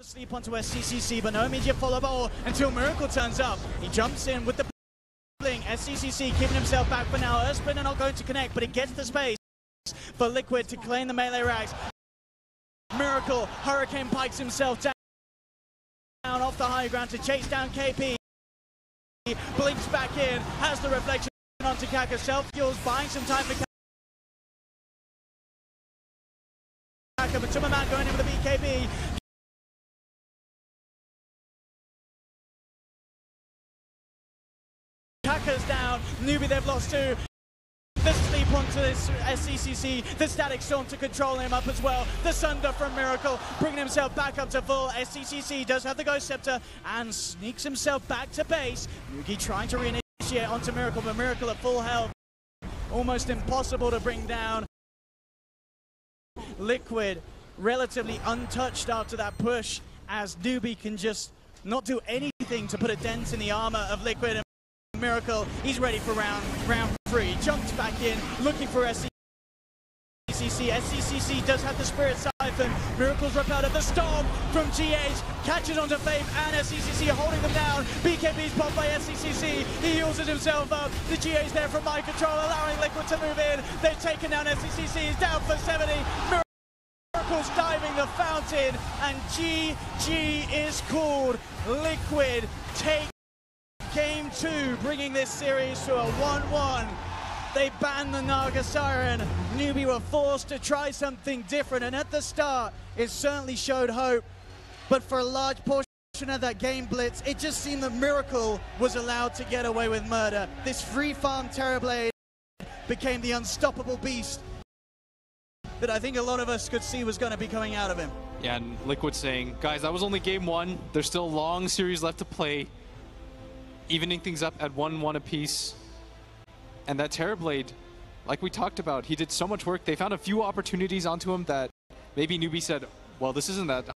Sleep onto SCCC, but no immediate follow-up until Miracle turns up. He jumps in with the bling. SCCC keeping himself back for now. Earthspin are not going to connect, but it gets the space for Liquid to claim the melee racks. Miracle, Hurricane pikes himself down off the high ground to chase down KP. Blinks back in, has the reflection onto Kaka. Self-fuels, buying some time for Kaka, but Tummerman going in with the BKB. Kaka's down, Newbee they've lost two. The sleep onto this SCCC, the Static Storm to control him up as well. The Sunder from Miracle, bringing himself back up to full. SCCC does have the Ghost Scepter and sneaks himself back to base. Yugi trying to reinitiate onto Miracle, but Miracle at full health. Almost impossible to bring down. Liquid relatively untouched after that push, as Newbee can just not do anything to put a dent in the armor of Liquid. And Miracle, he's ready for round 3. Jumps back in, looking for SCCC. SCCC does have the Spirit Siphon. Miracle's repelled at the Storm from GH. Catches onto Faith and SCCC holding them down. BKB's popped by SCCC. He heals it himself up. The GH there from Mind Control, allowing Liquid to move in. They've taken down SCCC. He's down for 70. Miracle's diving the fountain. And GG is called. Liquid take Game 2, bringing this series to a 1-1. They banned the Naga Siren. Newbee were forced to try something different, and at the start, it certainly showed hope. But for a large portion of that game blitz, it just seemed that Miracle was allowed to get away with murder. This free farm Terrorblade became the unstoppable beast that I think a lot of us could see was going to be coming out of him. Yeah, and Liquid saying, guys, that was only game 1. There's still a long series left to play. Evening things up at 1-1 apiece. And that Terrorblade, like we talked about, he did so much work. They found a few opportunities onto him that maybe Newbee said, well, this isn't that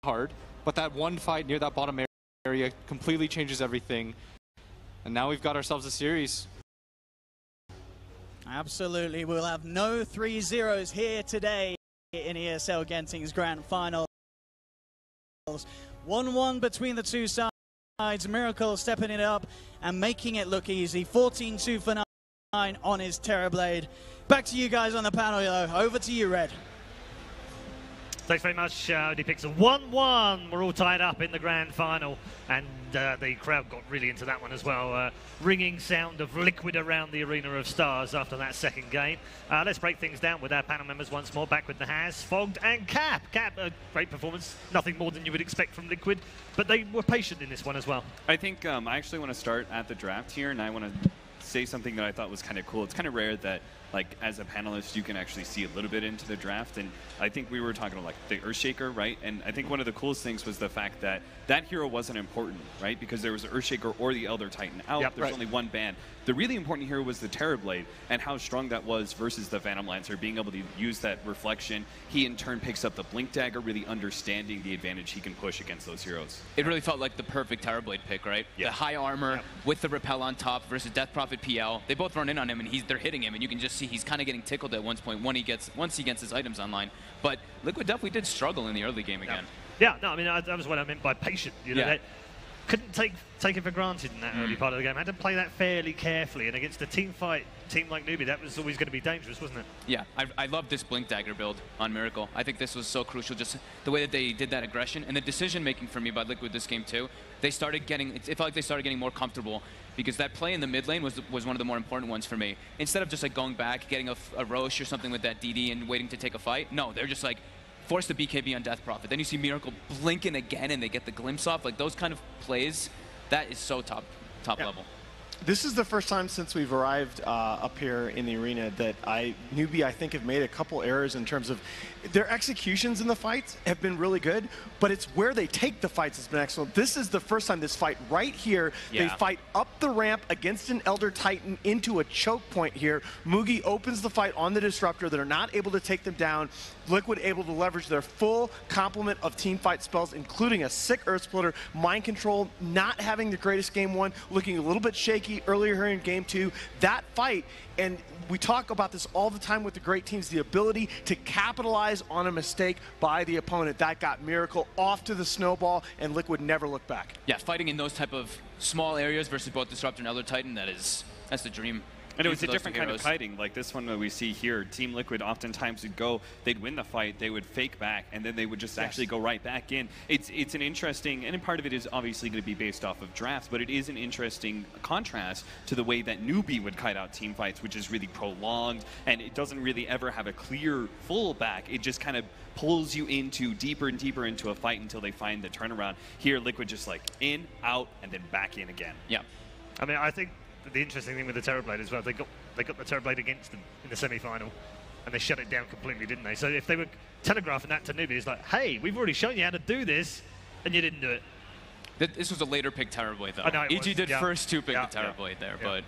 hard. But that one fight near that bottom area completely changes everything. And now we've got ourselves a series. Absolutely. We'll have no 3-0s here today in ESL Genting's Grand Finals. 1-1 between the two sides. Miracle stepping it up and making it look easy. 14-2 for 9 on his Terrorblade. Back to you guys on the panel, though. Over to you, Red. Thanks very much, Odie Pixel. 1-1. We're all tied up in the grand final, and the crowd got really into that one as well. Ringing sound of Liquid around the Arena of Stars after that second game. Let's break things down with our panel members once more. Back with the Has, Fogged, and Cap. Cap, a great performance. Nothing more than you would expect from Liquid, but they were patient in this one as well. I think I actually want to start at the draft here, and I want to say something that I thought was kind of cool. It's kind of rare that, like, as a panelist, you can actually see a little bit into the draft, and I think we were talking about, like, the Earthshaker, right? And I think one of the coolest things was the fact that that hero wasn't important, right? Because there was the Earthshaker or the Elder Titan out. Yep, There's only one ban. The really important hero was the Terrorblade and how strong that was versus the Phantom Lancer, being able to use that reflection. He, in turn, picks up the Blink Dagger, really understanding the advantage he can push against those heroes. It really felt like the perfect Terrorblade pick, right? Yep. The high armor Yep. with the repel on top versus Death Prophet PL. They both run in on him, and they're hitting him, and you can just see he's kind of getting tickled at one point once he gets his items online. But Liquid definitely did struggle in the early game again. Yeah, no, I mean, that was what I meant by patient. You know, Yeah. they couldn't take it for granted in that early part of the game. Had to play that fairly carefully, and against a team like Newbee, that was always going to be dangerous, wasn't it? Yeah, I love this Blink Dagger build on Miracle. I think this was so crucial, just the way that they did that aggression and the decision-making for me by Liquid this game too. They started getting, it felt like they started getting more comfortable because that play in the mid lane was one of the more important ones for me. Instead of just like going back, getting a Roche or something with that DD and waiting to take a fight, no, they're just like, force the BKB on Death Prophet. Then you see Miracle blinking again and they get the glimpse off. Like those kind of plays, that is so top level. This is the first time since we've arrived up here in the arena that Newbee, I think, have made a couple errors in terms of their executions in the fights have been really good, but it's where they take the fights has been excellent. This is the first time this fight right here, they fight up the ramp against an Elder Titan into a choke point here. Mugi opens the fight on the Disruptor. They're not able to take them down. Liquid able to leverage their full complement of team fight spells, including a sick Earth Splitter, Mind Control, not having the greatest game one, looking a little bit shaky shaky earlier here in game 2. That fight, and we talk about this all the time with the great teams, the ability to capitalize on a mistake by the opponent. That got Miracle off to the snowball, and Liquid never looked back. Yeah, fighting in those type of small areas versus both Disruptor and Elder Titan, that's the dream. And it was a different kind of kiting, like this one that we see here. Team Liquid oftentimes would go, they'd win the fight, they would fake back, and then they would just actually go right back in. It's an interesting, and part of it is obviously going to be based off of drafts, but it is an interesting contrast to the way that Newbee would kite out team fights, which is really prolonged, and it doesn't really ever have a clear full back. It just kind of pulls you into deeper and deeper into a fight until they find the turnaround. Here, Liquid just like in, out, and then back in again. Yeah. I mean, I think the interesting thing with the Terrorblade as well, they got the Terrorblade against them in the semi-final, and they shut it down completely, didn't they? So if they were telegraphing that to Newbee, it's like, hey, we've already shown you how to do this, and you didn't do it. This was a later pick Terrorblade, though. I know EG did first to pick Yeah. the Terrorblade there, but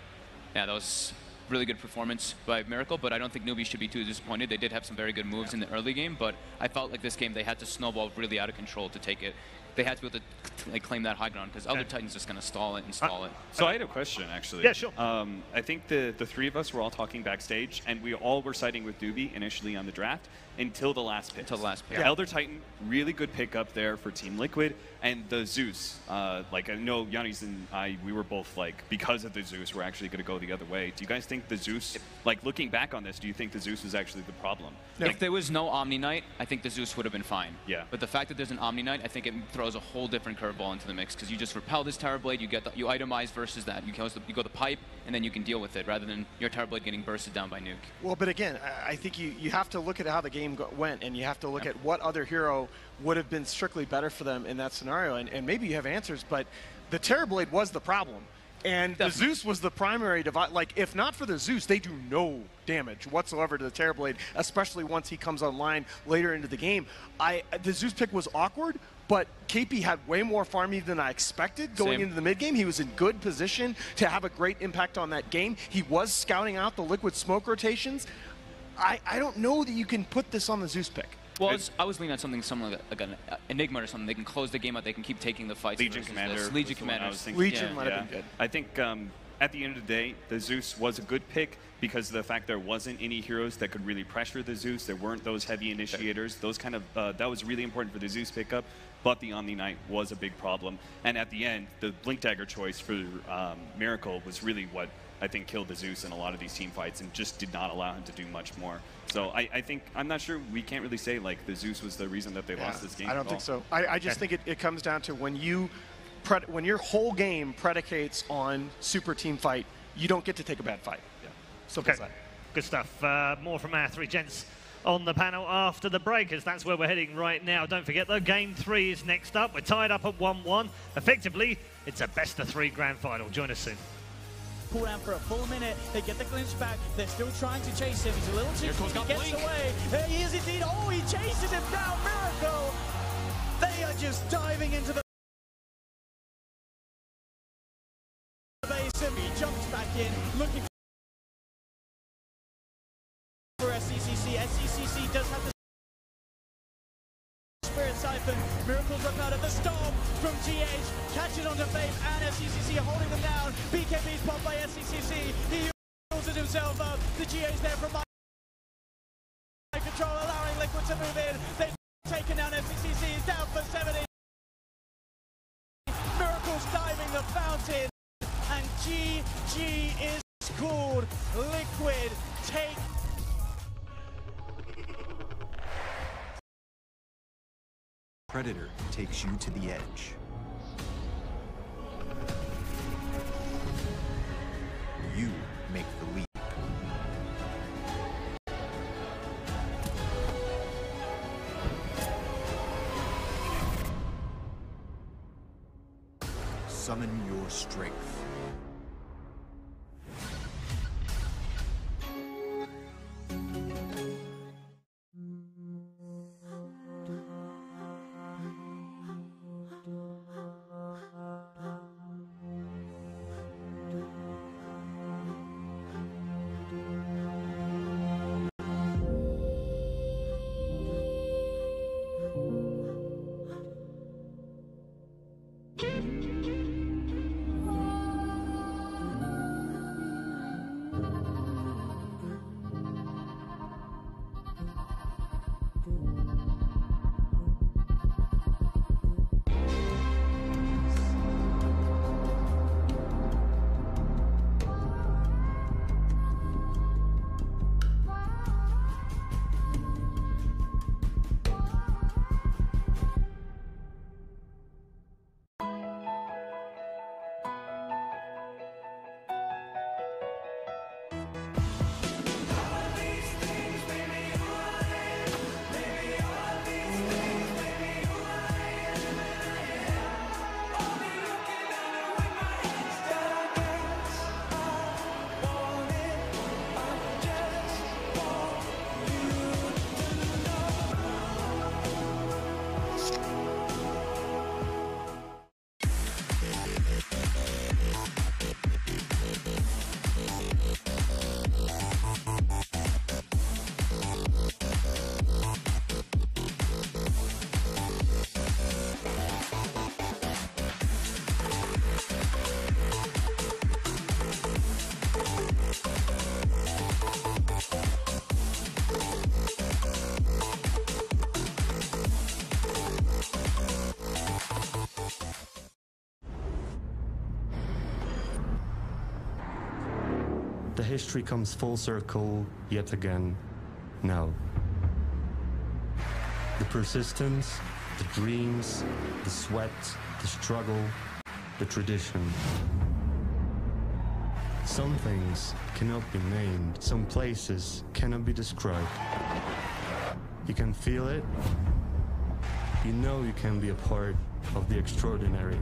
yeah, that was really good performance by Miracle, but I don't think Newbee should be too disappointed. They did have some very good moves in the early game, but I felt like this game they had to snowball really out of control to take it. They had to be able to like, claim that high ground because Elder Titan's just going to stall it and stall it. So I had a question, actually. Yeah, sure. I think the three of us were all talking backstage, and we all were siding with Newbee initially on the draft until the last pick. Until the last pick. Yeah. Elder Titan, really good pickup there for Team Liquid, and the Zeus. Like, I know Yannis and I, we were both like, because of the Zeus, we're actually going to go the other way. Do you guys think the Zeus, like looking back on this, do you think the Zeus was actually the problem? No. If there was no Omni Knight, I think the Zeus would have been fine. Yeah. But the fact that there's an Omni Knight, I think it throws a whole different curveball into the mix because you just repel this Terrorblade, you itemize versus that. You go the pipe, and then you can deal with it rather than your Terrorblade getting bursted down by Nuke. Well, but again, I think you have to look at how the game went, and you have to look at what other hero would have been strictly better for them in that scenario, and maybe you have answers, but the Terrorblade was the problem. And the Zeus was the primary device. Like, if not for the Zeus, they do no damage whatsoever to the Terrorblade, especially once he comes online later into the game. The Zeus pick was awkward, but KP had way more farming than I expected going into the mid-game. He was in good position to have a great impact on that game. He was scouting out the Liquid smoke rotations. I don't know that you can put this on the Zeus pick. Well, I was leaning on something similar, like an Enigma or something. They can close the game out. They can keep taking the fights. Legion Commander. Legion Commander. Legion might have been good. I think at the end of the day, the Zeus was a good pick because of the fact there wasn't any heroes that could really pressure the Zeus. There weren't those heavy initiators. Those kind of that was really important for the Zeus pickup. But the Omni Knight was a big problem. And at the end, the Blink Dagger choice for Miracle was really what I think killed the Zeus in a lot of these team fights and just did not allow him to do much more. So I think, I'm not sure, we can't really say like the Zeus was the reason that they lost this game. I don't think so. I just think it comes down to when your whole game predicates on super team fight, you don't get to take a bad fight. Yeah. Simple as that. Good stuff. More from our three gents on the panel after the break, as that's where we're heading right now. Don't forget though, game 3 is next up. We're tied up at 1-1. Effectively, it's a best-of-3 grand final. Join us soon. Pull down for a full minute. They get the glimpse back. They're still trying to chase him. He's a little too quick. He gets away. There he is indeed. Oh, he chases him down. Miracle. They are just diving into the base, and he jumps back in, looking for SCCC. SCCC does have the Spirit Siphon. Miracles rip out of the storm from GH, catches onto Fame and SCCC holding them down. BKB's popped by SCCC. He heals it himself up. The GH's there from mind control, allowing Liquid to move in. They've taken down SCCC. He's down for 70. Miracles diving the fountain, and GG is called. Liquid take. Predator takes you to the edge. You make the leap. Summon your strength. the history comes full circle yet again now. The persistence, the dreams, the sweat, the struggle, the tradition. Some things cannot be named, some places cannot be described. You can feel it, you know you can be a part of the extraordinary.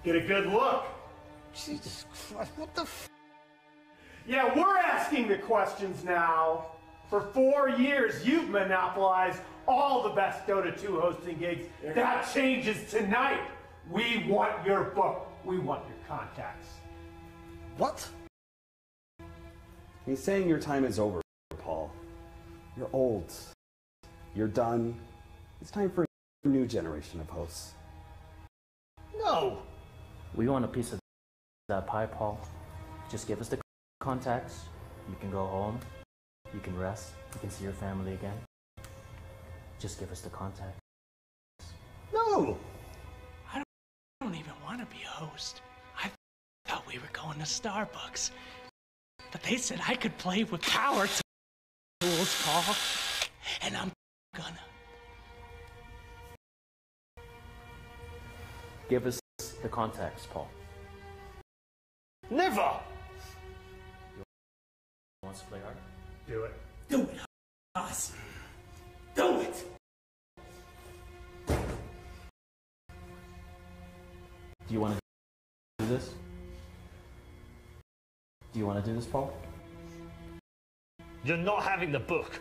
Get a good look. Jesus Christ, what the f? Yeah, we're asking the questions now. For 4 years, you've monopolized all the best Dota 2 hosting gigs. That changes tonight. We want your book. We want your contacts. What? He's saying your time is over, Paul. You're old. You're done. It's time for a new generation of hosts. No! We want a piece of that pie, Paul. Just give us the contacts. You can go home. You can rest. You can see your family again. Just give us the contacts. No! I don't even want to be a host. I thought we were going to Starbucks. But they said I could play with power tools, Paul. And I'm gonna. Give us the contacts, Paul. Never! Wants to play hard? Do it. Do it, Haas. Do it! Do you want to do this? Do you want to do this, Paul? You're not having the book.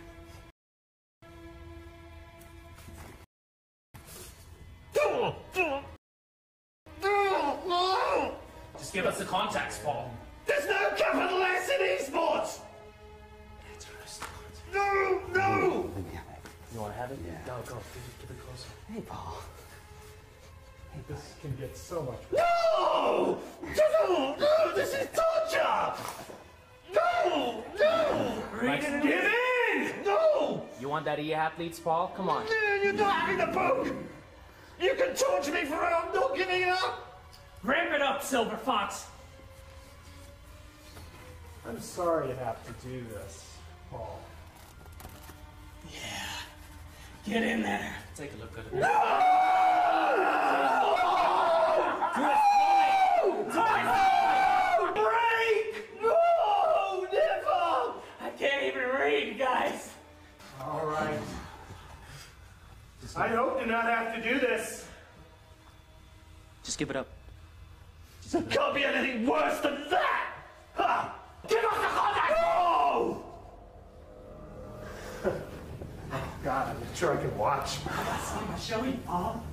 Just give us the contacts, Paul. There's no capital S in esports! No! No! You want to have it? Yeah. Go. Give it closer. Hey, Paul. This can get so much. No! No! This is torture! No! No! Right. Give in! No! You want that e-athletes, Paul? Come on. You're not having the book! You can torture me forever, I'm not giving it up! Ramp it up, Silver Fox. I'm sorry you have to do this, Paul. Get in there. Take a look at it. No! Break! No! Never! I can't even read, guys. All right. I hope to not have to do this. Just give it up. It can't be anything worse than that! Ha! Give us the contact! No! God, I'm sure I can watch. I'm gonna show you, Paul.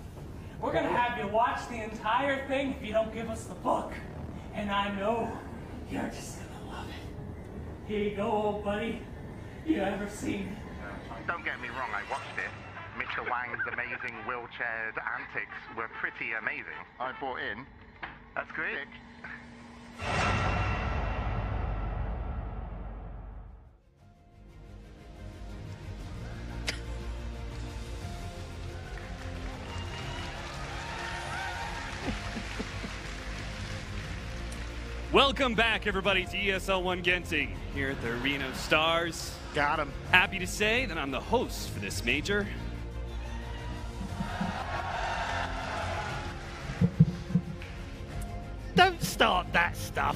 We're gonna have you watch the entire thing if you don't give us the book. And I know you're just gonna love it. Here you go, old buddy. You ever seen? Don't get me wrong, I watched it. Mr. Wang's amazing wheelchaired antics were pretty amazing. I bought in. That's great. Welcome back, everybody, to ESL 1 Genting here at the Arena of Stars. Got him. Happy to say that I'm the host for this major. Don't start that stuff.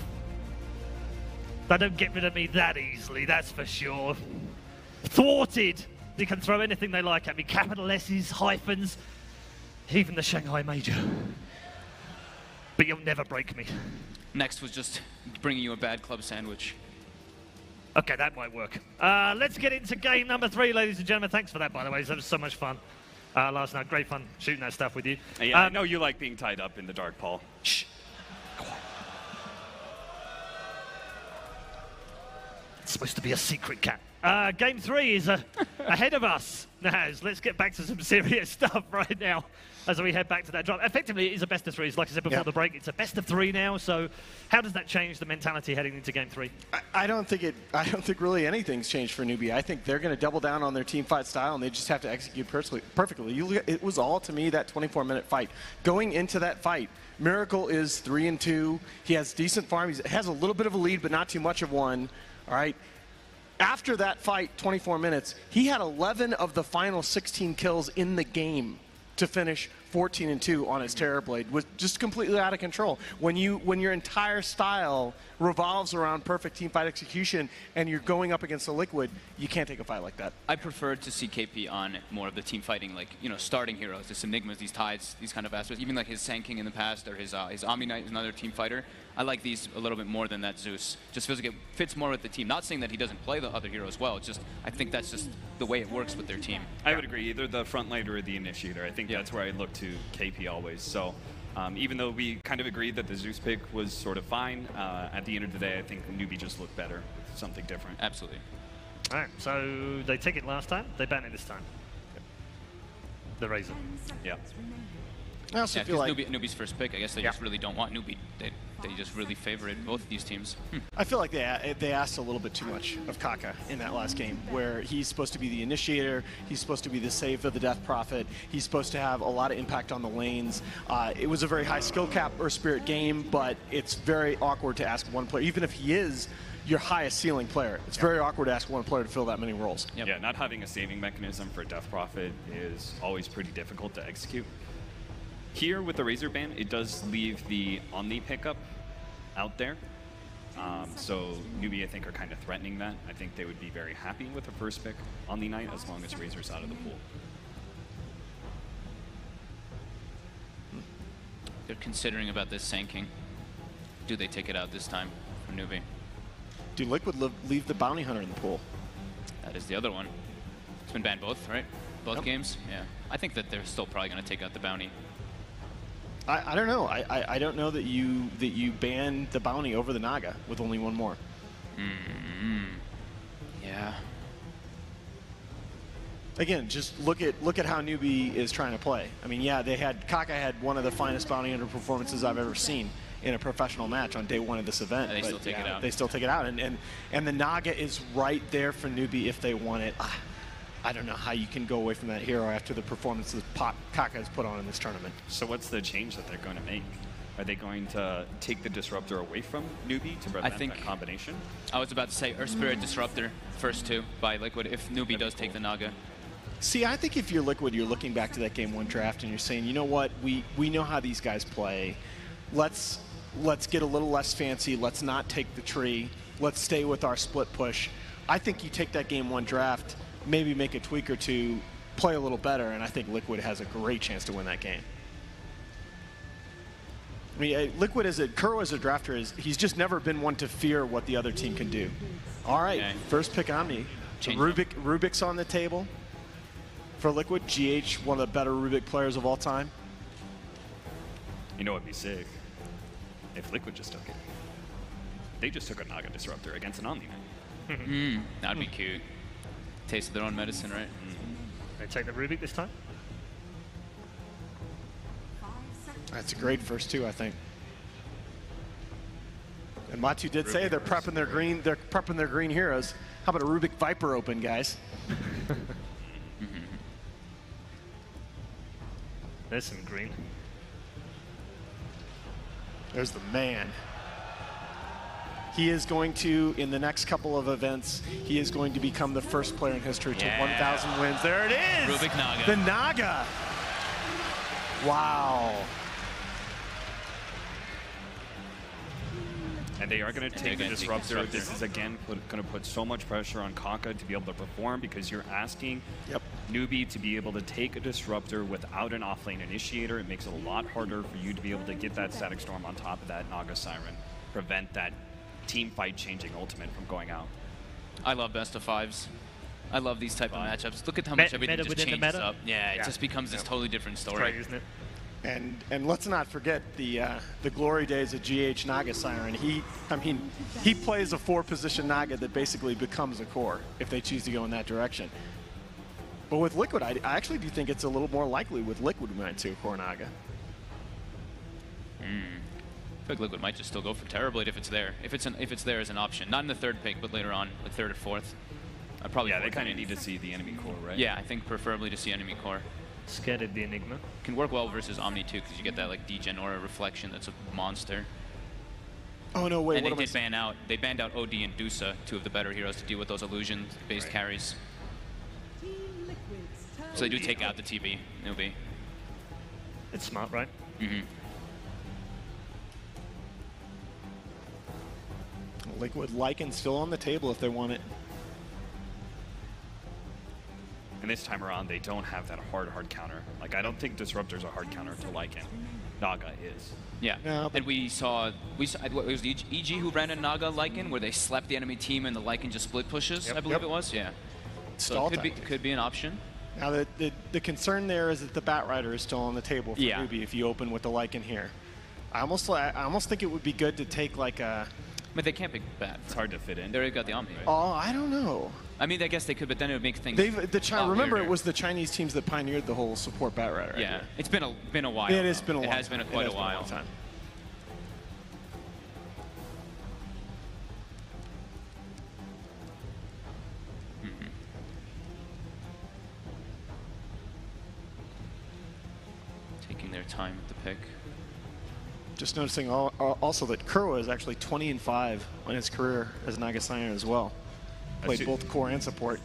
They don't get rid of me that easily, that's for sure. Thwarted. They can throw anything they like at me. Capital S's, hyphens, even the Shanghai Major. But you'll never break me. Next was just bringing you a bad club sandwich. Okay, that might work. Let's get into game number 3, ladies and gentlemen. Thanks for that, by the way. That was so much fun last night. Great fun shooting that stuff with you. Yeah, I know you like being tied up in the dark, Paul. Shh. It's supposed to be a secret, cat. Game 3 is ahead of us. Now, let's get back to some serious stuff right now as we head back to that drop. Effectively, it is a best of 3s. Like I said before the break, it's a best of 3 now. So how does that change the mentality heading into game 3? I don't think really anything's changed for Newbee. I think they're going to double down on their team fight style, and they just have to execute perfectly. It was all, to me, that 24-minute fight. Going into that fight, Miracle is 3-2. He has decent farm. He has a little bit of a lead, but not too much of one. All right. After that fight, 24 minutes, he had 11 of the final 16 kills in the game to finish 14-2 on his Terrorblade. Was just completely out of control. When your entire style revolves around perfect teamfight execution and you're going up against a Liquid, you can't take a fight like that. I prefer to see KP on more of the team fighting, like, you know, starting heroes, this Enigmas, these Tides, these kind of aspects. Even like his Sand King in the past, or his Omni Knight is another team fighter. I like these a little bit more than that Zeus. Just feels like it fits more with the team. Not saying that he doesn't play the other heroes well, it's just, I think that's just the way it works with their team. I would agree, either the frontliner or the initiator. I think that's where I look to KP always. So Even though we kind of agreed that the Zeus pick was sort of fine, at the end of the day, I think Newbee just looked better with something different. Absolutely. All right, so they take it last time, they ban it this time. Yep. The Razor. Yeah. I also Yeah, feel like Newbee's first pick. I guess they just really don't want Newbee. They just really favor it, both of these teams. I feel like they asked a little bit too much of Kaka in that last game, where he's supposed to be the initiator, he's supposed to be the save of the Death Prophet, he's supposed to have a lot of impact on the lanes. It was a very high skill cap or spirit game, but it's very awkward to ask one player, even if he is your highest ceiling player. It's very awkward to ask one player to fill that many roles. Yep. Yeah, not having a saving mechanism for Death Prophet is always pretty difficult to execute. Here with the Razor ban, it does leave the Omni pickup out there. So Newbee, I think, are kind of threatening that. I think they would be very happy with the first pick on the night as long as Razor's out of the pool. They're considering about this Sanking. Do they take it out this time for Newbee? Do Liquid leave the Bounty Hunter in the pool? That is the other one. It's been banned both, right? Both games? Yeah. I think that they're still probably going to take out the Bounty. I don't know. I don't know that you ban the Bounty over the Naga with only one more. Yeah. Again, just look at how Newbee is trying to play. I mean, yeah, Kaka had one of the finest Bounty Hunter performances I've ever seen in a professional match on day one of this event. And they still take it out. They still take it out, and the Naga is right there for Newbee if they want it. I don't know how you can go away from that hero after the performances Kaka has put on in this tournament. So what's the change that they're going to make? Are they going to take the Disruptor away from Newbee to prevent that combination? I was about to say Earth Spirit Disruptor first two by Liquid if Newbee does take the Naga. See, I think if you're Liquid, you're looking back to that game one draft and you're saying, you know what, we know how these guys play. Let's get a little less fancy. Let's not take the tree. Let's stay with our split push. I think you take that game one draft, maybe make a tweak or two, play a little better, and I think Liquid has a great chance to win that game. I mean, Liquid Kuro as a drafter he's just never been one to fear what the other team can do. All right, first pick Omni. Rubik's on the table for Liquid. GH, one of the better Rubik players of all time. You know what'd be sick? If Liquid just took it. They just took a Naga Disruptor against an Omni. That'd be cute. Taste of their own medicine, right? They take the Rubik this time? That's a great first two, I think. And Matu did say they're prepping their green. They're prepping their green heroes. How about a Rubik Viper open, guys? There's some green. There's the man. He is going to, in the next couple of events, he is going to become the first player in history to 1,000 wins. There it is! Rubik Naga. The Naga! Wow. And they are going to take the Disruptor. This is, again, going to put so much pressure on Kaka to be able to perform because you're asking Newbee to be able to take a Disruptor without an offlane initiator. It makes it a lot harder for you to be able to get that Static Storm on top of that Naga Siren, prevent that team fight changing ultimate from going out. I love best of fives. I love these type of matchups. Look at how much everything just changes up. Yeah, it just becomes this totally different story. It's great, isn't it? And let's not forget the glory days of GH Naga Siren. He plays a 4-position Naga that basically becomes a core if they choose to go in that direction. But with Liquid, I actually do think it's a little more likely with Liquid we might see a core Naga. I feel like Liquid might just still go for Terrorblade if it's there. If it's there as an option, not in the third pick, but later on, like third or fourth. I'd probably. Yeah, they kind of need to see the enemy core, right? Yeah, I think preferably to see enemy core. Scared of the Enigma. Can work well versus Omni too, because you get that like degen aura reflection. That's a monster. Oh no, wait. And they did ban out. They banned out OD and Dusa, two of the better heroes, to deal with those illusion-based carries. So they do take out the TB, Newbee. It's smart, right? Liquid Lycan still on the table if they want it. And this time around, they don't have that hard counter. Like, I don't think Disruptor's a hard counter to Lycan. Naga is. Yeah, and we saw it was EG who ran a Naga Lycan where they slept the enemy team and the Lycan just split pushes, I believe it was. Yeah. So it could be an option. Now, the concern there is that the Batrider is still on the table for Yeah. Newbee if you open with the Lycan here. I almost think it would be good to take like a... But they can't pick Bat. It's hard to fit in. They already got the Omni, right? Oh, I don't know. I mean, I guess they could, but then it would make things. Remember, it was the Chinese teams that pioneered the whole support Batrider. Yeah, idea. it's been a while. It has been a long It has been quite a while. long time. Taking their time with the pick. Just noticing also that Kurwa is actually 20-5 on his career as Naga Siren as well. Played both core and support.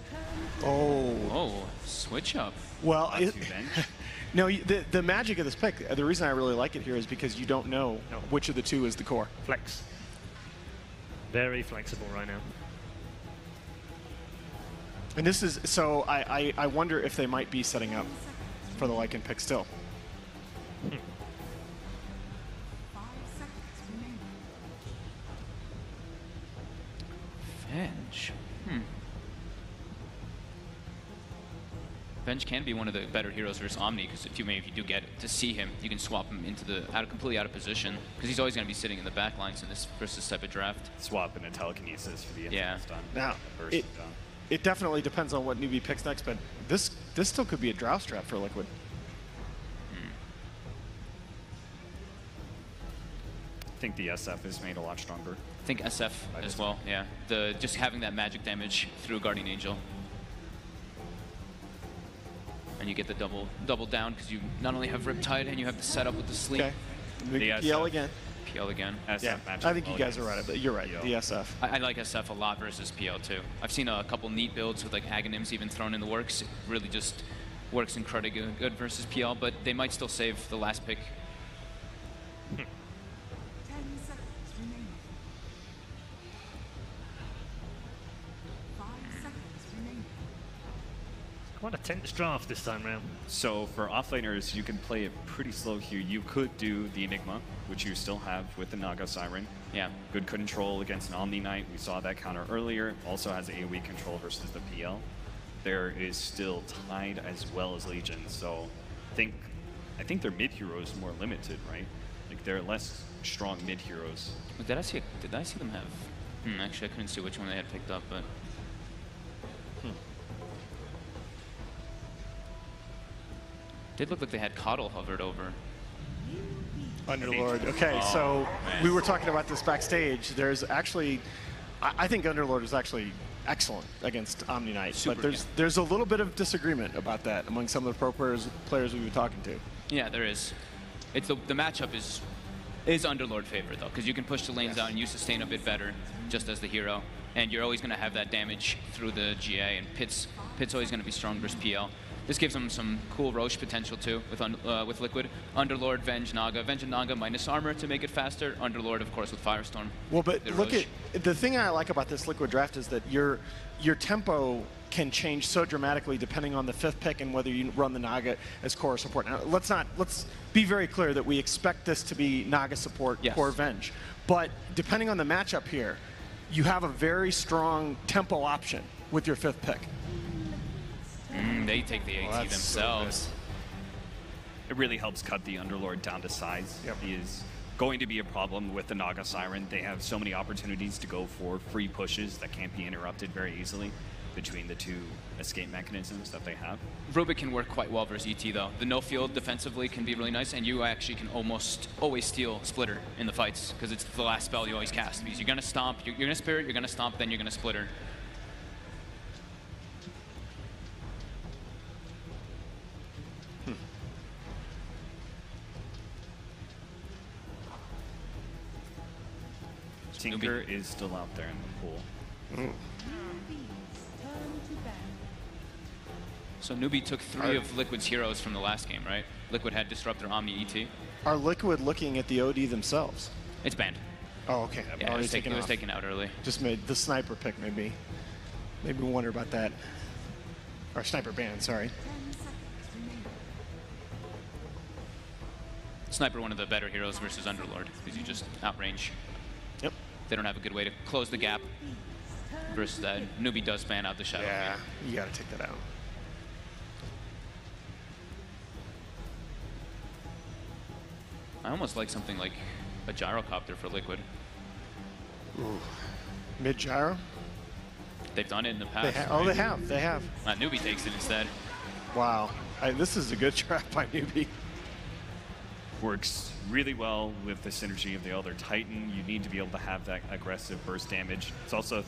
Oh, switch up. Well, no, the magic of this pick, the reason I really like it here is because you don't know which of the two is the core. Flex. Very flexible right now. And this is, so I wonder if they might be setting up for the Lycan pick still. Venge. Venge can be one of the better heroes versus Omni, because if you do get to see him, you can swap him into the completely out of position, because he's always going to be sitting in the back lines in this versus type of draft. Swap into telekinesis for the stun. Now, it definitely depends on what Newbee picks next, but this still could be a draw strat for Liquid. I think the SF is made a lot stronger. I think SF as well, yeah. Just having that magic damage through Guardian Angel. And you get the double down because you not only have Riptide and you have the setup with the sleep. Okay. The PL again. PL again. SF yeah, I think you guys are right, but you're right, the SF. I like SF a lot versus PL too. I've seen a couple neat builds with like Aghanims even thrown in the works. It really just works incredibly good versus PL, but they might still save the last pick. Quite a tense draft this time round. So for offlaners, you can play it pretty slow here. You could do the Enigma, which you still have with the Naga Siren. Yeah. Good control against an Omni Knight. We saw that counter earlier. Also has AoE control versus the PL. There is still Tide as well as Legion. So I think their mid heroes more limited, right? Like they're less strong mid heroes. Did I see them have? Actually, I couldn't see which one they had picked up, but. Did look like they had Coddle hovered over. Underlord. Okay, so we were talking about this backstage. There's actually, I think Underlord is actually excellent against Omni Knight, but there's a little bit of disagreement about that among some of the pro players we've been talking to. Yeah, there is. It's the matchup is Underlord favorite though, because you can push the lanes out and you sustain a bit better just as the hero, and you're always going to have that damage through the GA, and Pit's always going to be strong versus PL. This gives them some cool Roche potential too with Liquid. Underlord, Venge, Naga. Venge and Naga minus armor to make it faster. Underlord, of course, with Firestorm. Well, but look at the thing I like about this Liquid draft is that your tempo can change so dramatically depending on the fifth pick and whether you run the Naga as core support. Now, let's be very clear that we expect this to be Naga support core Venge, but depending on the matchup here, you have a very strong tempo option with your fifth pick. They take the AT themselves. It really helps cut the Underlord down to size. He is going to be a problem with the Naga Siren. They have so many opportunities to go for free pushes that can't be interrupted very easily between the two escape mechanisms that they have. Rubik can work quite well versus ET though. The no field defensively can be really nice, and you actually can almost always steal Splitter in the fights because it's the last spell you always cast. Because you're going to stomp, you're going to Spirit, you're going to stomp, then you're going to Splitter. Tinker is still out there in the pool. So Newbee took 3 of Liquid's heroes from the last game, right? Liquid had Disruptor, Omni, ET. Are Liquid looking at the OD themselves? It's banned. Oh, okay. Yeah, it was taken out early. Just made the sniper pick maybe wonder about that. Or sniper ban, sorry. Sniper, one of the better heroes versus Underlord, because you just outrange. Yep. They don't have a good way to close the gap versus that. Newbee does ban out the Shadow. Yeah, you got to take that out. I almost like something like a gyrocopter for Liquid. Ooh. Mid gyro? They've done it in the past. Oh, they have. They have. Newbee takes it instead. Wow. This is a good trap by Newbee. Works really well with the synergy of the other Titan. You need to be able to have that aggressive burst damage. It's also a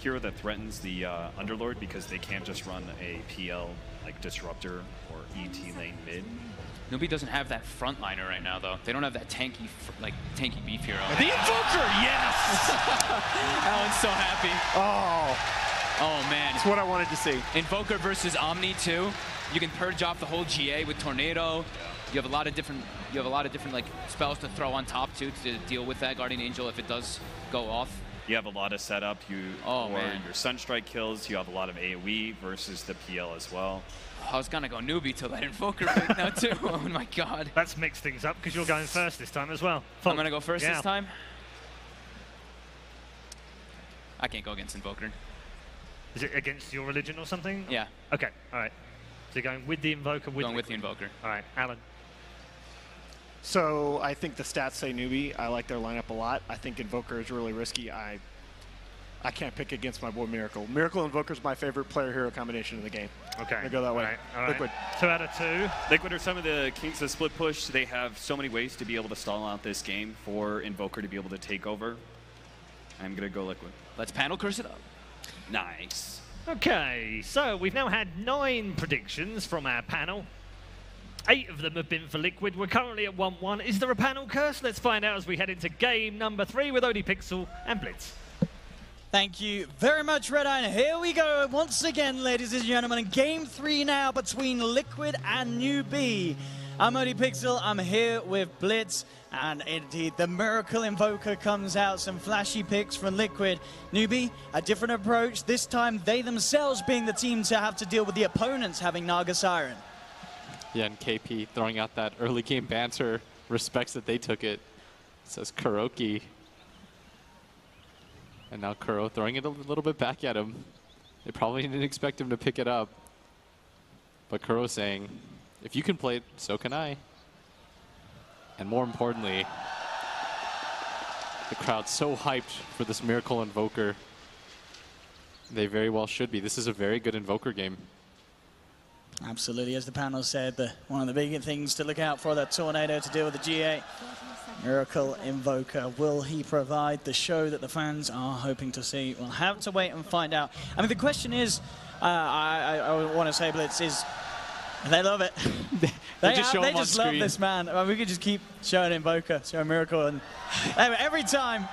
hero that threatens the Underlord because they can't just run a PL like Disruptor or ET lane mid. Newbee doesn't have that frontliner right now, though. They don't have that tanky beef hero. The Invoker, yes! Alan's so happy. Oh man. That's what I wanted to see. Invoker versus Omni too. You can purge off the whole GA with Tornado. You have a lot of different like spells to throw on top too to deal with that Guardian Angel if it does go off. You have a lot of setup. Man. Your Sunstrike kills. You have a lot of AoE versus the PL as well. I was gonna go Newbee till that Invoker pick now too. Oh my god. Let's mix things up because you're going first this time as well. I'm gonna go first this time. I can't go against Invoker. Is it against your religion or something? Yeah. Okay, all right. So you're going with the Invoker? Going with the Invoker. All right, Alan. So I think the stats say Newbee. I like their lineup a lot. I think Invoker is really risky. I can't pick against my boy Miracle. Miracle Invoker is my favorite player-hero combination in the game. Okay. I go that way. All right. Liquid. 2 out of 2. Liquid are some of the kings of split push. They have so many ways to be able to stall out this game for Invoker to be able to take over. I'm going to go Liquid. Let's panel curse it up. Nice. Okay, so we've now had 9 predictions from our panel. 8 of them have been for Liquid. We're currently at 1-1. Is there a panel curse? Let's find out as we head into game number 3 with ODPixel and Blitz. Thank you very much, Red Eye. And here we go once again, ladies and gentlemen. Game 3 now between Liquid and Newbee. I'm ODPixel. I'm here with Blitz. And indeed, the Miracle Invoker comes out. Some flashy picks from Liquid. Newbee, a different approach. This time, they themselves being the team to have to deal with the opponents having Naga Siren. Yeah, and KP throwing out that early game banter, respects that they took it. Says Kuroki. And now Kuro throwing it a little bit back at him. They probably didn't expect him to pick it up. But Kuro saying, if you can play it, so can I. And more importantly, the crowd's so hyped for this Miracle Invoker. They very well should be. This is a very good Invoker game. Absolutely, as the panel said, one of the big things to look out for, that Tornado to deal with the GA. Miracle Invoker, will he provide the show that the fans are hoping to see? We'll have to wait and find out. I mean, the question is, I want to say, Blitz, is they love it. they just love this man. I mean, we could just keep showing Invoker, showing Miracle, and every time.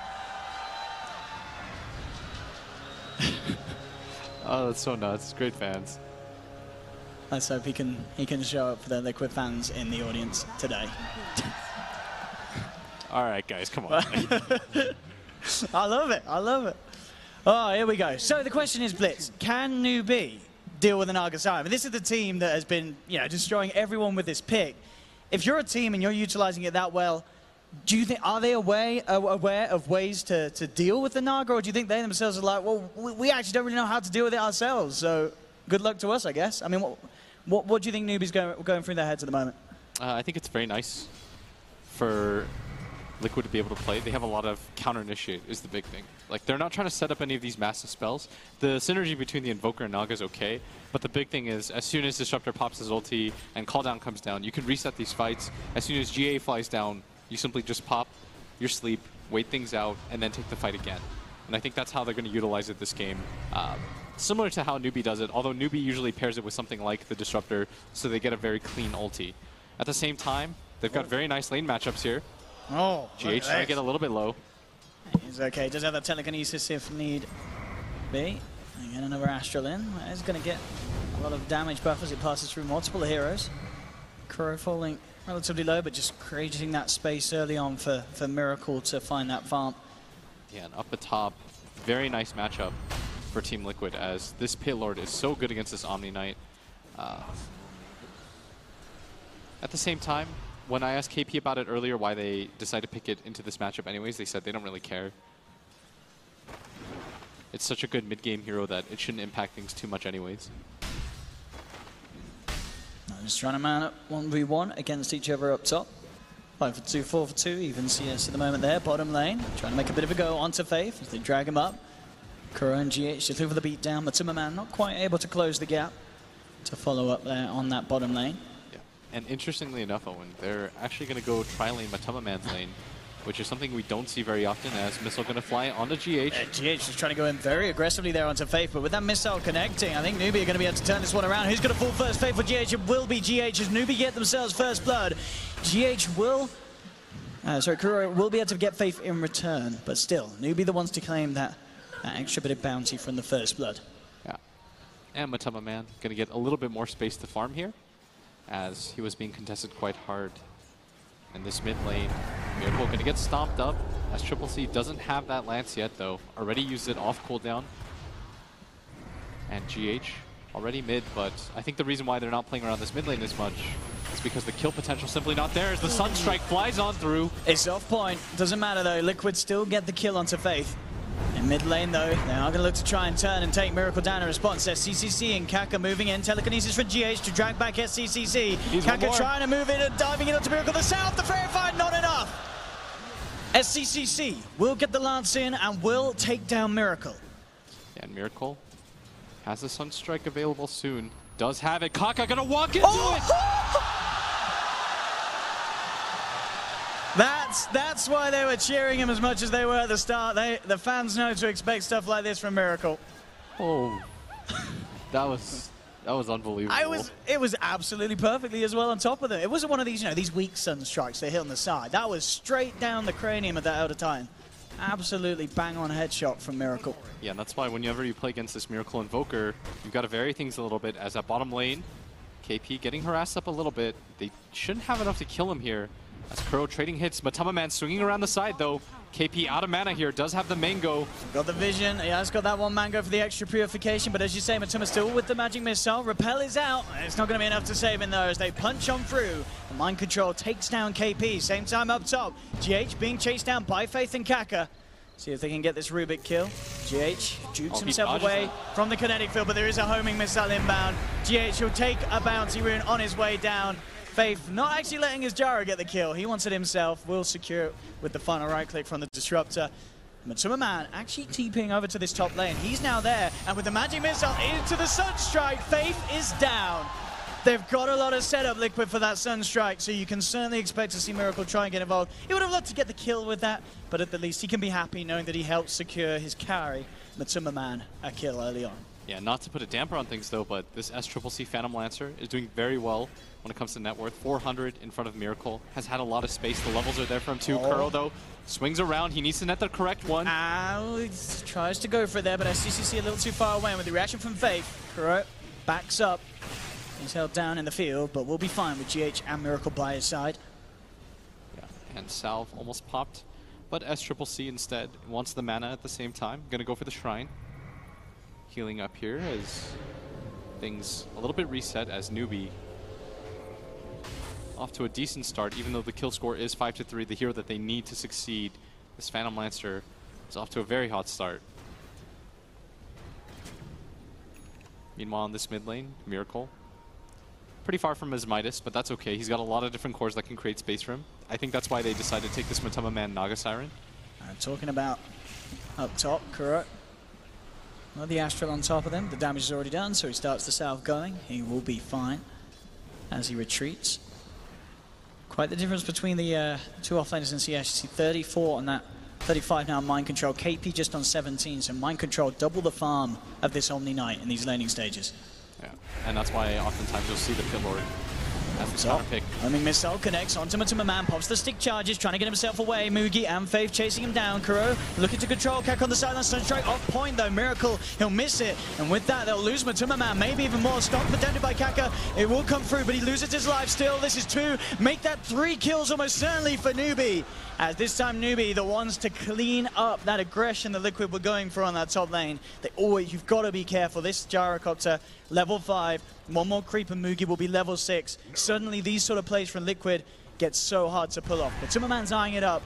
Oh, that's so nuts. Great fans. Let's hope he can show up for the Liquid fans in the audience today. All right, guys, come on. I love it. I love it. Oh, here we go. So the question is, Blitz, can Newbee deal with an Naga Siren? I mean, this is the team that has been, destroying everyone with this pick. If you're a team and you're utilizing it that well, do you think, are they aware of ways to deal with the Naga, or do you think they themselves are like, well, we actually don't really know how to deal with it ourselves, so good luck to us, I guess? I mean, what do you think Newbee's going through their heads at the moment? I think it's very nice for Liquid to be able to play. They have a lot of counter-initiate is the big thing. Like, they're not trying to set up any of these massive spells. The synergy between the Invoker and Naga is okay, but the big thing is, as soon as Disruptor pops his ulti and Call Down comes down, you can reset these fights. As soon as GA flies down, you simply just pop your sleep, wait things out, and then take the fight again. And I think that's how they're going to utilize it this game. Similar to how Newbee does it, although Newbee usually pairs it with something like the Disruptor, so they get a very clean ulti. At the same time, they've got very nice lane matchups here. Oh, GH trying to get a little bit low. He's okay. Does have that telekinesis if need be. Again, another Astral in. It's going to get a lot of damage buff as it passes through multiple heroes. Kuro falling relatively low, but just creating that space early on for Miracle to find that farm. Yeah, and up the top, very nice matchup for Team Liquid, as this Pit Lord is so good against this Omni Knight. At the same time, when I asked KP about it earlier, why they decided to pick it into this matchup anyways, they said they don't really care. It's such a good mid-game hero that it shouldn't impact things too much anyways. Just trying to man up 1v1 against each other up top. 5 for 2, 4 for 2, even CS at the moment there. Bottom lane, trying to make a bit of a go onto Faith as they drag him up. Kuro and GH just looking for the beat down. Matuma not quite able to close the gap to follow up there on that bottom lane. Yeah. And interestingly enough, Owen, they're actually going to go tri-lane Matuma Man's lane, which is something we don't see very often, as missile going to fly onto GH. GH is trying to go in very aggressively there onto Faith, but with that missile connecting, I think Newbee are going to be able to turn this one around. Who's going to fall first? Faith or GH? It will be GH as Newbee get themselves first blood. GH will... Kuro will be able to get Faith in return, but still, Newbee the ones to claim that extra bit of bounty from the first blood. Yeah. And Matuma Man going to get a little bit more space to farm here, as he was being contested quite hard. In this mid lane, Miracle going to get stomped up, as Triple C doesn't have that Lance yet, though. Already used it off cooldown. And GH already mid, but I think the reason why they're not playing around this mid lane as much is because the kill potential simply not there as the Sunstrike flies on through. It's off point. Doesn't matter, though. Liquid still get the kill onto Faith. In mid lane, though, they are going to look to try and turn and take Miracle down in response. SCCC and Kaka moving in. Telekinesis for GH to drag back SCCC. Kaka trying to move in and diving in onto Miracle. The south, the fair fight, not enough. SCCC will get the lance in and will take down Miracle. Yeah, and Miracle has the Sunstrike available soon. Does have it. Kaka going to walk into it. That's why they were cheering him as much as they were at the start. The fans know to expect stuff like this from Miracle. Oh, that was unbelievable. It was absolutely perfectly as well on top of them. It wasn't one of these, these weak Sunstrikes they hit on the side. That was straight down the cranium of that Elder Titan. Absolutely bang on headshot from Miracle. Yeah, and that's why whenever you play against this Miracle Invoker, you've got to vary things a little bit. As that bottom lane, KP getting harassed up a little bit. They shouldn't have enough to kill him here. As Kuro trading hits, Matuma Man swinging around the side though. KP out of mana here, does have the mango. Got the vision, he has got that one mango for the extra purification, but as you say, Matuma still with the magic missile. Repel is out, it's not going to be enough to save him though as they punch on through. The mind control takes down KP, same time up top. GH being chased down by Faith and Kaka. See if they can get this Rubik kill. GH jukes himself away from the kinetic field, but there is a homing missile inbound. GH will take a bounty rune on his way down. Faith not actually letting his Jara get the kill. He wants it himself. Will secure it with the final right click from the Disruptor. Matuma Man actually TPing over to this top lane. He's now there, and with the magic missile into the Sunstrike, Faith is down. They've got a lot of setup, Liquid, for that Sunstrike, so you can certainly expect to see Miracle try and get involved. He would have loved to get the kill with that, but at the least he can be happy knowing that he helped secure his carry, Matuma Man, a kill early on. Yeah, not to put a damper on things though, but this SCCC Phantom Lancer is doing very well when it comes to net worth. 400 in front of Miracle. Has had a lot of space. The levels are there for him too. Kuro though swings around. He needs to net the correct one. He tries to go for it there, but SCCC a little too far away. And with the reaction from Faith, Kuro backs up. He's held down in the field, but will be fine with GH and Miracle by his side. Yeah, and Salve almost popped, but SCCC instead wants the mana at the same time. Gonna go for the Shrine. Healing up here as things a little bit reset as Newbee off to a decent start, even though the kill score is 5-3, the hero that they need to succeed. This Phantom Lancer is off to a very hot start. Meanwhile, in this mid lane, Miracle. Pretty far from his Midas, but that's okay. He's got a lot of different cores that can create space for him. I think that's why they decided to take this Matuma Man Naga Siren. Talking about up top, Kuro. Well, the Astral on top of them. The damage is already done, so he starts the south going. He will be fine as he retreats. Quite the difference between the two offlaners in CS. You see 34 on that, 35 now Mind Control. KP just on 17, so Mind Control double the farm of this Omni Knight in these laning stages. Yeah, and that's why oftentimes you'll see the Pit Lord as the counter pick. Homing missile connects onto Matuma Man, pops the stick charges, trying to get himself away. Mugi and Faith chasing him down. Kuro looking to control. Kaka on the sideline. Sunstrike off point though. Miracle, he'll miss it. And with that, they'll lose Matuma Man, maybe even more. Stopped protected by Kaka. It will come through, but he loses his life still. This is 2. Make that 3 kills almost certainly for Newbee. As this time Newbee, the ones to clean up that aggression the Liquid were going for on that top lane. You've got to be careful. This Gyrocopter, level 5. One more creep and Mugi will be level 6. Suddenly these sort of plays from Liquid get so hard to pull off. But Matuma Man's eyeing it up.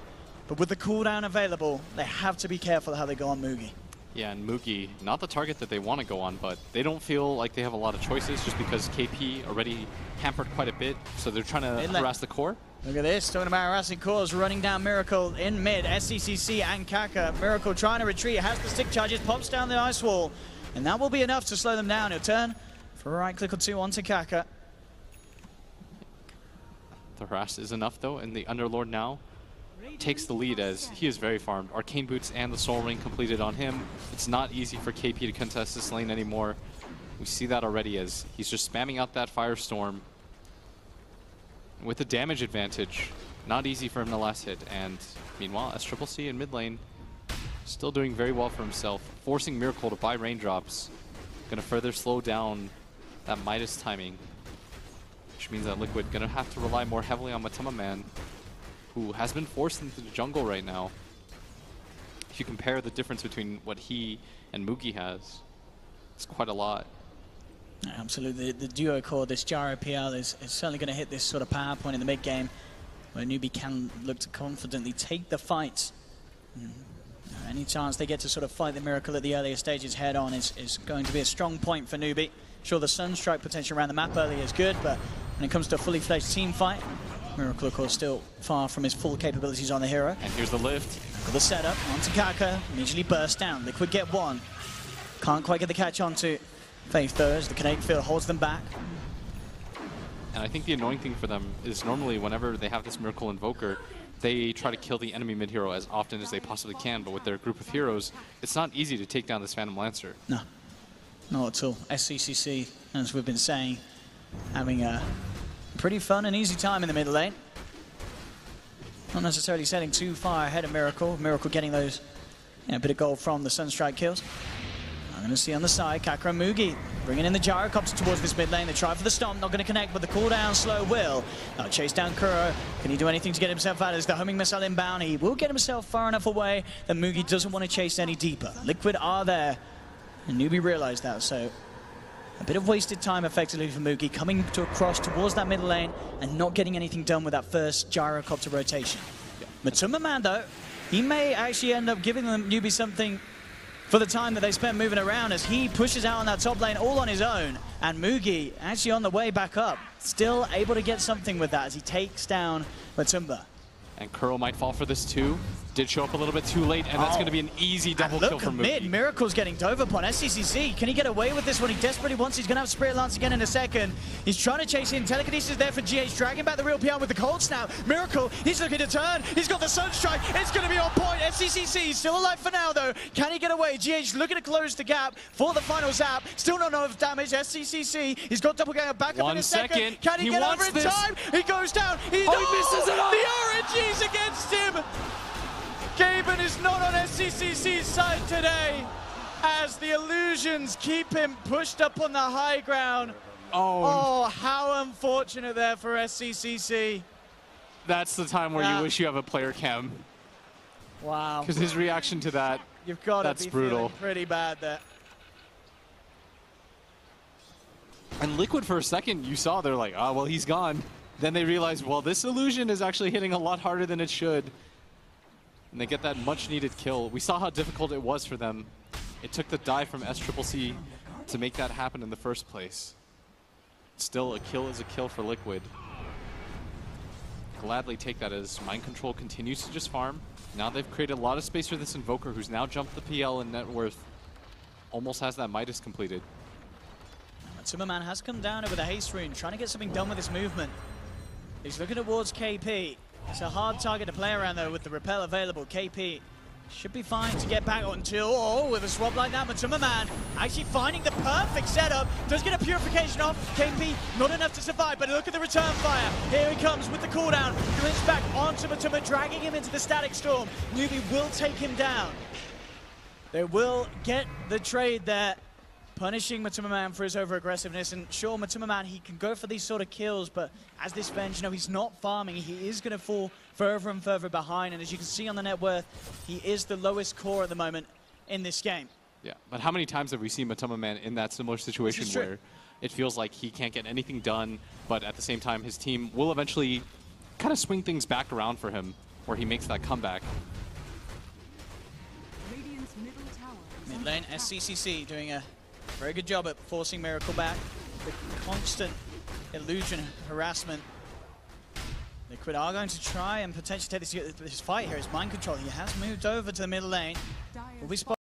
But with the cooldown available, they have to be careful how they go on Mugi. Yeah, and Moogie, not the target that they want to go on, but they don't feel like they have a lot of choices just because KP already hampered quite a bit, so they're trying to harass the core. Look at this, talking about harassing cores, running down Miracle in mid, SCCC and Kaka. Miracle trying to retreat, has the stick charges, pops down the ice wall, and that will be enough to slow them down. He'll turn for a right click or two onto Kaka. The harass is enough though, and the Underlord now takes the lead as he is very farmed. Arcane Boots and the Soul Ring completed on him. It's not easy for KP to contest this lane anymore. We see that already as he's just spamming out that Firestorm. With the damage advantage, not easy for him to last hit. And meanwhile, SCCC in mid lane, still doing very well for himself, forcing Miracle to buy raindrops. Gonna further slow down that Midas timing, which means that Liquid gonna have to rely more heavily on Matuma Man, who has been forced into the jungle right now. If you compare the difference between what he and Moogie has, it's quite a lot. Absolutely, the duo core, this Gyro PL is certainly going to hit this sort of power point in the mid game, where Newbee can look to confidently take the fight. Any chance they get to sort of fight the Miracle at the earlier stages head on is going to be a strong point for Newbee. Sure, the Sunstrike potential around the map early is good, but when it comes to a fully fledged team fight, Miracle, of course, still far from his full capabilities on the hero. And here's the lift. For the setup, onto Kaka, immediately burst down. Liquid get one. Can't quite get the catch onto Faith though, as the kinetic field holds them back. And I think the annoying thing for them is normally whenever they have this Miracle Invoker, they try to kill the enemy mid-hero as often as they possibly can, but with their group of heroes, it's not easy to take down this Phantom Lancer. No, not at all. SCCC, as we've been saying, having a pretty fun and easy time in the mid lane. Not necessarily setting too far ahead of Miracle. Miracle getting those, a bit of gold from the Sunstrike kills. I'm going to see on the side, Kaka and Moogie bringing in the Gyrocopter towards this mid lane. They try for the stomp, not going to connect, but the cooldown slow will. Now chase down Kuro. Can he do anything to get himself out? As the homing missile inbound, he will get himself far enough away that Moogie doesn't want to chase any deeper. Liquid are there, and Newbee realized that, so a bit of wasted time effectively for Moogie, coming to across towards that middle lane and not getting anything done with that first Gyrocopter rotation. Yeah. Matuma Man, though, he may actually end up giving them Newbee something for the time that they spent moving around, as he pushes out on that top lane all on his own. And Moogie actually on the way back up, still able to get something with that as he takes down Matumba. And Kuro might fall for this too. Did show up a little bit too late, and that's going to be an easy double kill for Moogie. Mid, Miracle's getting dove upon. SCCC, can he get away with this one? He desperately wants. He's going to have Spirit Lance again in a second. He's trying to chase in. Telekinesis there for GH, dragging back the real PR with the cold snap. Miracle, he's looking to turn. He's got the Sunstrike. It's going to be on point. SCCC still alive for now, though. Can he get away? GH looking to close the gap for the final zap. Still not enough damage. SCCC, he's got double gang back up in a second. Can he get over in time? He goes down. He misses it up. The RNG's against him. Gaben is not on SCCC's side today, as the illusions keep him pushed up on the high ground. Oh, how unfortunate there for SCCC. That's the time where you wish you have a player cam. Wow. Because his reaction to that, you've got that's to be brutal. Feeling pretty bad there. And Liquid for a second, you saw, they're like, oh, well, he's gone. Then they realized, well, this illusion is actually hitting a lot harder than it should. And they get that much-needed kill. We saw how difficult it was for them. It took the dive from SCCC to make that happen in the first place. Still, a kill is a kill for Liquid. Gladly take that as Mind Control continues to just farm. Now they've created a lot of space for this Invoker, who's now jumped the PL in net worth. Almost has that Midas completed. Matuma has come down over the haste rune, trying to get something done with his movement. He's looking towards KP. It's a hard target to play around, though, with the repel available. KP should be fine to get back until, with a swap like that, Matuma actually finding the perfect setup. Does get a purification off. KP, not enough to survive, but look at the return fire. Here he comes with the cooldown. Glints back onto Matuma, dragging him into the static storm. Newbee will take him down. They will get the trade there, punishing Matuma for his over-aggressiveness. And sure, Matuma, he can go for these sort of kills, but as this Venge, he's not farming. He is going to fall further and further behind. And as you can see on the net worth, he is the lowest core at the moment in this game. Yeah, but how many times have we seen Matuma in that similar situation where it feels like he can't get anything done, but at the same time, his team will eventually kind of swing things back around for him, where he makes that comeback. Mid Mid lane, SCCC doing a very good job at forcing Miracle back. The constant illusion, harassment. Liquid are going to try and potentially take this fight here. It's mind control. He has moved over to the middle lane. Will be spotted.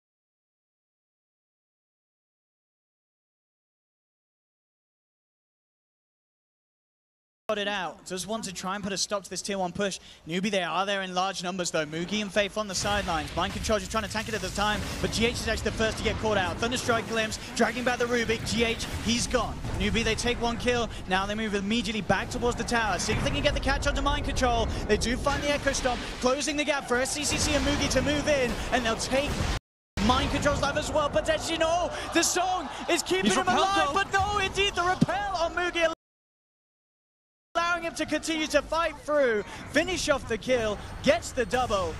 Out. Does want to try and put a stop to this tier 1 push. Newbee, they are there in large numbers though. Mugi and Faith on the sidelines. Mind Control just trying to tank it at the time, but GH is actually the first to get caught out. Thunderstrike glimpse, dragging back the Rubik. GH, he's gone. Newbee, they take 1 kill. Now they move immediately back towards the tower. See if they can get the catch onto Mind Control. They do find the Echo Stomp, closing the gap for SCCC and Mugi to move in, and they'll take Mind Control's life as well. Potentially, no, the song is keeping him alive, but no, indeed, the repel on Mugi, allowing him to continue to fight through, finish off the kill, gets the double,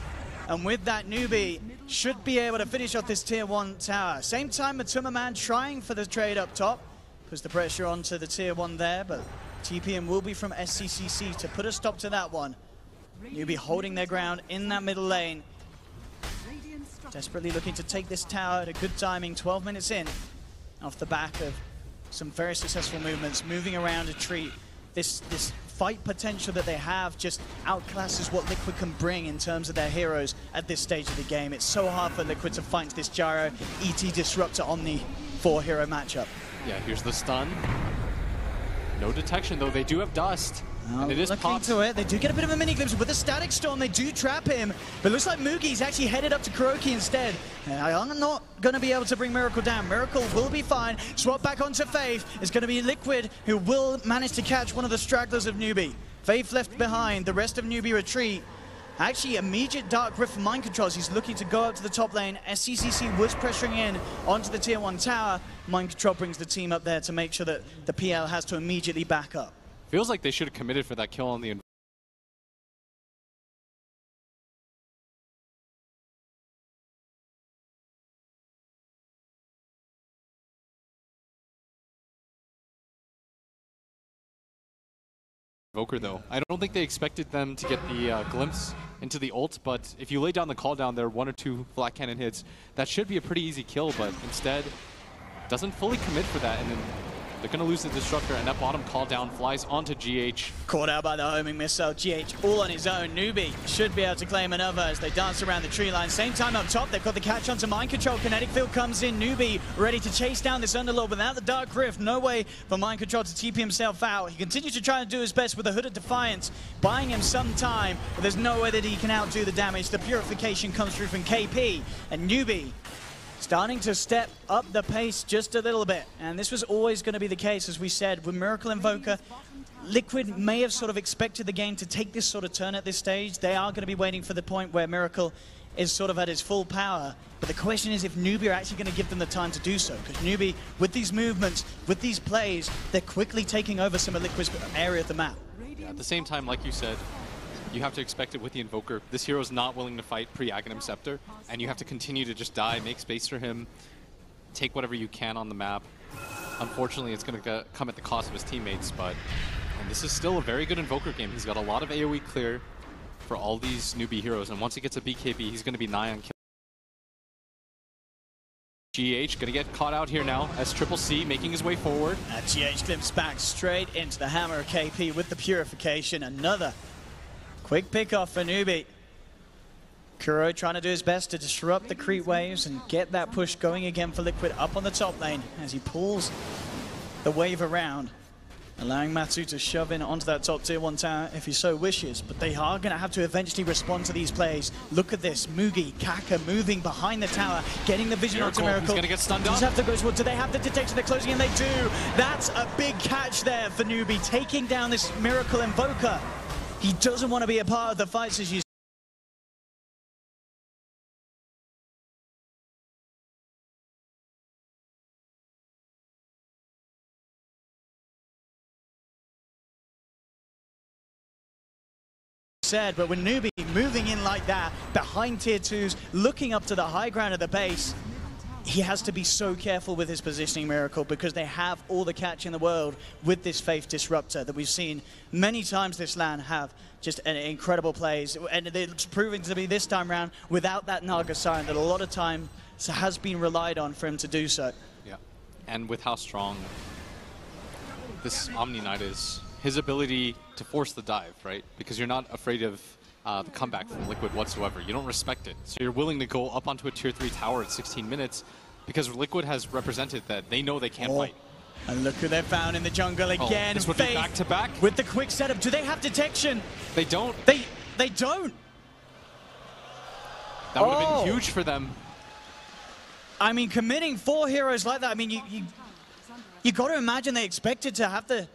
and with that, Newbee should be able to finish off this tier 1 tower. Same time, Matuma Man trying for the trade up top, puts the pressure onto the tier 1 there, but TPM will be from SCCC to put a stop to that one. Newbee holding their ground in that middle lane, desperately looking to take this tower at a good timing, 12 minutes in, off the back of some very successful movements, moving around a tree. This fight potential that they have just outclasses what Liquid can bring in terms of their heroes at this stage of the game. It's so hard for Liquid to fight this Gyro ET Disruptor Omni 4-hero matchup. Yeah, here's the stun. No detection though, they do have dust. And it is popped. To it. They do get a bit of a mini glimpse with a static storm. They do trap him, but it looks like Mugi's actually headed up to Kuroki instead. And I'm not going to be able to bring Miracle down. Miracle will be fine. Swap back onto Faith. It's going to be Liquid who will manage to catch one of the stragglers of Newbee. Faith left behind. The rest of Newbee retreat. Actually, immediate Dark Rift for Mind Controls. He's looking to go up to the top lane. SCCC was pressuring in onto the tier 1 tower. Mind Control brings the team up there to make sure that the PL has to immediately back up. Feels like they should have committed for that kill on the Invoker though. I don't think they expected them to get the glimpse into the ult, but if you lay down the call down there, 1 or 2 flat cannon hits, that should be a pretty easy kill, but instead doesn't fully commit for that, and then they're going to lose the Disruptor, and that bottom call down flies onto GH. Caught out by the homing missile. GH all on his own. Newbee should be able to claim another as they dance around the tree line. Same time up top, they've got the catch onto Mind Control. Kinetic Field comes in. Newbee ready to chase down this Underlord without the Dark Rift. No way for Mind Control to TP himself out. He continues to try and do his best with the Hood of Defiance, buying him some time, but there's no way that he can outdo the damage. The Purification comes through from KP, and Newbee starting to step up the pace just a little bit. And this was always going to be the case, as we said, with Miracle Invoker. Liquid may have sort of expected the game to take this sort of turn at this stage. They are going to be waiting for the point where Miracle is sort of at his full power. But the question is if Newbee are actually going to give them the time to do so. Because Newbee, with these movements, with these plays, they're quickly taking over some of Liquid's area of the map. Yeah, at the same time, like you said, you have to expect it with the Invoker. This hero is not willing to fight pre-Aghanim Scepter, and you have to continue to just die, make space for him, take whatever you can on the map. Unfortunately, it's going to come at the cost of his teammates, but this is still a very good Invoker game. He's got a lot of AoE clear for all these Newbee heroes, and once he gets a BKB, he's going to be nigh on kill. GH going to get caught out here now as Triple C making his way forward. GH glimpse back straight into the hammer of KP with the Purification. Another quick pick off for Newbee. Kuro trying to do his best to disrupt the creep waves and get that push going again for Liquid up on the top lane as he pulls the wave around, allowing Matsu to shove in onto that top tier 1 tower if he so wishes. But they are going to have to eventually respond to these plays. Look at this. Mugi, Kaka moving behind the tower, getting the vision onto Miracle. He's going to get stunned up. Does have to go towards. Do they have the detection? They're closing in. They do. That's a big catch there for Newbee, taking down this Miracle Invoker. He doesn't want to be a part of the fights, as you said, but with Newbee moving in like that, behind tier 2s, looking up to the high ground of the base, he has to be so careful with his positioning, Miracle, because they have all the catch in the world with this Faith Disruptor that we've seen many times this LAN have just an incredible plays. And it's proving to be this time around without that Naga Siren that a lot of time has been relied on for him to do so. Yeah, and with how strong this Omni Knight is, his ability to force the dive, right? Because you're not afraid of the comeback from Liquid whatsoever. You don't respect it. So you're willing to go up onto a tier 3 tower at 16 minutes because Liquid has represented that they know they can't fight. And look who they found in the jungle again. This would be back to back. With the quick setup. Do they have detection? They don't. They don't. That would have been huge for them. I mean, committing 4 heroes like that, I mean, you got to imagine they expected to have the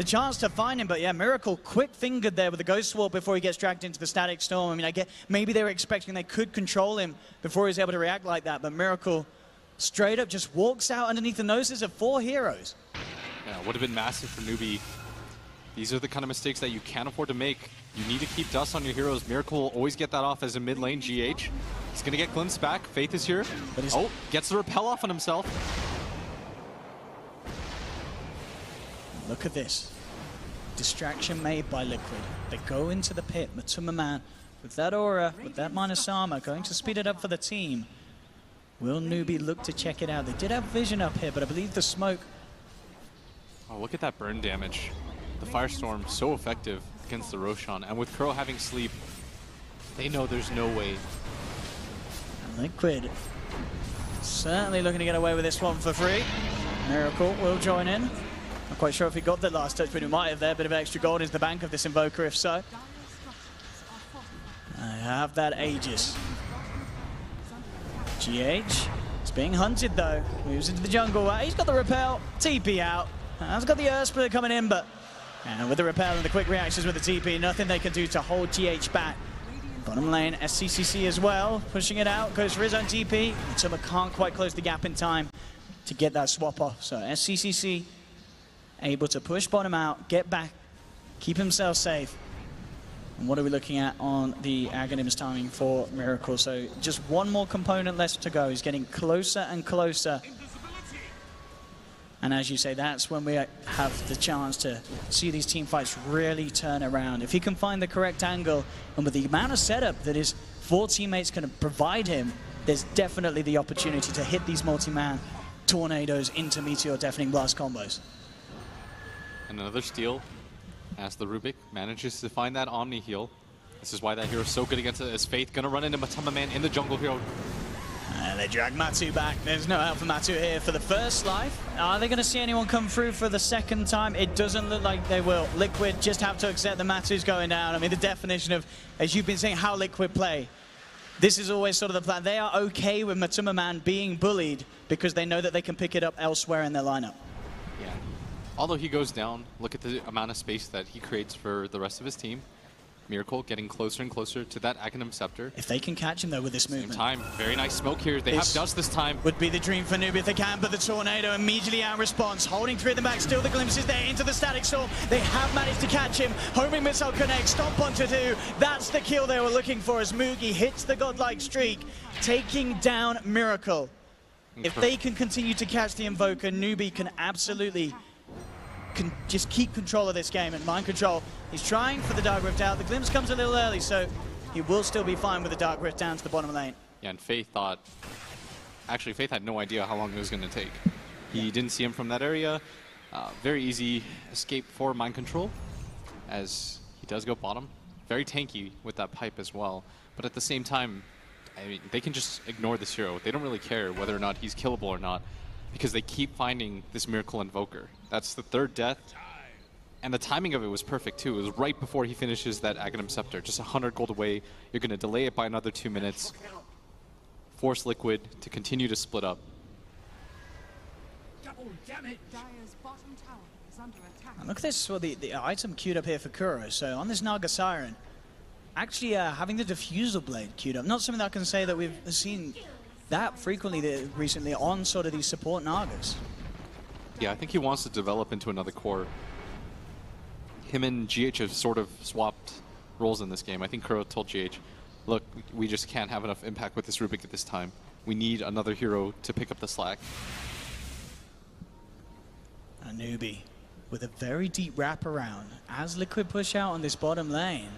chance to find him. But yeah, Miracle quick-fingered there with the Ghost Sword before he gets dragged into the Static Storm. I mean, I get maybe they were expecting they could control him before he was able to react like that. But Miracle straight up just walks out underneath the noses of 4 heroes. Yeah, would have been massive for Newbee. These are the kind of mistakes that you can't afford to make. You need to keep dust on your heroes. Miracle will always get that off as a mid lane GH. He's going to get glimpsed back. Faith is here. Oh, gets the repel off on himself. Look at this. Distraction made by Liquid. They go into the pit. Matuma Man with that aura, with that minus armor, going to speed it up for the team. Will Newbee look to check it out? They did have vision up here, but I believe the smoke... Oh, look at that burn damage. The Firestorm, so effective against the Roshan. And with Kuro having sleep, they know there's no way. And Liquid certainly looking to get away with this one for free. Miracle will join in. Not quite sure if he got the last touch, but he might have there. Bit of extra gold is the bank of this Invoker, if so. I have that Aegis. GH is being hunted, though. Moves into the jungle. He's got the repel. TP out. Has got the Earth Split coming in, but with the repel and the quick reactions with the TP, nothing they can do to hold GH back. Bottom lane, SCCC as well, pushing it out, goes for his own TP. Matuma can't quite close the gap in time to get that swap off. So SCCC able to push bottom out, get back, keep himself safe. And what are we looking at on the Aghanim's timing for Miracle? So just one more component left to go. He's getting closer and closer. And as you say, that's when we have the chance to see these team fights really turn around. If he can find the correct angle, and with the amount of setup that his 4 teammates can provide him, there's definitely the opportunity to hit these multi-man tornadoes into Meteor Deafening Blast combos. Another steal as the Rubik manages to find that Omni heal. This is why that hero is so good against it. Is Faith gonna run into Matuma Man in the jungle hero? And they drag Matu back. There's no help for Matu here for the first life. Are they going to see anyone come through for the second time? It doesn't look like they will. Liquid just have to accept the Matu's going down. I mean, the definition of, as you've been saying, how Liquid play. This is always sort of the plan. They are okay with Matuma Man being bullied because they know that they can pick it up elsewhere in their lineup. Yeah. Although he goes down, look at the amount of space that he creates for the rest of his team. Miracle getting closer and closer to that Aghanim Scepter. If they can catch him, though, with this movement. Same time, very nice smoke here. They have dust this time. Would be the dream for Newbee if they can, but the Tornado immediately out response. Holding 3 at the back, still the glimpses there into the Static Storm. They have managed to catch him. Homing Missile connects, stomp onto 2. That's the kill they were looking for as Mugi hits the godlike streak, taking down Miracle. If they can continue to catch the Invoker, Newbee can absolutely just keep control of this game. And Mind Control, he's trying for the Dark Rift out. The glimpse comes a little early, so he will still be fine with the Dark Rift down to the bottom lane. Yeah, and Faith thought... Actually, Faith had no idea how long it was going to take. He didn't see him from that area. Very easy escape for Mind Control, as he does go bottom. Very tanky with that pipe as well. But at the same time, I mean, they can just ignore this hero. They don't really care whether or not he's killable or not, because they keep finding this Miracle Invoker. That's the 3rd death. And the timing of it was perfect too. It was right before he finishes that Aghanim Scepter. Just 100 gold away. You're going to delay it by another 2 minutes. Force Liquid to continue to split up. And look at this, well, the item queued up here for Kuro. So on this Naga Siren, actually having the Diffusal Blade queued up. Not something that I can say that we've seen that frequently recently on sort of these support Nagas. Yeah, I think he wants to develop into another core. Him and GH have sort of swapped roles in this game. I think Kuro told GH, look, we just can't have enough impact with this Rubik at this time. We need another hero to pick up the slack. A Newbee with a very deep wraparound as Liquid push out on this bottom lane.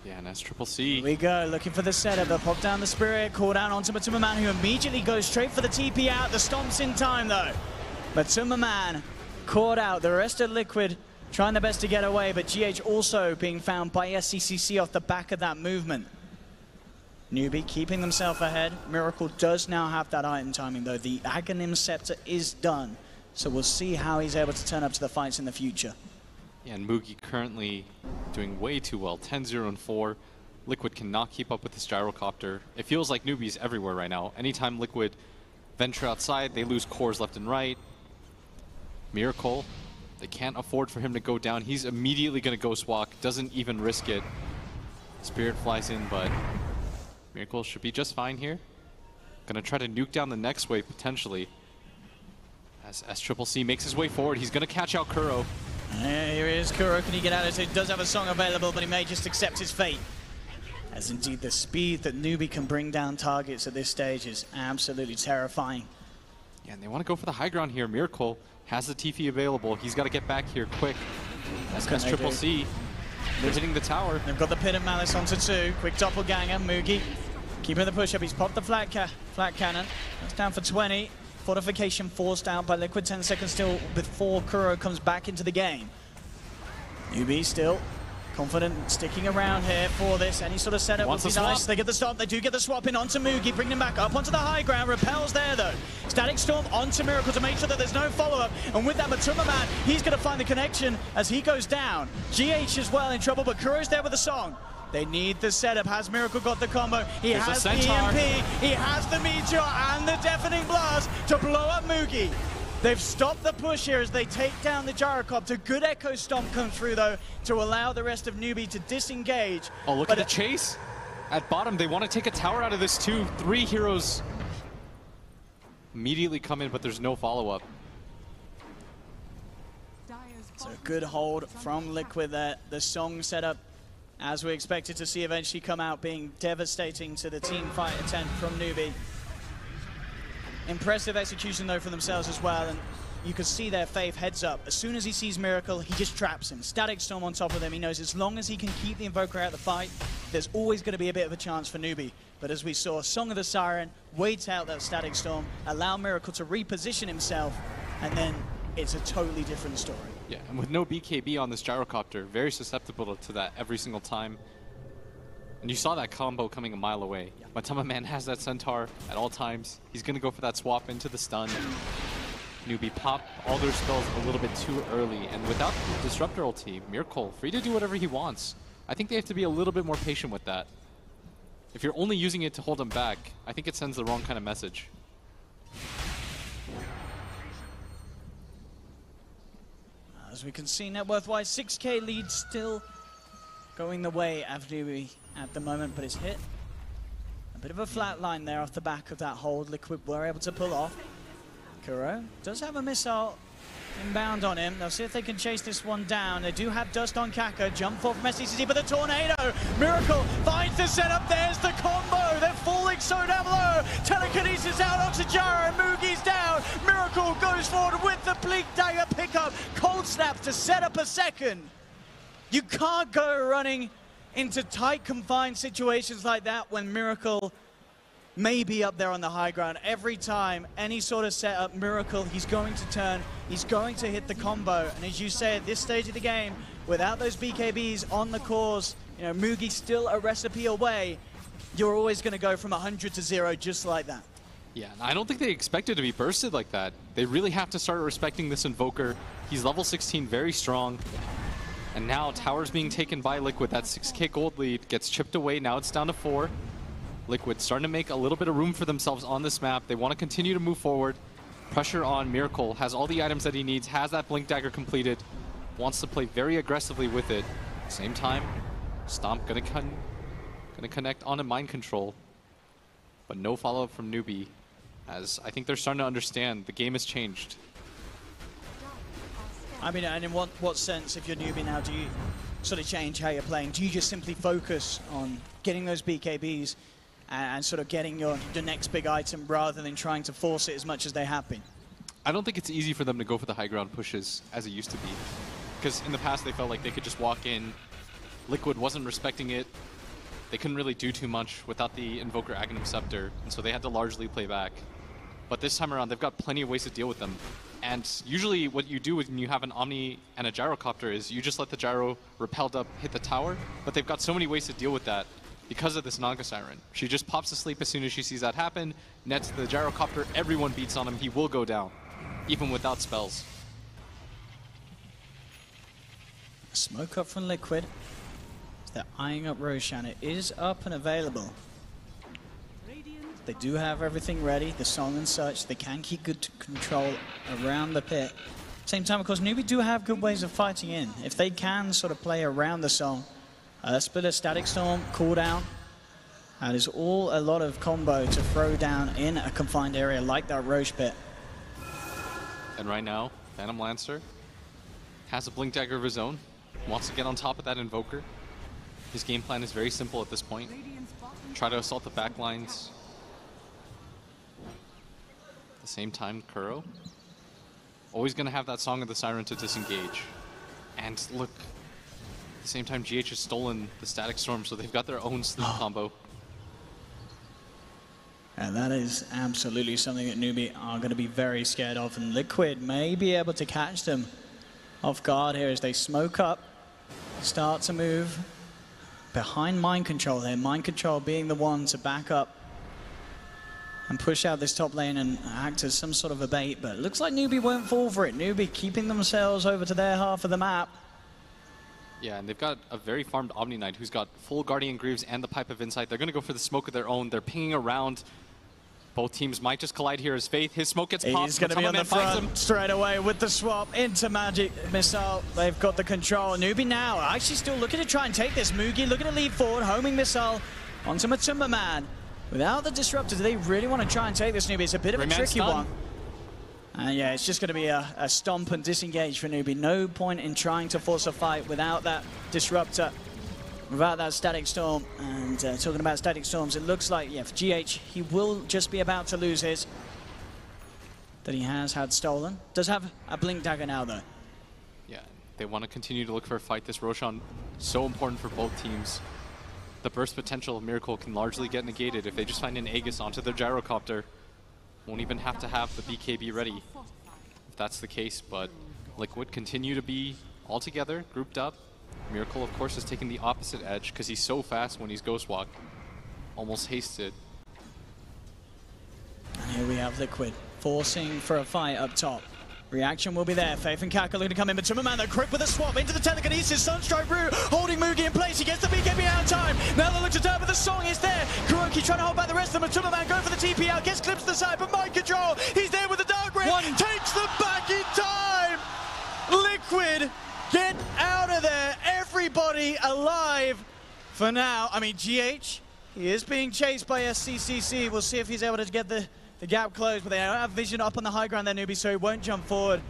Yeah, and that's Triple C. Here we go, looking for the setup. They'll pop down the Spirit, call down onto Matuma, who immediately goes straight for the TP out. The Stomp's in time, though. Matuma caught out. The rest of Liquid trying their best to get away, but GH also being found by SCCC off the back of that movement. Newbee keeping themselves ahead. Miracle does now have that item timing, though. The Aghanim Scepter is done, so we'll see how he's able to turn up to the fights in the future. Yeah, and Mugi currently doing way too well, 10-0-4. Liquid cannot keep up with this gyrocopter. It feels like Newbee's everywhere right now. Anytime Liquid venture outside, they lose cores left and right. Miracle, they can't afford for him to go down. He's immediately going to ghost walk, doesn't even risk it. Spirit flies in, but Miracle should be just fine here. Gonna try to nuke down the next wave, potentially. As SCCC makes his way forward, he's gonna catch out Kuro. Here he is, Kuro. Can he get out of it? He does have a song available, but he may just accept his fate. As indeed the speed that Newbee can bring down targets at this stage is absolutely terrifying. Yeah, and they want to go for the high ground here. Miracle has the TP available. He's got to get back here quick. That's SCCC. They're hitting the tower. They've got the Pit of Malice onto 2. Quick doppelganger. Mugi keeping the push up. He's popped the flat cannon. That's down for 20. Fortification forced out by Liquid. 10 seconds still before Kuro comes back into the game. Newbee still confident, sticking around here for this. Any sort of setup would be nice. They get the stop. They do get the swap in onto Mugi, bringing him back up onto the high ground. Repels there, though. Static Storm onto Miracle to make sure that there's no follow-up. And with that Matuma man, he's going to find the connection as he goes down. GH as well in trouble, but Kuro's there with the song. They need the setup. Has Miracle got the combo? He has the EMP, he has the Meteor and the Deafening Blast to blow up Mugi. They've stopped the push here as they take down the gyrocopter. Good Echo Stomp comes through, though, to allow the rest of Newbee to disengage. Oh, look at the chase. At bottom, they want to take a tower out of this, too. 3 heroes immediately come in, but there's no follow-up. So a good hold from Liquid there. The song setup, as we expected to see eventually come out, being devastating to the team fight attempt from Newbee. Impressive execution, though, for themselves as well, and you can see their Faith heads up. As soon as he sees Miracle, he just traps him. Static Storm on top of them. He knows as long as he can keep the Invoker out of the fight, there's always going to be a bit of a chance for Newbee. But as we saw, Song of the Siren waits out that Static Storm, allow Miracle to reposition himself, and then it's a totally different story. Yeah, and with no BKB on this gyrocopter, very susceptible to that every single time. And you saw that combo coming a mile away. Yeah. Matuma Man has that Centaur at all times. He's going to go for that swap into the stun. Newbee pop all their spells a little bit too early. And without the Disruptor ulti, Miracle, free to do whatever he wants. I think they have to be a little bit more patient with that. If you're only using it to hold him back, I think it sends the wrong kind of message. As we can see, net worth-wise, 6K lead still going the way of Newbee at the moment, but it's hit. A bit of a flat line there off the back of that hold. Liquid were able to pull off. Kuro does have a missile inbound on him. They'll see if they can chase this one down. They do have Dust on Kaka. Jump forward from SCCC, but the Tornado. Miracle finds the setup. There's the combo. They're falling so down low. Telekinesis out onto Jara, and Mugi's down. Miracle goes forward with the Bleak Dagger pickup. Cold Snap to set up a second. You can't go running into tight, confined situations like that when Miracle may be up there on the high ground. Every time, any sort of setup, Miracle, he's going to turn, he's going to hit the combo. And as you say, at this stage of the game, without those BKBs on the cores, you know, Mugi's still a recipe away. You're always going to go from 100 to 0 just like that. Yeah, I don't think they expected to be bursted like that. They really have to start respecting this Invoker. He's level 16, very strong. And now tower's being taken by Liquid. That 6K gold lead gets chipped away. Now it's down to 4. Liquid starting to make a little bit of room for themselves on this map. They want to continue to move forward. Pressure on Miracle. Has all the items that he needs. Has that Blink Dagger completed. Wants to play very aggressively with it. Same time, Stomp gonna connect on a Mind Control. But no follow-up from Newbee. As I think they're starting to understand the game has changed. I mean, and in what sense, if you're Newbee now, do you sort of change how you're playing? Do you just simply focus on getting those BKBs and sort of getting your next big item rather than trying to force it as much as they have been? I don't think it's easy for them to go for the high ground pushes as it used to be. Because in the past, they felt like they could just walk in. Liquid wasn't respecting it. they couldn't really do too much without the Invoker Aghanim Scepter, and so they had to largely play back. But this time around, they've got plenty of ways to deal with them. And usually what you do when you have an Omni and a Gyrocopter is you just let the Gyro repelled up hit the tower, but they've got so many ways to deal with that because of this Naga Siren. She just pops asleep as soon as she sees that happen, nets the Gyrocopter, everyone beats on him, he will go down, even without spells. Smoke up from Liquid. They're eyeing up Roshan. It is up and available. They do have everything ready, the song and such. They can keep good control around the pit. Same time, of course, Newbee do have good ways of fighting in. If they can sort of play around the song, split a Static Storm, cooldown. That is all a lot of combo to throw down in a confined area like that Roche pit. And right now, Phantom Lancer has a Blink Dagger of his own, wants to get on top of that Invoker. His game plan is very simple at this point. Try to assault the back lines. At the same time, Kuro, always going to have that Song of the Siren to disengage. And look, at the same time, GH has stolen the Static Storm, so they've got their own sleep combo. And that is absolutely something that Newbee are going to be very scared of, and Liquid may be able to catch them off guard here as they smoke up, start to move behind Mind Control here. Mind Control being the one to back up and push out this top lane and act as some sort of a bait, but it looks like Newbee won't fall for it. Newbee keeping themselves over to their half of the map. Yeah, and they've got a very farmed Omni Knight who's got full Guardian Greaves and the Pipe of Insight. They're going to go for the smoke of their own. They're pinging around. Both teams might just collide here as Faith. His smoke gets popped. He's going to be on the front straight away with the swap into Magic Missile. They've got the control. Newbee now actually still looking to try and take this. Mugi looking to lead forward, homing Missile onto Matumba Man. Without the Disruptor, do they really want to try and take this, Newbee? It's a bit of a tricky one. And yeah, it's just going to be a stomp and disengage for Newbee. No point in trying to force a fight without that Disruptor, without that Static Storm. And talking about Static Storms, it looks like, yeah, for GH, he will just be about to lose his that he has had stolen. Does have a Blink Dagger now, though. Yeah, they want to continue to look for a fight. This Roshan, so important for both teams. The burst potential of Miracle can largely get negated if they just find an Aegis onto their Gyrocopter. Won't even have to have the BKB ready if that's the case, but Liquid continue to be all together, grouped up. Miracle, of course, is taking the opposite edge because he's so fast when he's Ghost Walk. Almost hasted. And here we have Liquid forcing for a fight up top. Reaction will be there. Faith and Kaka looking to come in, but Tumberman, the Crypt with a swap into the Telekinesis. Sunstrike Brew holding Mugi in place. He gets the BKB out of time. Now they look to turn, but the song is there. Kuroki trying to hold back the rest of them, but Tumberman going for the TP out. Gets clips to the side, but Mind Control. He's there with the Dark Ring. Takes them back in time. Liquid, get out of there. Everybody alive for now. I mean, GH, he is being chased by SCCC. We'll see if he's able to get the gap closed, but they don't have vision up on the high ground there, Newbee, so he won't jump forward.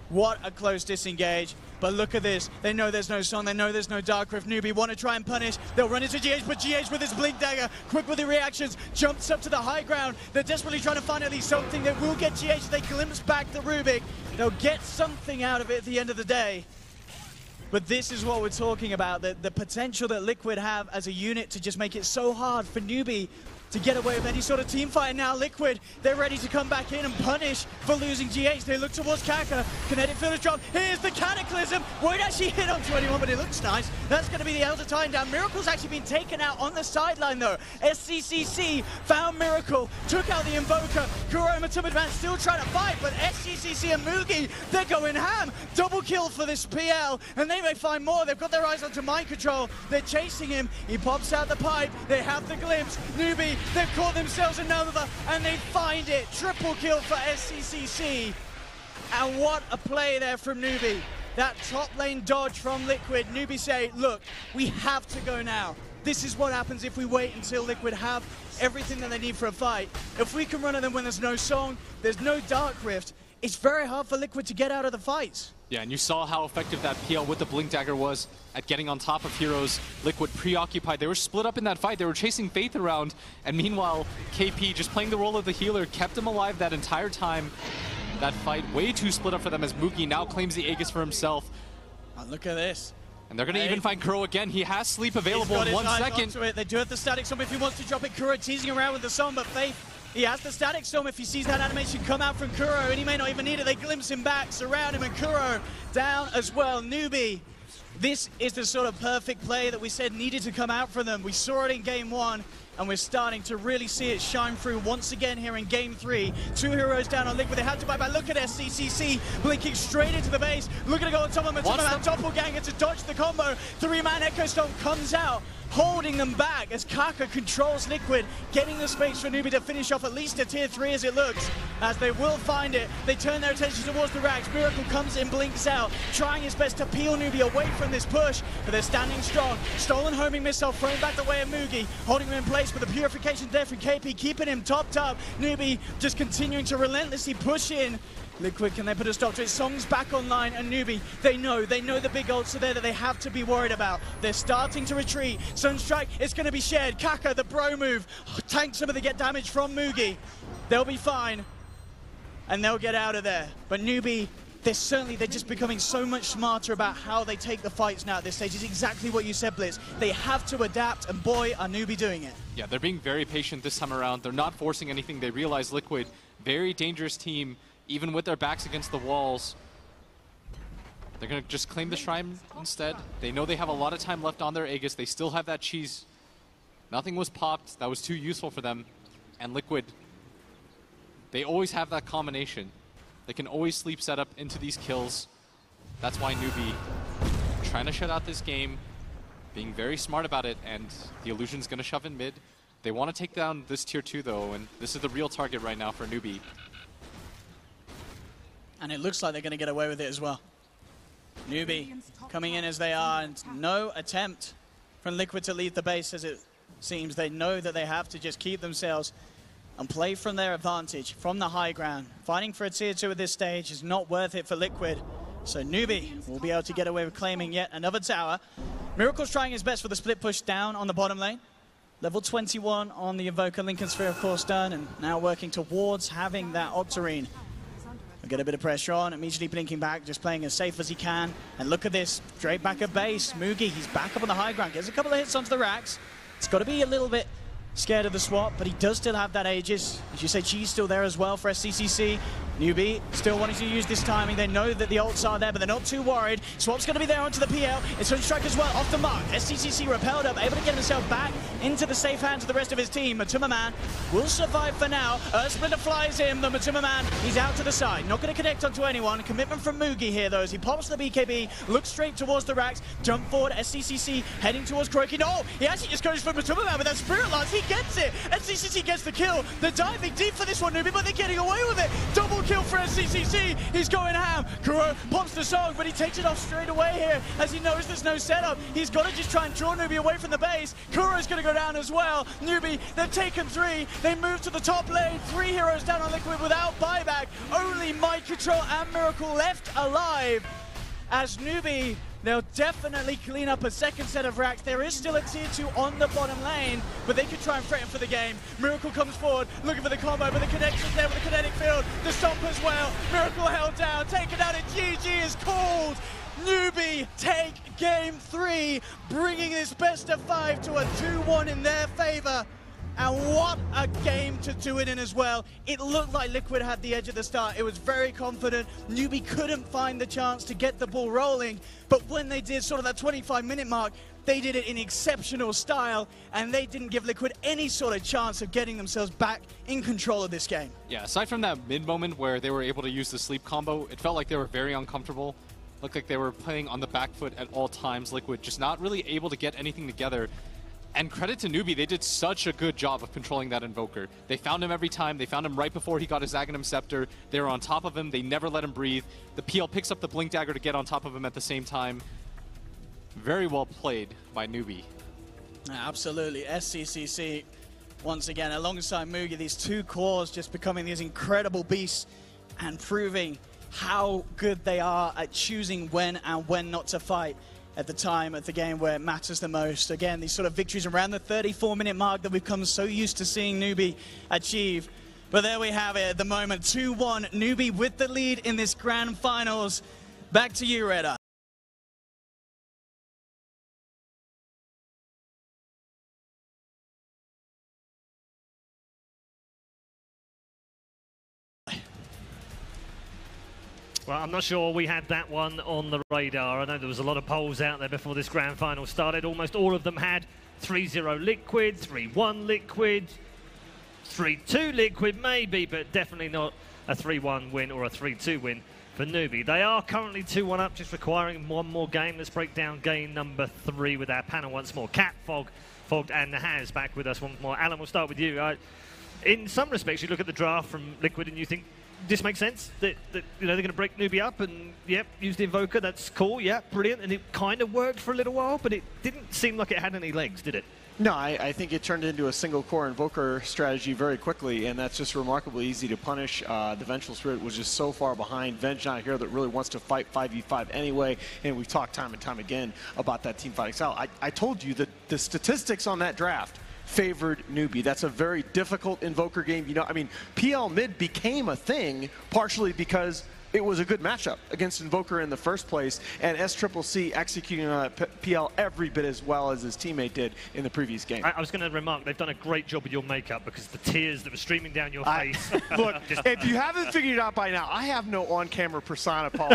What a close disengage. But look at this. They know there's no song. They know there's no Dark Rift. Newbee want to try and punish. They'll run into GH, but GH with his Blink Dagger, quick with the reactions, jumps up to the high ground. They're desperately trying to find at least something that will get GH. They glimpse back the Rubik. They'll get something out of it at the end of the day. But this is what we're talking about, the potential that Liquid have as a unit to just make it so hard for Newbee to get away with any sort of team fight. And now Liquid, they're ready to come back in and punish for losing GH. They look towards Kaka. Kinetic Field is dropped. Here's the Cataclysm. Won't actually hit onto anyone, but it looks nice. That's going to be the Elder Time down. Miracle's actually been taken out on the sideline, though. SCCC found Miracle, took out the Invoker. Kuro and Matumba still trying to fight, but SCCC and Mugi, they're going ham. Double kill for this PL, and they may find more. They've got their eyes onto Mind Control. They're chasing him. He pops out the pipe. They have the glimpse. Newbee, they've caught themselves another, and they find it. Triple kill for SCCC. And what a play there from Newbee. That top lane dodge from Liquid. Newbee say, look, we have to go now. This is what happens if we wait until Liquid have everything that they need for a fight. If we can run at them when there's no song, there's no Dark Rift, it's very hard for Liquid to get out of the fights. Yeah, and you saw how effective that PL with the Blink Dagger was at getting on top of heroes. Liquid preoccupied. They were split up in that fight. They were chasing Faith around, and meanwhile, KP, just playing the role of the healer, kept him alive that entire time. That fight way too split up for them as Mugi now claims the Aegis for himself. Oh, look at this. And they're going to even find Kuro again. He has sleep available in 1 second. They do have the static storm if he wants to drop it. Kuro teasing around with the storm, but Faith, he has the static storm if he sees that animation come out from Kuro, and he may not even need it. They glimpse him back, surround him, and Kuro down as well. Newbee, this is the sort of perfect play that we said needed to come out from them. We saw it in game 1. And we're starting to really see it shine through once again here in game 3. 2 heroes down on Liquid. They had to buy back. Look at SCCC blinking straight into the base. Looking to go on top of Matuma. Doppelganger to dodge the combo. 3-man Echo Storm comes out, holding them back as Kaka controls Liquid, getting the space for Newbee to finish off at least a tier 3 as it looks. As they will find it, they turn their attention towards the racks. Miracle comes in, blinks out, trying his best to peel Newbee away from this push, but they're standing strong. Stolen homing missile thrown back the way of Mugi, holding him in place with the purification there from KP, keeping him topped up. Newbee just continuing to relentlessly push in. Liquid, can they put a stop to it? Song's back online, and Newbee, they know the big ults are there that they have to be worried about. They're starting to retreat. Sunstrike is going to be shared. Kaka, the bro move, tanks some of the get damage from Mugi. They'll be fine, and they'll get out of there. But Newbee, they're just becoming so much smarter about how they take the fights now at this stage. It's exactly what you said, Blitz. They have to adapt, and boy, are Newbee doing it. Yeah, they're being very patient this time around. They're not forcing anything. They realize Liquid, very dangerous team, even with their backs against the walls. They're going to just claim the shrine instead. They know they have a lot of time left on their Aegis. They still have that cheese. Nothing was popped. That was too useful for them. And Liquid, they always have that combination. They can always sleep set up into these kills. That's why Newbee trying to shut out this game, being very smart about it, and the Illusion's going to shove in mid. They want to take down this tier 2 though, and this is the real target right now for Newbee. And it looks like they're going to get away with it as well. Newbee coming in as they are, and no attempt from Liquid to leave the base as it seems. They know that they have to just keep themselves and play from their advantage, from the high ground. Fighting for a tier 2 at this stage is not worth it for Liquid. So Newbee will be able to get away with claiming yet another tower. Miracle's trying his best for the split push down on the bottom lane. Level 21 on the Invoker. Lincoln Sphere, of course, done, and now working towards having that Octarine. We'll get a bit of pressure on, immediately blinking back, just playing as safe as he can. And look at this, straight back at base. Mugi, he's back up on the high ground, gets a couple of hits onto the racks. It's got to be a little bit scared of the swap, but he does still have that Aegis. As you say, Chi's still there as well for SCCC. Newbee still wanting to use this timing. They know that the ults are there, but they're not too worried. Swap's going to be there onto the PL. It's Sunstrike as well, off the mark. SCCC repelled up, able to get himself back into the safe hands of the rest of his team. Matuma Man will survive for now. Splinter flies in, the Matuma Man, he's out to the side. Not going to connect onto anyone. Commitment from Mugi here, though, as he pops the BKB, looks straight towards the racks, jump forward, SCCC heading towards Kroki. No, he actually just goes for Matuma Man with that Spirit Lance. He gets it. SCCC gets the kill. They're diving deep for this one, Newbee, but they're getting away with it. Double kill for SCCC. He's going ham. Kuro pops the song, but he takes it off straight away here as he knows there's no setup. He's got to just try and draw Newbee away from the base. Kuro's going to go down as well. Newbee, they've taken 3. They move to the top lane. 3 heroes down on Liquid without buyback. Only Mind Control and Miracle left alive. As Newbee, they'll definitely clean up a second set of racks. There is still a tier 2 on the bottom lane, but they could try and threaten for the game. Miracle comes forward, looking for the combo, but the connection's there with the kinetic field. The stomp as well. Miracle held down, taken out, and GG is called. Newbee take game 3, bringing this best of 5 to a 2-1 in their favor. And what a game to do it in as well. It looked like Liquid had the edge at the start. It was very confident. Newbee couldn't find the chance to get the ball rolling. But when they did sort of that 25-minute mark, they did it in exceptional style, and they didn't give Liquid any sort of chance of getting themselves back in control of this game. Yeah, aside from that mid moment where they were able to use the sleep combo, it felt like they were very uncomfortable. Looked like they were playing on the back foot at all times. Liquid just not really able to get anything together. And credit to Newbee, they did such a good job of controlling that Invoker. They found him every time. They found him right before he got his Aghanim Scepter. They were on top of him. They never let him breathe. The PL picks up the Blink Dagger to get on top of him at the same time. Very well played by Newbee. Absolutely. SCCC, once again, alongside Mugi, these 2 cores just becoming these incredible beasts and proving how good they are at choosing when and when not to fight at the time of the game where it matters the most. Again, these sort of victories around the 34-minute mark that we've come so used to seeing Newbee achieve. But there we have it at the moment, 2-1, Newbee with the lead in this grand finals. Back to you, Reda. I'm not sure we had that one on the radar. I know there was a lot of polls out there before this grand final started. Almost all of them had 3-0 Liquid, 3-1 Liquid, 3-2 Liquid maybe, but definitely not a 3-1 win or a 3-2 win for Newbee. They are currently 2-1 up, just requiring one more game. Let's break down game number 3 with our panel once more. Cap, Fogged, and Nahaz back with us once more. Alan, we'll start with you. In some respects, you look at the draft from Liquid and you think, this makes sense, that you know, they're going to break Newbee up and, yep, use the Invoker, that's cool, yeah, brilliant. And it kind of worked for a little while, but it didn't seem like it had any legs, did it? No, I think it turned into a single core Invoker strategy very quickly, and that's just remarkably easy to punish. The Vengeful Spirit was just so far behind. Venge not a hero that really wants to fight 5v5 anyway, and we've talked time and time again about that Teamfight XL. I told you that the statistics on that draft favored Newbee. That's a very difficult Invoker game. You know, I mean, PL mid became a thing partially because it was a good matchup against Invoker in the first place, and SCCC executing on PL every bit as well as his teammate did in the previous game. I was going to remark, they've done a great job with your makeup because the tears that were streaming down your face. Look, if you haven't figured it out by now, I have no on-camera persona, Paul.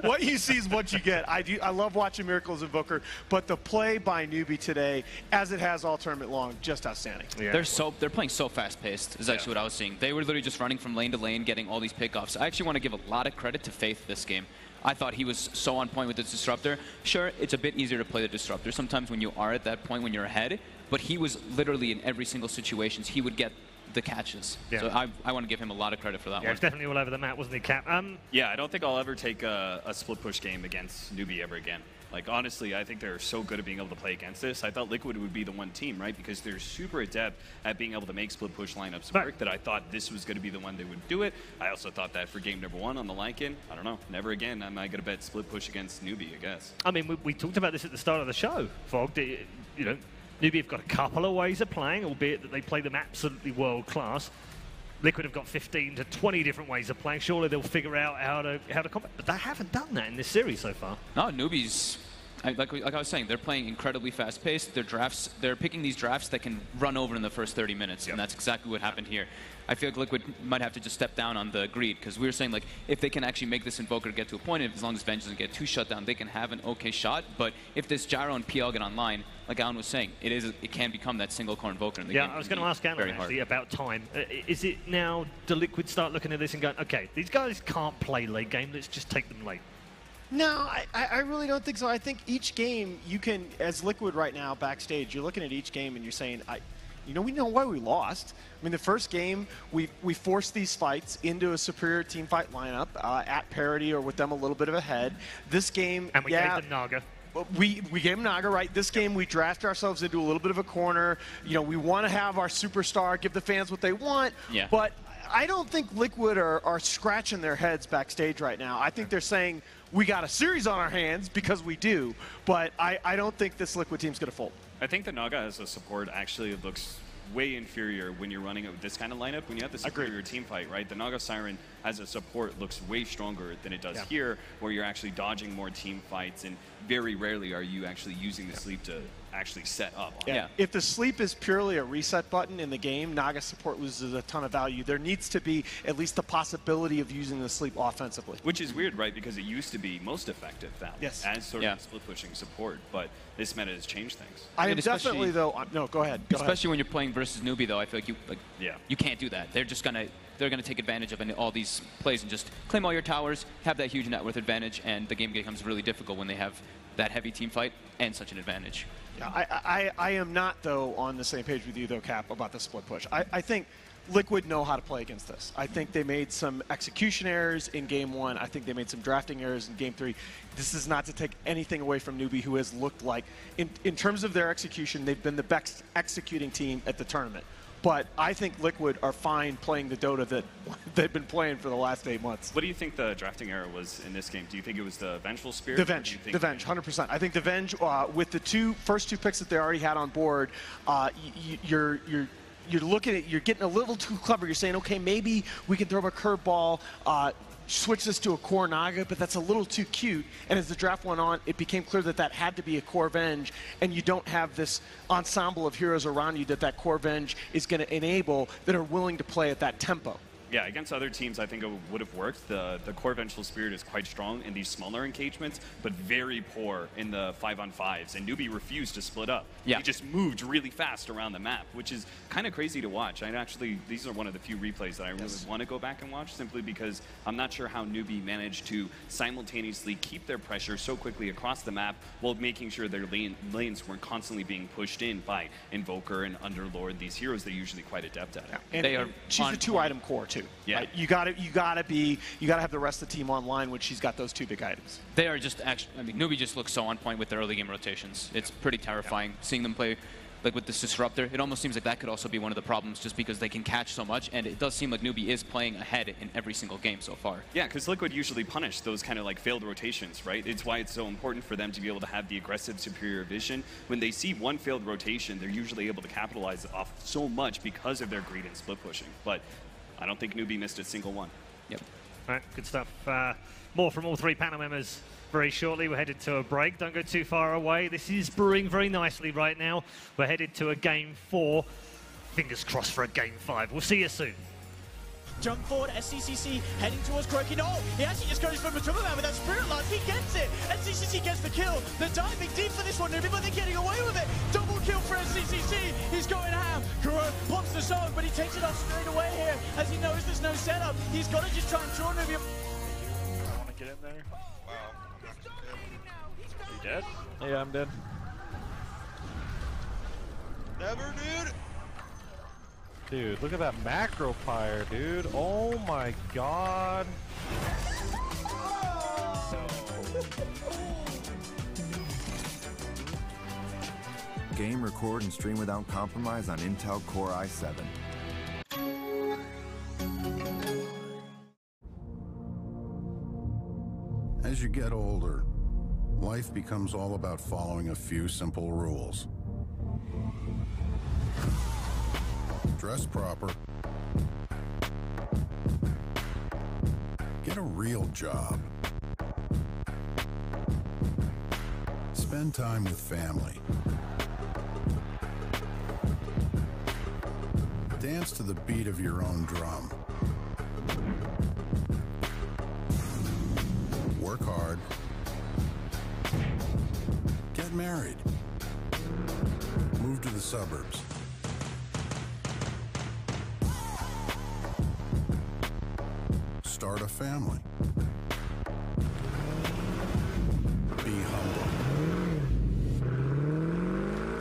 What you see is what you get. I love watching Miracles Invoker, but the play by Newbee today, as it has all tournament long, just outstanding. Yeah. They're playing so fast-paced, is actually what I was seeing. They were literally just running from lane to lane, getting all these pickoffs. I actually want to give a lot of credit to Faith this game. I thought he was so on point with his Disruptor. Sure, it's a bit easier to play the Disruptor sometimes when you are at that point when you're ahead, but he was literally in every single situation, he would get the catches. Yeah. So I want to give him a lot of credit for that one. Yeah, it's definitely all over the map, wasn't he, Cap? Yeah, I don't think I'll ever take a split push game against Newbee ever again. Like, honestly, I think they're so good at being able to play against this. I thought Liquid would be the one team, right? Because they're super adept at being able to make split push lineups work, that I thought this was going to be the one they would do it. I also thought that for game number 1 on the Lycan, I don't know, never again am I going to bet split push against Newbee, I guess. I mean, we talked about this at the start of the show, Fogged. You know, Newbee have got a couple of ways of playing, albeit that they play them absolutely world class. Liquid have got 15 to 20 different ways of playing. Surely they'll figure out how to combat, but they haven't done that in this series so far. No, Newbee's, like I was saying, they're playing incredibly fast-paced. They're picking these drafts that can run over in the first 30 minutes, and that's exactly what happened here. I feel like Liquid might have to just step down on the greed, because we were saying, like, if they can actually make this Invoker get to a point, as long as Venge doesn't get too shut down, they can have an okay shot. But if this Gyro and PL get online, like Alan was saying, it can become that single core Invoker in the game. Yeah, I was going to ask Alan actually about time. Is it now, do Liquid start looking at this and going, okay, these guys can't play late game, let's just take them late? No, I really don't think so. I think each game you can, as Liquid right now backstage, you're looking at each game and you're saying, you know, we know why we lost. I mean, the first game, we forced these fights into a superior team fight lineup at parity or with them a little bit of ahead. This game, and we gave them Naga. We gave him Naga, right? This game, we drafted ourselves into a little bit of a corner. You know, we want to have our superstar, give the fans what they want. Yeah. But I don't think Liquid are scratching their heads backstage right now. I think they're saying, we got a series on our hands because we do, but I don't think this Liquid team's going to fold. I think the Naga as a support actually looks way inferior when you're running this kind of lineup. When you have the superior team fight, right? The Naga Siren as a support looks way stronger than it does here, where you're actually dodging more team fights, and very rarely are you actually using the sleep to actually set up. Yeah. If the sleep is purely a reset button in the game, Naga support loses a ton of value. There needs to be at least the possibility of using the sleep offensively. Which is weird, right? Because it used to be most effective as sort of split pushing support, but this meta has changed things. I am definitely though. No, go ahead. Especially when you're playing versus Newbee, though, I feel like you can't do that. They're just gonna take advantage of all these plays and just claim all your towers, have that huge net worth advantage, and the game becomes really difficult when they have that heavy team fight and such an advantage. Yeah, I am not, though, on the same page with you, though, Cap, about the split push. I think Liquid know how to play against this. I think they made some execution errors in Game 1. I think they made some drafting errors in Game 3. This is not to take anything away from Newbee, who has looked like, in terms of their execution, they've been the best executing team at the tournament. But I think Liquid are fine playing the Dota that they've been playing for the last 8 months. What do you think the drafting error was in this game? Do you think it was the Vengeful Spirit? The Venge, 100%. I think the Venge, with the first two picks that they already had on board, you're looking at, you're getting a little too clever. You're saying, okay, maybe we can throw a curveball, switch this to a core Naga, but that's a little too cute. And as the draft went on, it became clear that that had to be a core Venge, and you don't have this ensemble of heroes around you that core Venge is going to enable that are willing to play at that tempo. Yeah, against other teams, I think it would have worked. The core Vengeful Spirit is quite strong in these smaller engagements, but very poor in the 5-on-5s. And Newbee refused to split up. Yeah. He just moved really fast around the map, which is kind of crazy to watch. These are one of the few replays that I really want to go back and watch, simply because I'm not sure how Newbee managed to simultaneously keep their pressure so quickly across the map while making sure their lanes weren't constantly being pushed in by Invoker and Underlord, these heroes they're usually quite adept at. And They are she's a 2-item core too. Yeah. Right? You gotta have the rest of the team online when she's got those 2 big items. They are just actually, I mean, Newbee just looks so on point with their early game rotations. It's pretty terrifying seeing them play like with this Disruptor. It almost seems like that could also be one of the problems, just because they can catch so much, and it does seem like Newbee is playing ahead in every single game so far. Yeah, because Liquid usually punish those kind of like failed rotations, right? It's why it's so important for them to be able to have the aggressive superior vision. When they see one failed rotation, they're usually able to capitalize off so much because of their greed and split pushing. But I don't think Newbee missed a single one. Yep. All right, good stuff. More from all 3 panel members very shortly. We're headed to a break. Don't go too far away. This is brewing very nicely right now. We're headed to a game 4. Fingers crossed for a game 5. We'll see you soon. Jump forward, SCCC heading towards Croaky. No, he actually just goes for Matumba Man with that Spirit Lance. He gets it. SCCC gets the kill. They're diving deep for this one, Newbee, but they're getting away with it. Double kill for SCCC. He's going ham. Kuro pops the song, but he takes it off straight away here as he knows there's no setup. He's got to just try and draw Newbee. I want to get in there. Wow. Are you dead? Yeah, I'm dead. Never, dude. Dude, look at that macro pyre, dude. Oh my god. Game, record, and stream without compromise on Intel Core i7. As you get older, life becomes all about following a few simple rules. Dress proper. Get a real job. Spend time with family. Dance to the beat of your own drum. Work hard. Get married. Move to the suburbs. Start a family. Be humble.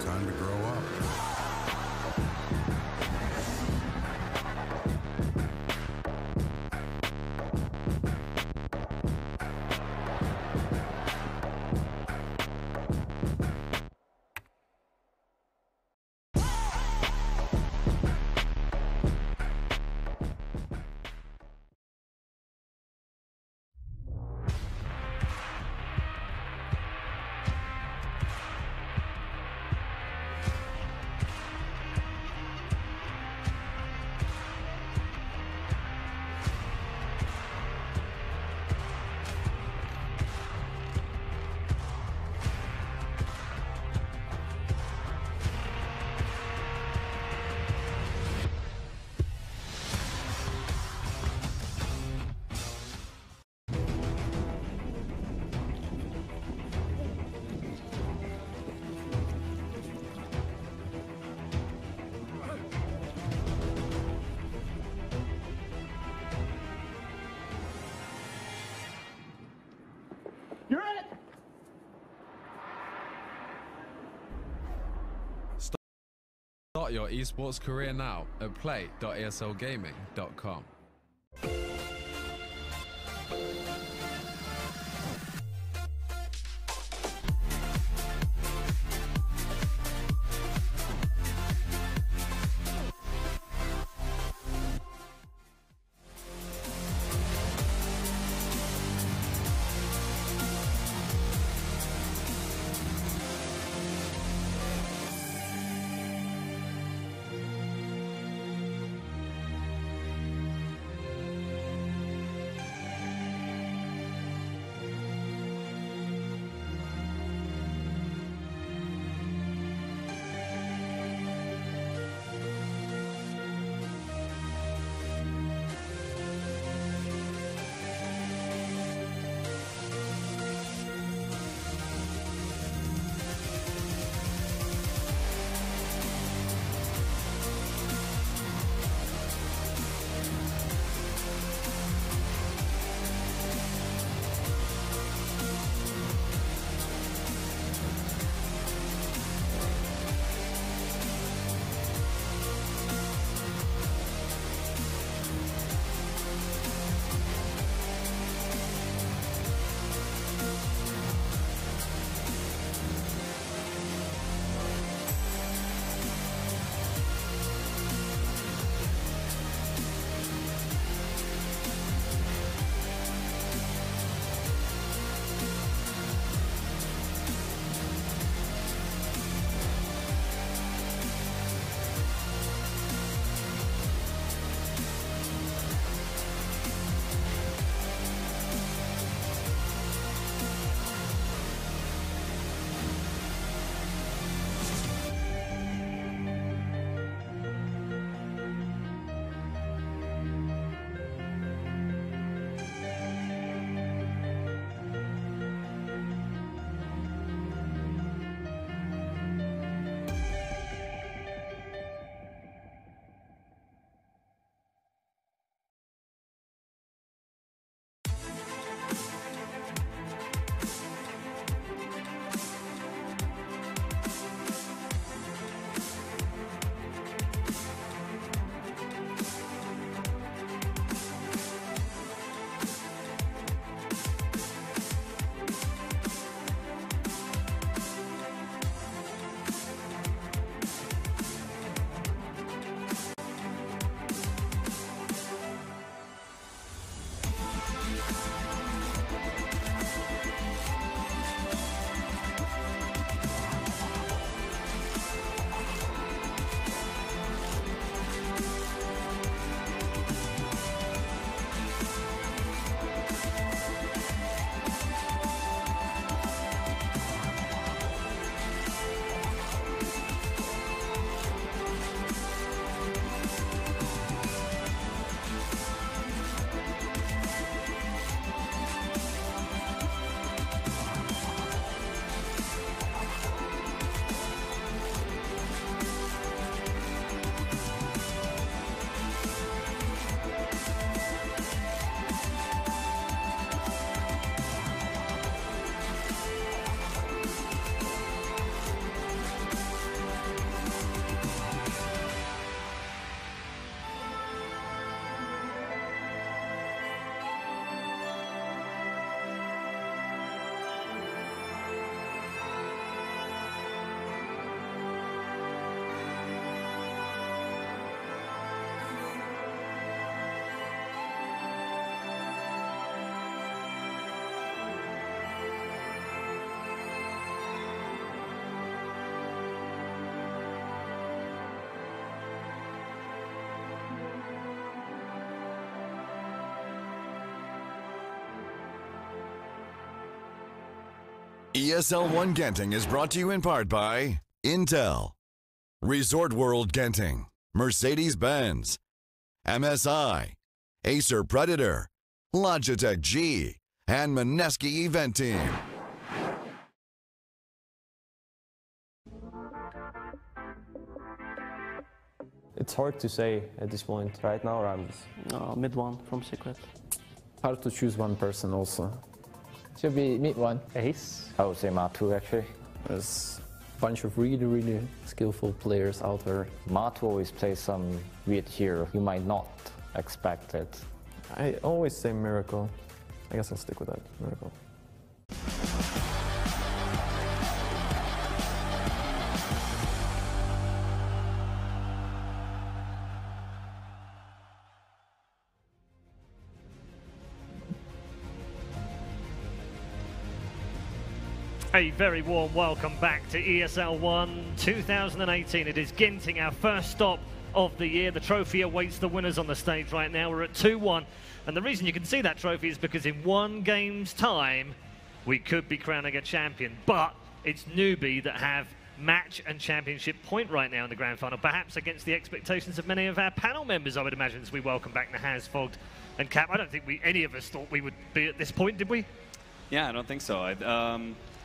Time to grow up. You're it! Start your esports career now at play.eslgaming.com. ESL 1 Genting is brought to you in part by Intel, Resort World Genting, Mercedes-Benz, MSI, Acer Predator, Logitech G, and Mineski Event Team. It's hard to say at this point. Right now, Ramses. Mid one from Secret. Hard to choose one person also. Should be mid one. Ace. I would say Matu actually. There's a bunch of really skillful players out there. Matu always plays some weird hero. You might not expect it. I always say Miracle. I guess I'll stick with that. Miracle. A very warm welcome back to ESL 1 2018. It is Genting, our first stop of the year. The trophy awaits the winners on the stage right now. We're at 2-1. And the reason you can see that trophy is because in one game's time, we could be crowning a champion. But it's Newbee that have match and championship point right now in the grand final, perhaps against the expectations of many of our panel members, I would imagine, as we welcome back Nahaz, Fogged, and Cap. I don't think any of us thought we would be at this point, did we? Yeah, I don't think so.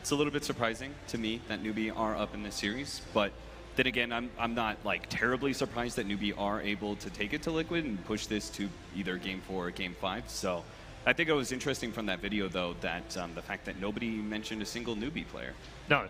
It's a little bit surprising to me that Newbee are up in this series, but then again, I'm not like terribly surprised that Newbee are able to take it to Liquid and push this to either Game 4 or Game 5. So I think it was interesting from that video, though, that the fact that nobody mentioned a single Newbee player. No.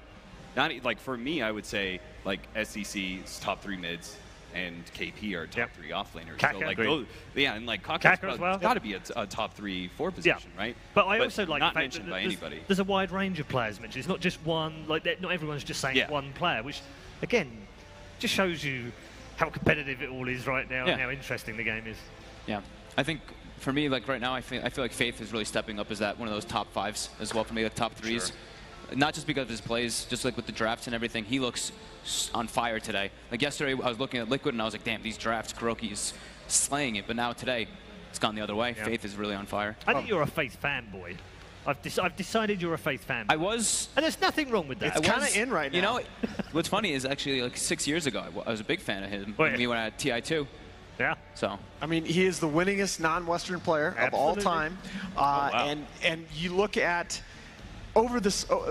Not like for me, I would say like SEC's top 3 mids and KP are top 3 offlaners. Kaka, so like those, yeah, and like Kaka as Kaka's well. got to be a top 3-4 position, right? But I also like not the fact mentioned that by anybody. There's a wide range of players mentioned. It's not just one. Like not everyone's just saying one player, which again just shows you how competitive it all is right now and how interesting the game is. Yeah, I think for me, like right now, I feel like Faith is really stepping up as that one of those top 5s as well for me, like top 3s. Sure. Not just because of his plays, just like with the drafts and everything, he looks on fire today. Like yesterday, I was looking at Liquid and I was like, damn, these drafts, Kuroki is slaying it. But now today, it's gone the other way. Yeah. Faith is really on fire. I think you're a Faith fanboy. I've decided you're a Faith fanboy. I was. And there's nothing wrong with that. It's kind of in right now. You know, what's funny is actually like 6 years ago, I was a big fan of him when we went at TI2. Yeah. So. I mean, he is the winningest non-Western player of all time. Wow. And you look at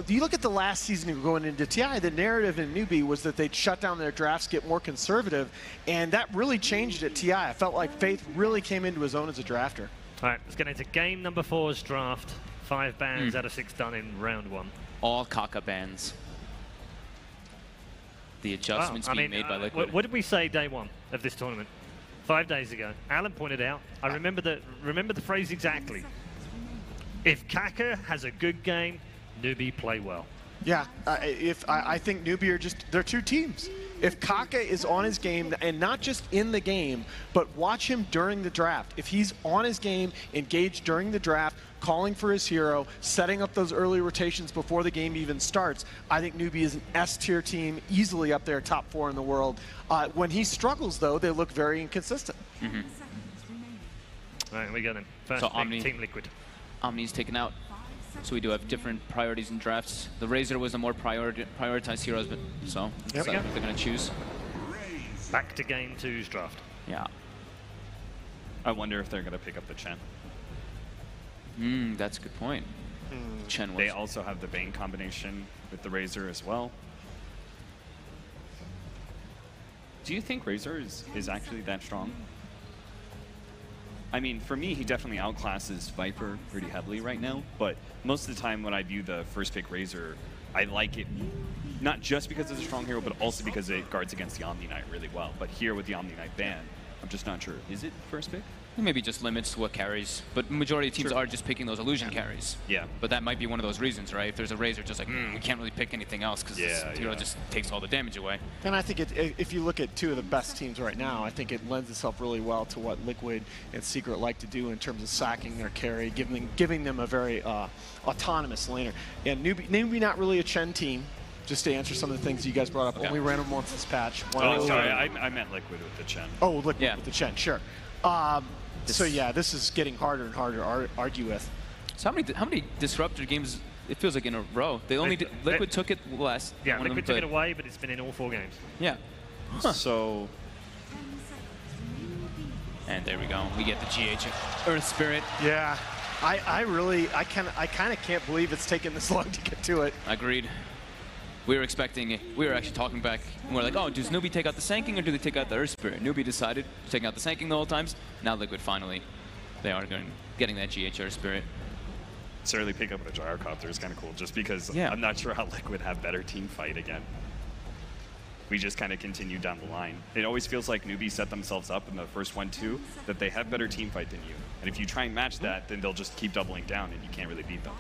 you look at the last season going into TI, the narrative in Newbee was that they'd shut down their drafts, get more conservative, and that really changed at TI. I felt like Faith really came into his own as a drafter. All right, let's get into game number 4's draft. 5 bans out of 6 done in round 1. All Kaka bans. The adjustments being made by Liquid. What did we say day 1 of this tournament? 5 days ago. Alan pointed out, I remember the phrase exactly. If Kaka has a good game, Newbee play well. Yeah, I think Newbee they're two teams. If Kaka is on his game, and not just in the game, but watch him during the draft. If he's on his game, engaged during the draft, calling for his hero, setting up those early rotations before the game even starts, I think Newbee is an S-tier team, easily up there, top 4 in the world. When he struggles, though, they look very inconsistent. All right, we go then. First so pick, Team Liquid. Omni's taken out. So we do have different priorities in drafts. The Razor was the more prioritized heroes, but so they're going to choose. Back to game 2's draft. Yeah. I wonder if they're going to pick up the Chen. That's a good point. Chen was. They also have the Bane combination with the Razor as well. Do you think Razor is actually that strong? I mean, for me, he definitely outclasses Viper pretty heavily right now, but most of the time when I view the first pick Razor, I like it not just because it's a strong hero, but also because it guards against the Omni Knight really well. But here with the Omni Knight ban, I'm just not sure. Is it first pick? Maybe just limits what carries, but majority of teams are just picking those illusion carries. Yeah. But that might be one of those reasons, right? If there's a Razor, just like, we can't really pick anything else because this hero just takes all the damage away. And I think if you look at 2 of the best teams right now, I think it lends itself really well to what Liquid and Secret like to do in terms of sacking their carry, giving them a very autonomous laner. And Newbee not really a Chen team. Just to answer some of the things you guys brought up, only ran them once this patch. Oh, sorry, I meant Liquid with the Chen. Oh, Liquid with the Chen, sure. So yeah, this is getting harder and harder to argue with. So how many disruptor games it feels like in a row. They only Liquid took it last. Yeah, Liquid took it away, but it's been in all 4 games. Yeah. Huh. So. And there we go. We get the GH Earth Spirit. Yeah. I kind of can't believe it's taken this long to get to it. Agreed. We were expecting it. We were actually talking back. And we're like, oh, does Newbee take out the Sanking or do they take out the Earth Spirit? Newbee decided taking out the Sanking the whole times. Now Liquid finally, they are getting that GH Earth Spirit. Certainly pick up a gyrocopter is kind of cool, just because I'm not sure how Liquid have better team fight again. We just kind of continue down the line. It always feels like Newbee set themselves up in the first 1-2 that they have better team fight than you. And if you try and match that, then they'll just keep doubling down and you can't really beat them.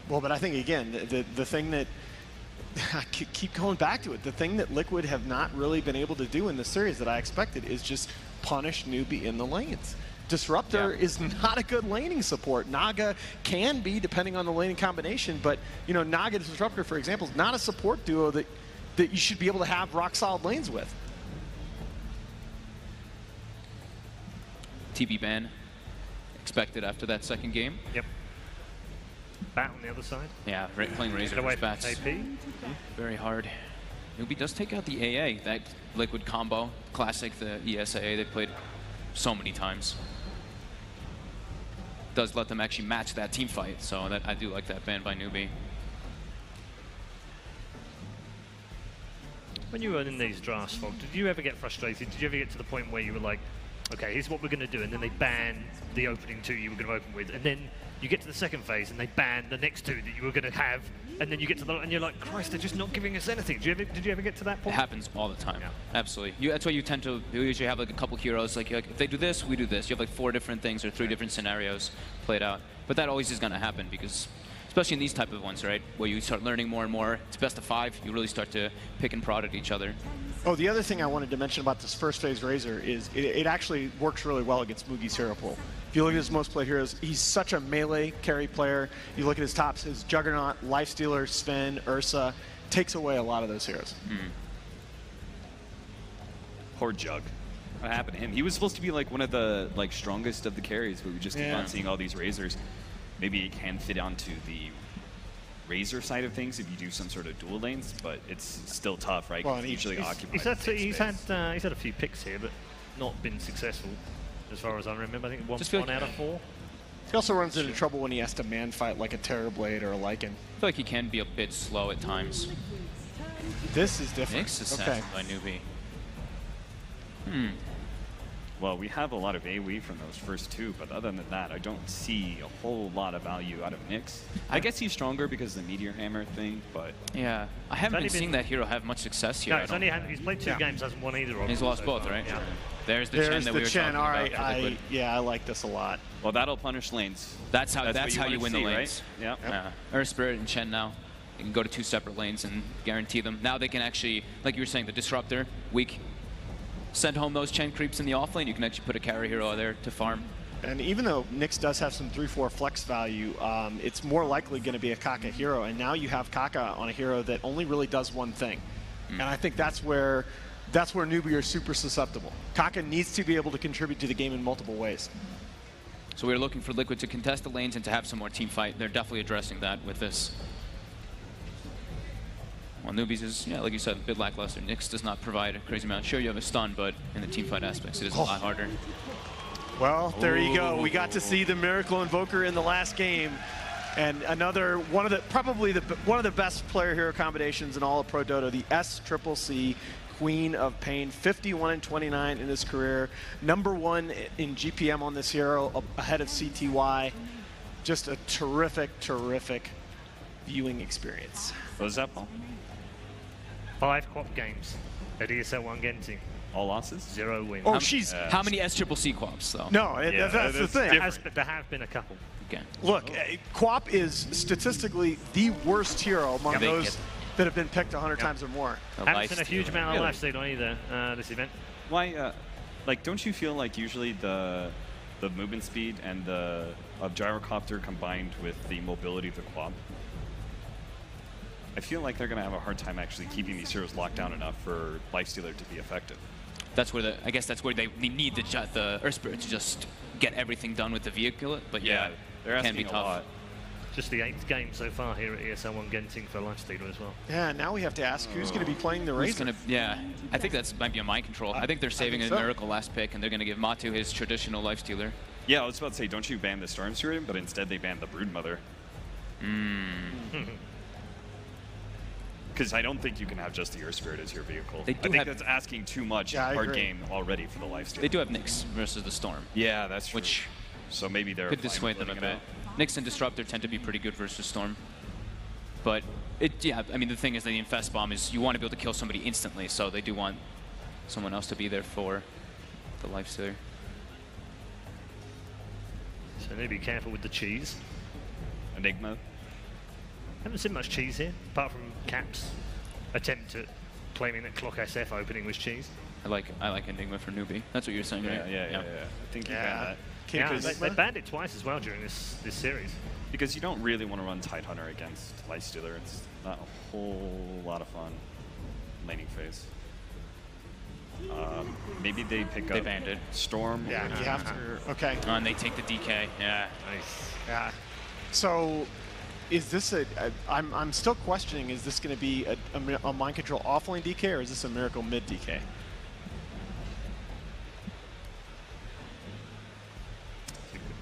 Well, but I think, again, the thing that, I keep going back to it, the thing that Liquid have not really been able to do in the series that I expected is just punish Newbee in the lanes. Disruptor is not a good laning support. Naga can be, depending on the laning combination, but, you know, Naga Disruptor, for example, is not a support duo that you should be able to have rock-solid lanes with. TV ban expected after that second game. Yep. Bat on the other side. Yeah, playing Razor versus Bats. Very hard. Newbee does take out the AA, that Liquid combo. Classic, the ESA they played so many times. Does let them actually match that team fight, so that I do like that ban by Newbee. When you were in these drafts, Fog, did you ever get frustrated? Did you ever get to the point where you were like, okay, here's what we're going to do, and then they ban the opening 2 you were going to open with, and then you get to the second phase and they ban the next 2 that you were going to have, and then you get to the, and you're like, Christ, they're just not giving us anything. Did you ever get to that point? It happens all the time. Yeah. Absolutely. That's why you tend to usually have like a couple heroes. Like if they do this, we do this. You have like 4 different things or 3 different scenarios played out. But that always is going to happen because, especially in these type of ones, right, where you start learning more and more. It's best of 5. You really start to pick and prod at each other. Oh, the other thing I wanted to mention about this first phase Razor is it actually works really well against Mugi's hero pool. If you look at his most played heroes, he's such a melee carry player. You look at his tops, his Juggernaut, Lifestealer, Sven, Ursa, takes away a lot of those heroes. Poor Jug. What happened to him? He was supposed to be like one of the strongest of the carries, but we just keep on seeing all these Razors. Maybe it can fit onto the Razor side of things if you do some sort of dual lanes, but it's still tough, right? Well, usually occupied. He's had a few picks here, but not been successful, as far as I remember. I think one out of 4. He also runs into trouble when he has to man fight like a Terrorblade or a Lycan. I feel like he can be a bit slow at times. This is different. Mixed assassin by Newbee. Well, we have a lot of AoE from those first 2, but other than that, I don't see a whole lot of value out of Nyx. I guess he's stronger because of the Meteor Hammer thing, but... Yeah, I haven't been seeing that hero have much success here. No, he's played 2 games, hasn't won either of them. He's lost both, right? Yeah. There's the Chen that we were talking about. All right, I like this a lot. Well, that'll punish lanes. That's how you win the lanes. Right? Yeah. Earth Spirit and Chen now. You can go to 2 separate lanes and guarantee them. Now they can actually, like you were saying, the Disruptor, weak. Send home those Chen creeps in the off lane. You can actually put a carry hero there to farm. And even though Nyx does have some 3-4 flex value, it's more likely going to be a Kaka hero. And now you have Kaka on a hero that only really does one thing. And I think that's where Newbee are super susceptible. Kaka needs to be able to contribute to the game in multiple ways. So we're looking for Liquid to contest the lanes and to have some more team fight. They're definitely addressing that with this. Well, Newbee's is, like you said, a bit lackluster. Nyx does not provide a crazy amount. Sure, you have a stun, but in the team fight aspects, it is a lot harder. Well, there you go. We got to see the Miracle Invoker in the last game. And another one of the best player hero combinations in all of Pro Dota, the SCCC Queen of Pain, 51-29 in his career, #1 in GPM on this hero, ahead of CTY. Just a terrific, terrific viewing experience. What was that, Paul? 5 quap games at ESL 1 Genting. All losses? 0 wins. Oh, she's... How many SCCC quaps, though? No, that's the thing. There have been a couple. Okay. Look, Quap is statistically the worst hero among those that have been picked 100 times or more. Haven't seen a huge amount of lifesteal on either this event. Why, don't you feel like usually the movement speed and of Gyrocopter combined with the mobility of the Quap, I feel like they're going to have a hard time actually keeping these heroes locked down enough for Lifestealer to be effective. That's where I guess that's where they need the Earth Spirit to just get everything done with the vehicle. But yeah, they're asking can be a tough. lot. Just the 8th game so far here at ESL 1 Genting for Lifestealer as well. Yeah, now we have to ask who's going to be playing the Razor. Yeah, I think that's might be a mind control. I think they're saving a Miracle last pick, and they're going to give Matu his traditional Lifestealer. Yeah, I was about to say, don't you ban the Storm Spirit, but instead they banned the Broodmother. Because I don't think you can have just the Earth Spirit as your vehicle. I think that's asking too much hard game already for the Lifestealer. They do have Nyx versus the Storm. Yeah, that's true. Which so maybe they're could dissuade them a bit. Nyx and Disruptor tend to be pretty good versus Storm. But, yeah, I mean, the thing is that the Infest Bomb is you want to be able to kill somebody instantly, so they do want someone else to be there for the Lifestealer. So need to be careful with the cheese. Enigma. Haven't seen much cheese here, apart from Cap's attempt at claiming that Clock SF opening was cheese. I like Enigma for Newbee. That's what you're saying, right? Yeah. I think you banned that. Yeah, they banned it twice as well during this series. Because you don't really want to run Tidehunter against Lifestealer. It's not a whole lot of fun laning phase. Maybe they pick up. They banned it. Storm. Yeah, you have to. Okay. And they take the DK. Yeah. Nice. Yeah. So, is this I'm still questioning. Is this going to be a mind control offlane DK, or is this a Miracle mid DK?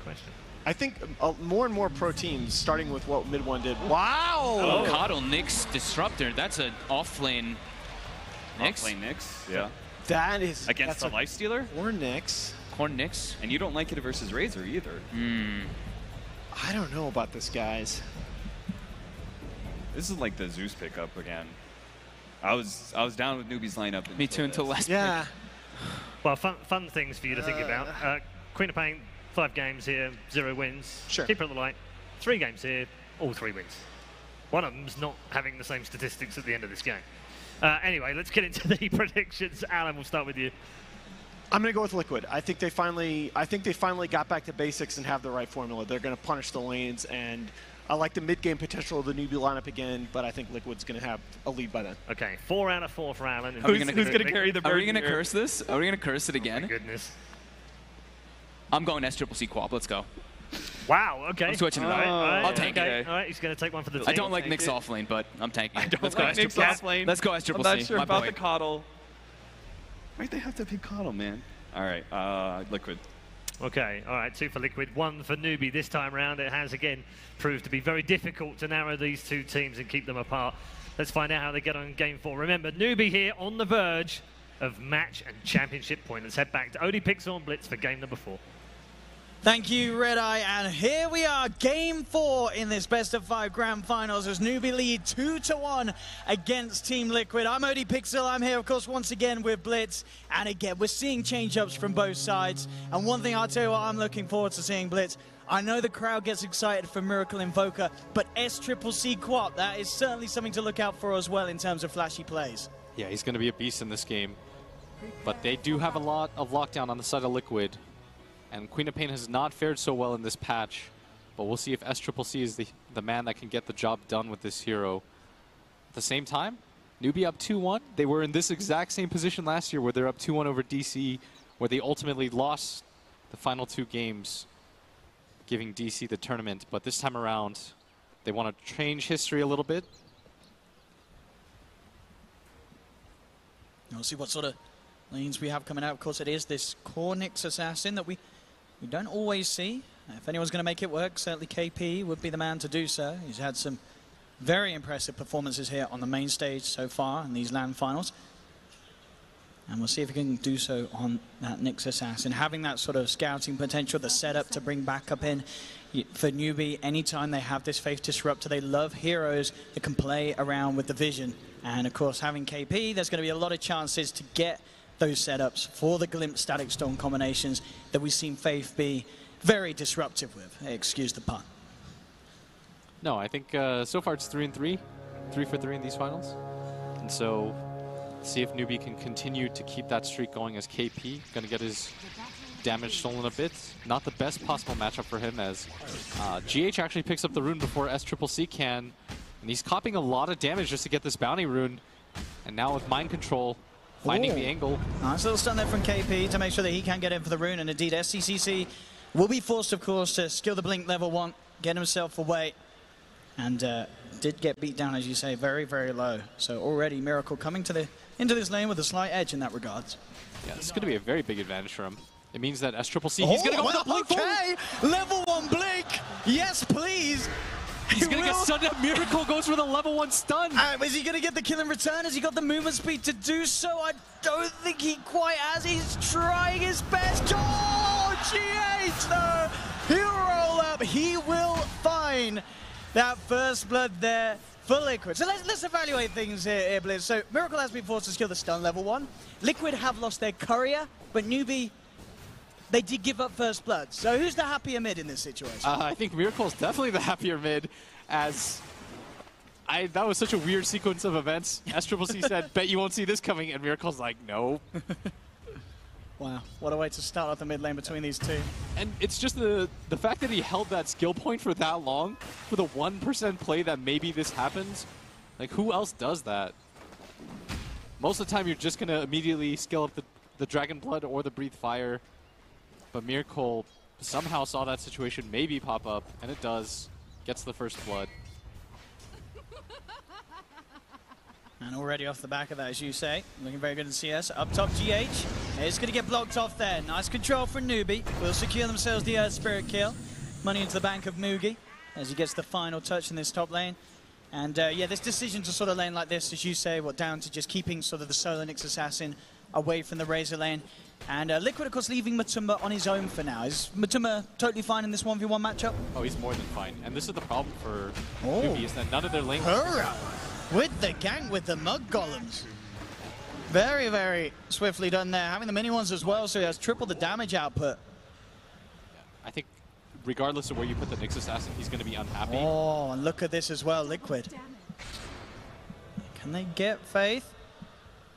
Question. I think more and more pro teams, starting with what Mid One did. Wow! Oh, Coddle, Nyx, Disruptor. That's an off-lane Nyx. Off-lane Nyx, yeah. That is... Against the Lifestealer? Or Nyx. Corn Nyx. And you don't like it versus Razor either. I don't know about this, guys. This is like the Zeus pickup again. I was down with Newbee's lineup. Me too, until last pick. Well, fun things for you to think about. Queen of Pain, 5 games here, 0 wins. Sure. Keeper of the Light, 3 games here, all 3 wins. One of them's not having the same statistics at the end of this game. Anyway, let's get into the predictions. Alan, we'll start with you. I'm going to go with Liquid. I think they finally got back to basics and have the right formula. They're going to punish the lanes, and I like the mid-game potential of the Newbee lineup again, but I think Liquid's going to have a lead by then. Okay, 4 out of 4 for Alan. Who's going to carry the bird? Are we going to curse this? Are we going to curse it again? Oh my goodness. I'm going SCCC Quap. Let's go. Wow, okay. I'm switching it up. I'll take it. All right, he's going to take one for the team. I don't like Nyx off lane, but I'm tanking. Let's go Nyx off lane. Let's go SCCC. I'm not sure about the Coddle. Why'd they have to pick Coddle, man? All right, Liquid. Okay, all right, 2 for Liquid, 1 for Newbee. This time round, it has again proved to be very difficult to narrow these 2 teams and keep them apart. Let's find out how they get on game 4. Remember, Newbee here on the verge of match and championship point. Let's head back to OD Pixel and Blitz for game number 4. Thank you, Red Eye, and here we are, game 4 in this best-of-5 grand finals as Newbee lead 2-1 against Team Liquid. I'm OD Pixel, I'm here, of course, once again with Blitz, and again, we're seeing change-ups from both sides, and one thing I'll tell you what I'm looking forward to seeing, Blitz, I know the crowd gets excited for Miracle Invoker, but SCCC Quap, that is certainly something to look out for as well in terms of flashy plays. Yeah, he's going to be a beast in this game, but they do have a lot of lockdown on the side of Liquid. And Queen of Pain has not fared so well in this patch, but we'll see if SCCC is the man that can get the job done with this hero. At the same time, Newbee up 2-1. They were in this exact same position last year where they're up 2-1 over DC, where they ultimately lost the final 2 games, giving DC the tournament. But this time around, they want to change history a little bit. We'll see what sort of lanes we have coming out. Of course, it is this Cornix Assassin that we don't always see. If anyone's going to make it work, certainly KP would be the man to do so. He's had some very impressive performances here on the main stage so far in these LAN finals. And we'll see if he can do so on that Nyx Assassin. Having that sort of scouting potential, the setup to bring backup in for Newbee, anytime they have this Faith Disruptor, they love heroes that can play around with the vision. And of course, having KP, there's going to be a lot of chances to get those setups for the Glimpse Static Storm combinations that we've seen Faith be very disruptive with. Excuse the pun. No, I think so far it's 3-3, 3 for 3 in these finals. And so see if Newbee can continue to keep that streak going as KP. Going to get his damage stolen a bit. Not the best possible matchup for him as GH actually picks up the rune before SCCC can. And he's copying a lot of damage just to get this bounty rune. And now with mind control, finding the angle. Nice little stun there from KP to make sure that he can get in for the rune, and indeed SCCC will be forced, of course, to skill the blink level 1, get himself away. And did get beat down, as you say, very, very low. So already Miracle coming to into this lane with a slight edge in that regards. Yeah, this is going to be a very big advantage for him. It means that SCCC, he's going to go with the blink okay. Level 1 blink. Yes, please. He's going to get stunned up. Miracle goes for the level 1 stun. Is he going to get the kill in return? Has he got the movement speed to do so? I don't think he quite has. He's trying his best. Oh, GH though. He'll roll up. He will find that first blood there for Liquid. So let's evaluate things here, Blizz. So Miracle has been forced to kill the stun level 1. Liquid have lost their courier, but Newbee, they did give up first blood. So who's the happier mid in this situation? I think Miracle is definitely the happier mid, as that was such a weird sequence of events. SCCC said, bet you won't see this coming, and Miracle's like, no. Wow, what a way to start off the mid lane between these two. And it's just the fact that he held that skill point for that long, for the 1% play that maybe this happens. Like, who else does that? Most of the time, you're just going to immediately skill up the Dragon Blood or the Breathe Fire. But Miracle somehow saw that situation maybe pop up, and it does. Gets the first blood. And already off the back of that, as you say, looking very good in CS. Up top, GH. It's going to get blocked off there. Nice control from Newbee. Will secure themselves the Earth Spirit kill. Money into the bank of Mugi as he gets the final touch in this top lane. And yeah, this decision to sort of lane like this, as you say, down to just keeping sort of the Solo Nyx Assassin away from the Razor lane. And Liquid, of course, leaving Matumba on his own for now. Is Matumba totally fine in this 1v1 matchup? Oh, he's more than fine. And this is the problem for Newbee, is that none of their lanes... With the gank with the Mug Golems. Very, very swiftly done there. Having the mini ones as well, so he has triple the damage output. I think regardless of where you put the Nyx Assassin, he's going to be unhappy. Oh, and look at this as well, Liquid. Can they get Faith?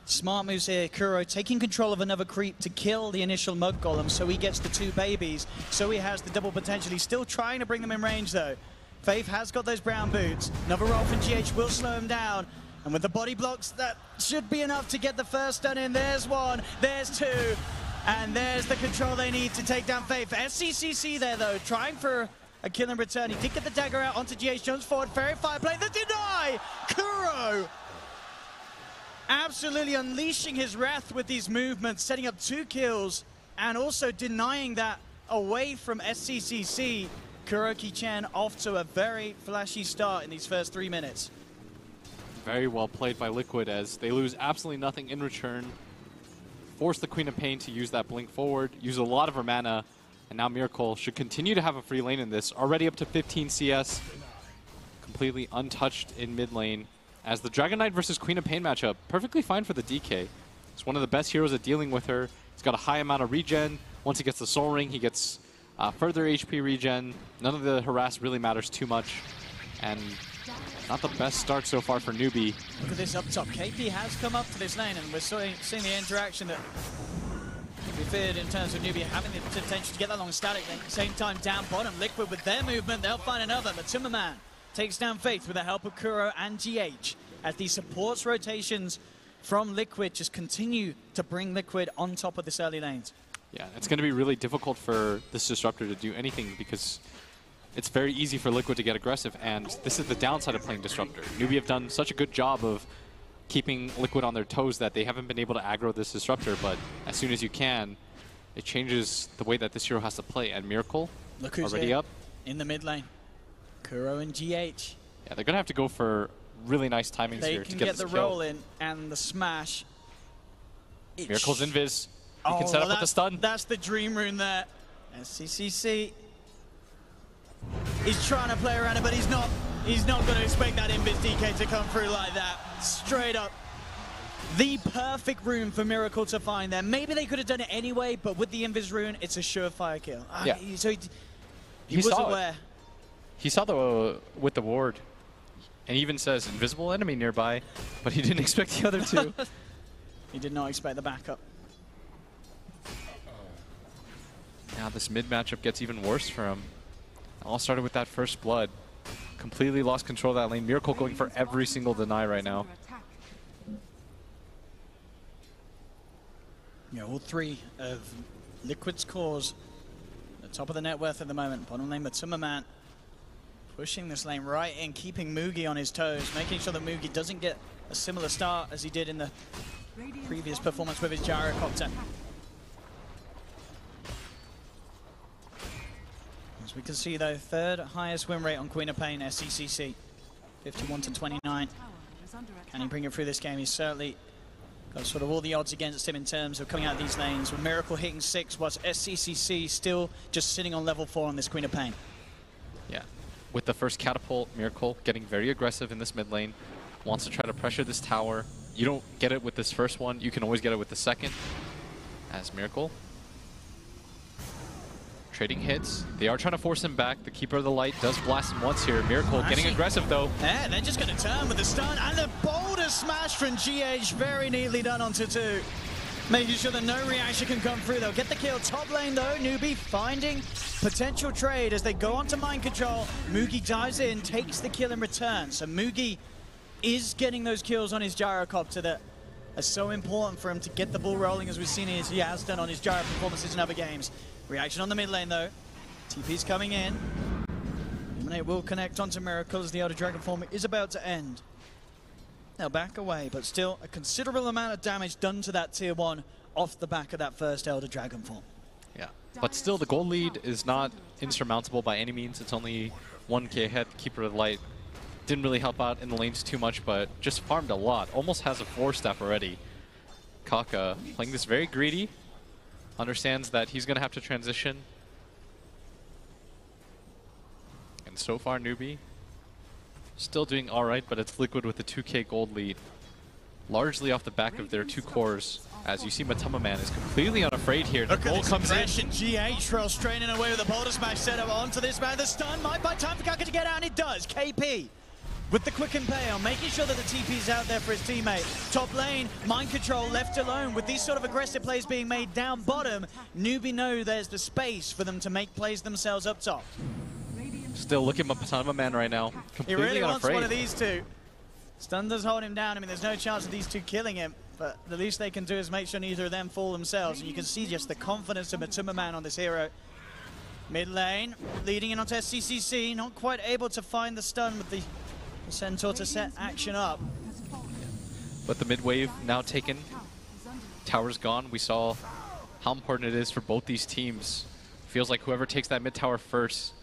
Smart moves here. Kuro taking control of another creep to kill the initial Mug Golem, so he gets the 2 babies. So he has the double potential. He's still trying to bring them in range, though. Faith has got those brown boots. Another roll from GH will slow him down. And with the body blocks, that should be enough to get the first stun in. There's 1, there's 2, and there's the control they need to take down Faith. SCCC there, though, trying for a kill in return. He did get the dagger out onto GH. Jumps forward, Fairy Fire play, the deny! Kuro! Absolutely unleashing his wrath with these movements, setting up 2 kills, and also denying that away from SCCC. Kuroki-chan off to a very flashy start in these first 3 minutes. Very well played by Liquid, as they lose absolutely nothing in return. Force the Queen of Pain to use that blink forward, use a lot of her mana, and now Miracle should continue to have a free lane in this. Already up to 15 CS, completely untouched in mid lane. As the Dragon Knight versus Queen of Pain matchup, perfectly fine for the DK. He's one of the best heroes at dealing with her. He's got a high amount of regen. Once he gets the Soul Ring, he gets further HP regen. None of the harass really matters too much. And not the best start so far for Newbee. Look at this up top. KP has come up to this lane, and we're seeing the interaction that we feared in terms of Newbee having the potential to get that long static link. At the same time, down bottom, Liquid with their movement, they'll find another. Matumba Man takes down Faith with the help of Kuro and GH as the supports rotations from Liquid just continue to bring Liquid on top of this early lanes. Yeah, it's going to be really difficult for this Disruptor to do anything because it's very easy for Liquid to get aggressive, and this is the downside of playing Disruptor. Newbee have done such a good job of keeping Liquid on their toes that they haven't been able to aggro this Disruptor, but as soon as you can, it changes the way that this hero has to play, and Miracle Look who's already here up. In the mid lane. Kuro and GH. Yeah, they're going to have to go for really nice timings They here can to get get this the kill. roll in and the smash. Miracle's invis. He can set up with the stun. That's the dream rune there. SCCC. He's trying to play around it, but he's not going to expect that invis DK to come through like that. Straight up. The perfect rune for Miracle to find there. Maybe they could have done it anyway, but with the invis rune, it's a surefire kill. Yeah. So he was aware. He saw with the ward, and he even says invisible enemy nearby, but he didn't expect the other 2. He did not expect the backup. Now this mid matchup gets even worse for him. All started with that first blood. Completely lost control of that lane. Miracle going for every single deny right now. Yeah, all 3 of Liquid's cores. The top of the net worth at the moment. Bottom lane, Matumba Man. Pushing this lane right in, keeping Mugi on his toes, making sure that Mugi doesn't get a similar start as he did in the previous performance with his gyrocopter. As we can see though, third highest win rate on Queen of Pain, SCCC, 51-29. Can he bring it through this game? He's certainly got sort of all the odds against him in terms of coming out of these lanes, with Miracle hitting 6, whilst SCCC still just sitting on level 4 on this Queen of Pain. Yeah, with the first catapult, Miracle getting very aggressive in this mid lane, wants to try to pressure this tower. You don't get it with this first one, you can always get it with the second. As Miracle trading hits, they are trying to force him back. The Keeper of the Light does blast him once here. Miracle getting aggressive though. Yeah, they're just going to turn with the stun, and the boulder smash from GH, very neatly done onto 2. Making sure that no reaction can come through. They'll get the kill. Top lane though, Newbee finding potential trade as they go onto mind control. Mugi dives in, takes the kill in return. So Mugi is getting those kills on his gyrocopter that are so important for him to get the ball rolling, as we've seen as he has done on his gyro performances in other games. Reaction on the mid lane though. TP's coming in. Illuminate will connect onto Miracle as the Elder Dragon form is about to end. They'll back away, but still a considerable amount of damage done to that tier 1 off the back of that first Elder Dragon form. Yeah, but still the gold lead is not insurmountable by any means. It's only 1k ahead. Keeper of the Light didn't really help out in the lanes too much, but just farmed a lot. Almost has a 4-staff already. Kaka playing this very greedy. Understands that he's going to have to transition. And so far, Newbee still doing all right, but it's Liquid with the 2k gold lead. Largely off the back of their 2 cores. As you see, Matama Man is completely unafraid here. The goal comes in. GH rolls straight in away with a boulder smash set up onto this man. The stun might buy time for Kaka to get out, and it does. KP with the quick and pay on, making sure that the TP's out there for his teammate. Top lane, mind control left alone. With these sort of aggressive plays being made down bottom, Newbee know there's the space for them to make plays themselves up top. Still looking at Matama Man right now. Completely He really wants unafraid. one of these two. Stun does hold him down. I mean, there's no chance of these two killing him, but the least they can do is make sure neither of them fall themselves. And you can see just the confidence of Matuma Man on this hero. Mid lane, leading in onto SCCC, not quite able to find the stun with the Centaur to set action up. But the mid wave now taken. Tower's gone. We saw how important it is for both these teams. Feels like whoever takes that mid tower first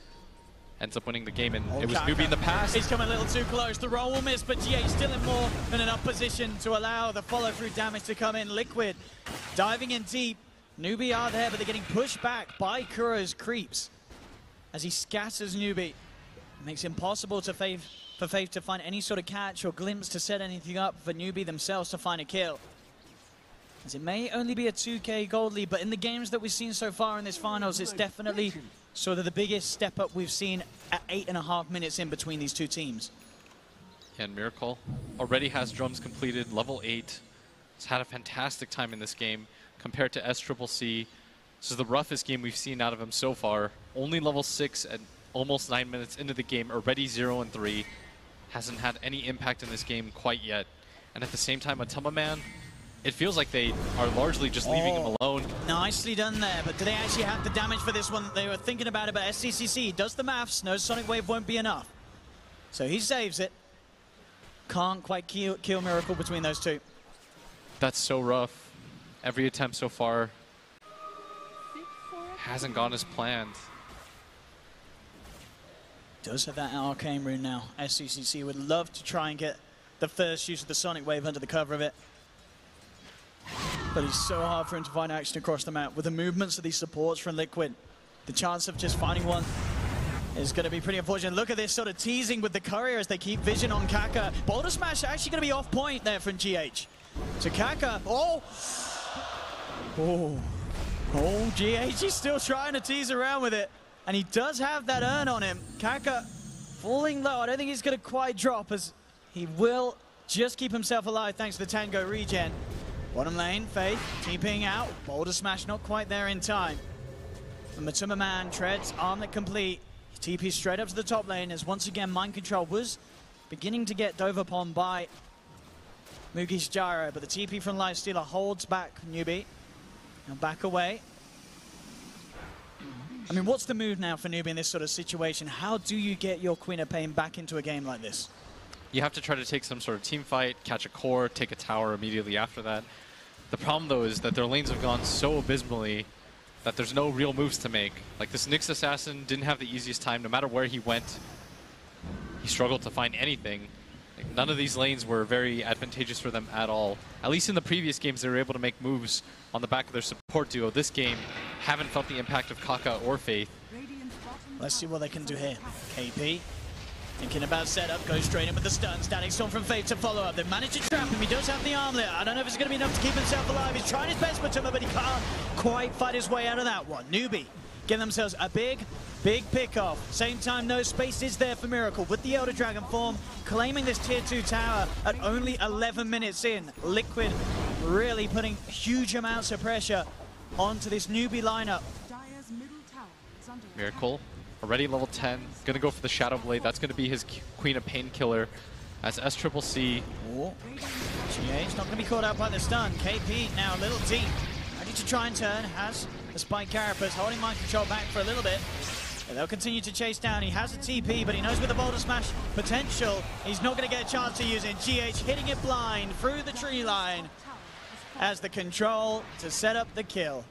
ends up winning the game, and it was Newbee in the past. He's coming a little too close. The roll will miss, but GH still in more than enough position to allow the follow-through damage to come in. Liquid diving in deep. Newbee are there, but they're getting pushed back by Kuro's creeps as he scatters Newbee. Makes it impossible for Faith to find any sort of catch or glimpse to set anything up for Newbee themselves to find a kill. As it may only be a 2k gold lead, but in the games that we've seen so far in this finals, it's definitely sort of the biggest step up we've seen at 8.5 minutes in between these two teams. And Miracle already has drums completed, level 8. He's had a fantastic time in this game compared to SCCC. This is the roughest game we've seen out of him so far. Only level 6 at almost 9 minutes into the game, already 0-3. Hasn't had any impact in this game quite yet. And at the same time, Matama Man, it feels like they are largely just leaving him alone. Nicely done there, but do they actually have the damage for this one? They were thinking about it, but SCCC does the maths. No Sonic Wave won't be enough. So he saves it. Can't quite kill Miracle between those two. That's so rough. Every attempt so far hasn't gone as planned. Does have that arcane rune now. SCCC would love to try and get the first use of the Sonic Wave under the cover of it. But it's so hard for him to find action across the map. With the movements of these supports from Liquid, the chance of just finding one is going to be pretty unfortunate. Look at this sort of teasing with the courier as they keep vision on Kaka. Boulder Smash actually going to be off point there from GH. So Kaka, GH is still trying to tease around with it. And he does have that urn on him. Kaka falling low. I don't think he's going to quite drop, as he will just keep himself alive thanks to the Tango regen. Bottom lane, Faith TPing out. Boulder Smash not quite there in time. And Matuma Man treads armlet complete. He TPs straight up to the top lane as once again mind control was beginning to get dove upon by Mugi's gyro, but the TP from Lifestealer holds back Newbee. Now back away. I mean, what's the move now for Newbee in this sort of situation? How do you get your Queen of Pain back into a game like this? You have to try to take some sort of team fight, catch a core, take a tower immediately after that. The problem, though, is that their lanes have gone so abysmally that there's no real moves to make. Like, this Nyx Assassin didn't have the easiest time. No matter where he went, he struggled to find anything. Like, none of these lanes were very advantageous for them at all. At least in the previous games, they were able to make moves on the back of their support duo. This game, haven't felt the impact of Kaka or Faith. Let's see what they can do here. KP thinking about setup, goes straight in with the stun. Static Storm from Faith to follow up. They've managed to trap him. He does have the armlet. I don't know if it's going to be enough to keep himself alive. He's trying his best for Tumma, but he can't quite fight his way out of that one. Newbee getting themselves a big pick-off. Same time, no space is there for Miracle with the Elder Dragon form, claiming this tier 2 tower at only 11 minutes in. Liquid really putting huge amounts of pressure onto this Newbee lineup. Miracle, already level 10, gonna go for the Shadow Blade. That's gonna be his Queen of Pain killer as SCCC. Oh, GH not gonna be caught out by the stun. KP now a little deep, ready to try and turn, has the Spike Carapace holding mind control back for a little bit. And they'll continue to chase down. He has a TP, but he knows with the Boulder Smash potential, he's not going to get a chance to use it. GH hitting it blind through the tree line as the control to set up the kill.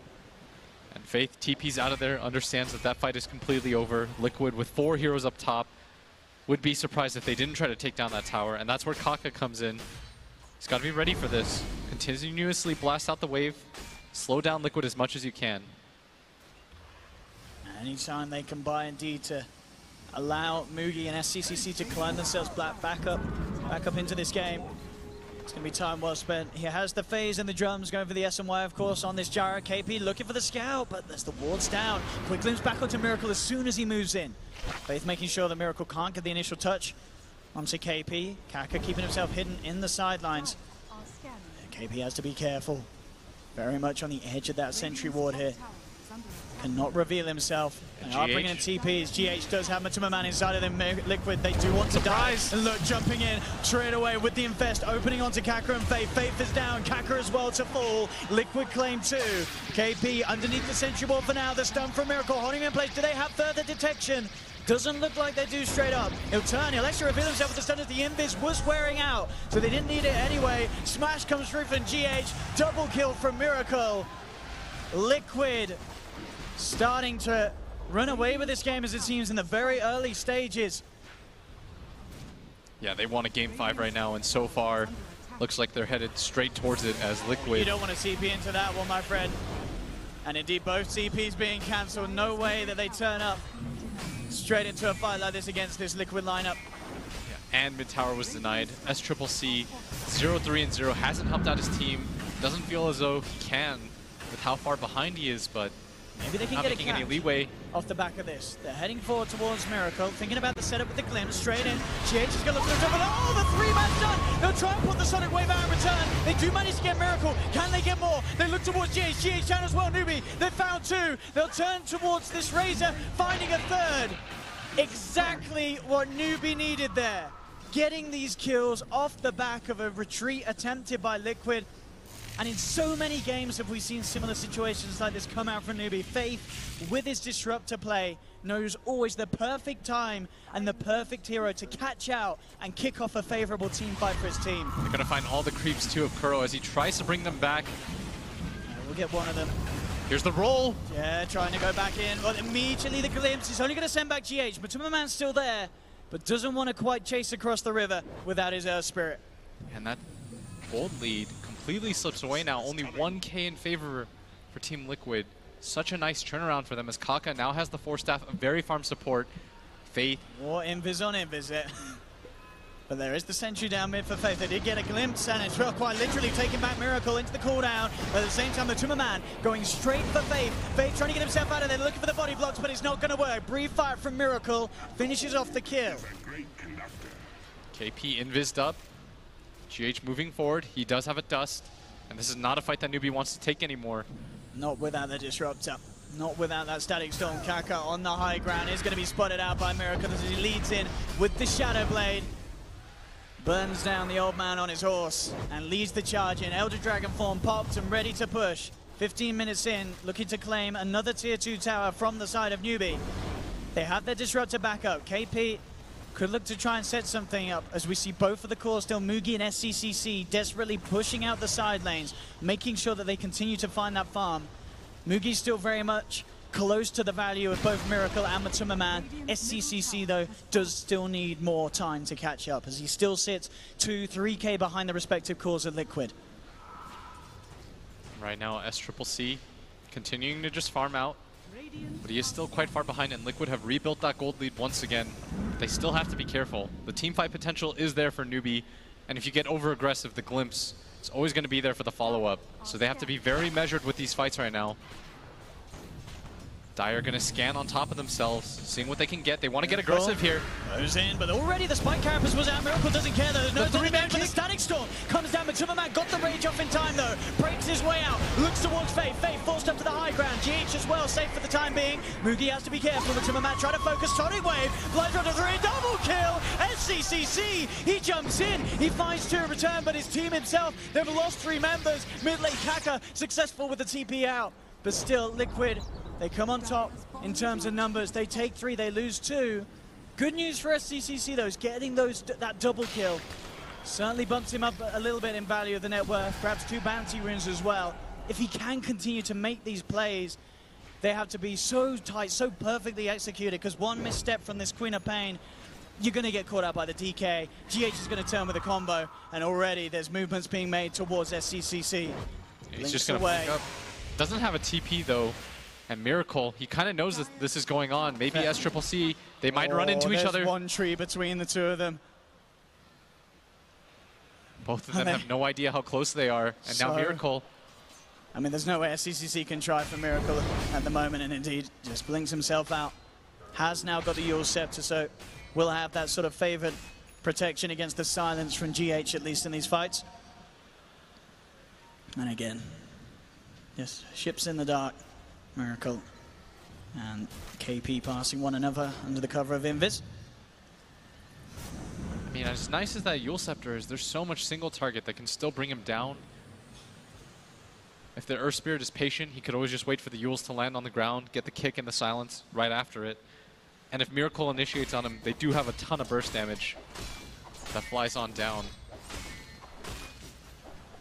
And Faith TP's out of there, understands that that fight is completely over. Liquid with 4 heroes up top. Would be surprised if they didn't try to take down that tower, and that's where Kaka comes in. He's got to be ready for this. Continuously blast out the wave, slow down Liquid as much as you can. Anytime they can buy indeed to allow Mugi and SCCC to climb themselves back up into this game. It's going to be time well spent. He has the phase and the drums going for the SMY, of course, on this Jara. KP looking for the scout, but there's the wards down. Quick glimpse back onto Miracle as soon as he moves in. Faith making sure that Miracle can't get the initial touch onto KP. Kaka keeping himself hidden in the sidelines. And KP has to be careful. Very much on the edge of that sentry ward here. Cannot reveal himself. And are bringing in TPs. GH does have Matuma Man inside of them. Liquid, they do want to die. And look, jumping in straight away with the infest, opening onto Kaka and Faith. Faith is down. Kaka as well to fall. Liquid claim 2. KP underneath the sentry wall for now. The stun from Miracle holding him in place. Do they have further detection? Doesn't look like they do straight up. He'll turn. He'll actually reveal himself with the stun as the invis was wearing out. So they didn't need it anyway. Smash comes through from GH. Double kill from Miracle. Liquid starting to run away with this game as it seems in the very early stages. Yeah, they want a game 5 right now, and so far looks like they're headed straight towards it as Liquid. You don't want to CP into that one, my friend. And indeed, both CPs being cancelled. No way that they turn up straight into a fight like this against this Liquid lineup. Yeah, and mid tower was denied. SCCC 0-3-0 hasn't helped out his team. Doesn't feel as though he can with how far behind he is, but maybe they can get a catch any leeway off the back of this. They're heading forward towards Miracle, thinking about the setup with the glimpse, straight in. GH is going to look for the oh, the 3-man done! They'll try and put the Sonic Wave out in return. They do manage to get Miracle. Can they get more? They look towards GH. GH down as well, Newbee. They've found 2. They'll turn towards this Razor, finding a 3rd. Exactly what Newbee needed there. Getting these kills off the back of a retreat attempted by Liquid. And in so many games have we seen similar situations like this come out from Newbee. Faith, with his disruptor play, knows always the perfect time and the perfect hero to catch out and kick off a favorable team fight for his team. They're going to find all the creeps too of Kuro as he tries to bring them back. We'll get one of them. Here's the roll. Yeah, trying to go back in. But immediately the glimpse is only going to send back GH. Matuma Man's still there, but doesn't want to quite chase across the river without his Earth Spirit. And that gold lead completely slips away now. Only 1K in favor for Team Liquid. Such a nice turnaround for them as Kaka now has the 4 staff of very farm support. Faith. More invis on invis. But there is the sentry down mid for Faith. They did get a glimpse, and it's quite literally taking back Miracle into the cooldown. But at the same time, the Matuma Man going straight for Faith. Faith trying to get himself out of there, looking for the body blocks, but it's not going to work. Brief fire from Miracle finishes off the kill. KP invised up. GH moving forward. He does have a dust, and this is not a fight that Newbee wants to take anymore. Not without the disruptor. Not without that Static Storm. Kaka on the high ground is going to be spotted out by Miracle as he leads in with the Shadow Blade. Burns down the old man on his horse and leads the charge in. Elder Dragon form popped and ready to push. 15 minutes in, looking to claim another tier 2 tower from the side of Newbee. They have their disruptor back up. KP could look to try and set something up as we see both of the cores still, Mugi and SCCC, desperately pushing out the side lanes, making sure that they continue to find that farm. Mugi's still very much close to the value of both Miracle and Matuma Man. SCCC, though, does still need more time to catch up as he still sits 2-3K behind the respective cores of Liquid. Right now, SCCC continuing to just farm out, but he is still quite far behind, and Liquid have rebuilt that gold lead once again. They still have to be careful. The team fight potential is there for Newbee, and if you get over-aggressive, the glimpse is always going to be there for the follow-up. So they have to be very measured with these fights right now. Dire going to scan on top of themselves, seeing what they can get. They want to get aggressive here. Goes in, but already the spike carapace was out. Miracle doesn't care though. There's no rebound, but the static storm comes down. Matuma Man got the rage off in time though. Breaks his way out, looks towards Faith. Faith forced up to the high ground. GH as well, safe for the time being. Mugi has to be careful. Matuma Man trying to focus. Sonic Wave, Blind Run to 3, double kill. SCCC, he jumps in. He finds 2 in return, but his team himself, they've lost 3 members. Mid lane Kaka successful with the TP out, but still Liquid, they come on top in terms of numbers. They take 3, they lose 2. Good news for SCCC though is getting that double kill. Certainly bumps him up a little bit in value of the net worth. Grabs 2 bounty runes as well. If he can continue to make these plays, they have to be so tight, so perfectly executed, because one misstep from this Queen of Pain, you're going to get caught out by the DK. GH is going to turn with a combo, and already there's movements being made towards SCCC. He's just going to pick up. Doesn't have a TP though. And Miracle, he kind of knows that this is going on. Maybe SCCC, they might run into each other. There's one tree between the 2 of them. Both of them have no idea how close they are. And now Miracle. I mean, there's no way SCCC can try for Miracle at the moment, and indeed just blinks himself out. Has now got the Eul Scepter, so will have that sort of favored protection against the silence from GH, at least in these fights. And again, yes, ships in the dark. Miracle and KP passing one another under the cover of Invis. I mean, as nice as that Eul Scepter is, there's so much single target that can still bring him down. If the Earth Spirit is patient, he could always just wait for the Euls to land on the ground, get the kick in the silence right after it. And if Miracle initiates on him, they do have a ton of burst damage that flies on down.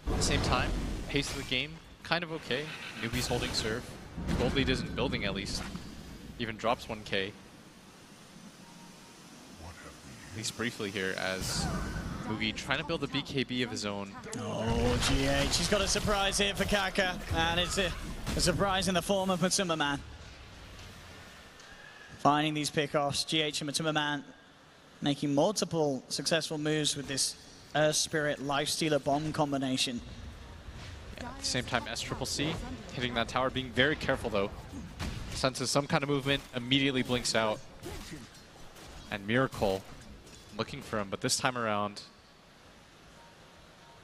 At the same time, pace of the game, kind of okay. Newbee's holding serve. Gold lead isn't building at least. Even drops 1k. At least briefly here as Mugi trying to build a BKB of his own. Oh, GH, he's got a surprise here for Kaka, and it's a surprise in the form of Matuma Man. Finding these pickoffs, GH and Matuma Man making multiple successful moves with this Earth Spirit Lifestealer bomb combination. Yeah, at the same time, SCCC hitting that tower, being very careful though. Senses some kind of movement, immediately blinks out. And Miracle looking for him, but this time around,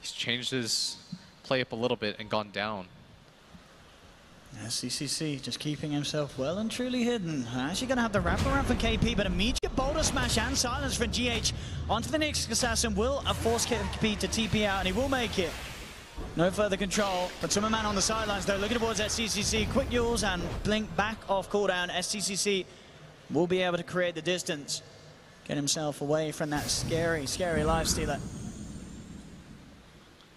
he's changed his play up a little bit and gone down. SCCC just keeping himself well and truly hidden. Actually going to have the wraparound for KP, but immediate boulder smash and silence for GH. Onto the next assassin, will force KP to TP out, and he will make it. No further control, but Matuma Man on the sidelines though, looking towards SCCC. Quick Euls and blink back off cooldown. SCCC will be able to create the distance, get himself away from that scary, scary Lifestealer.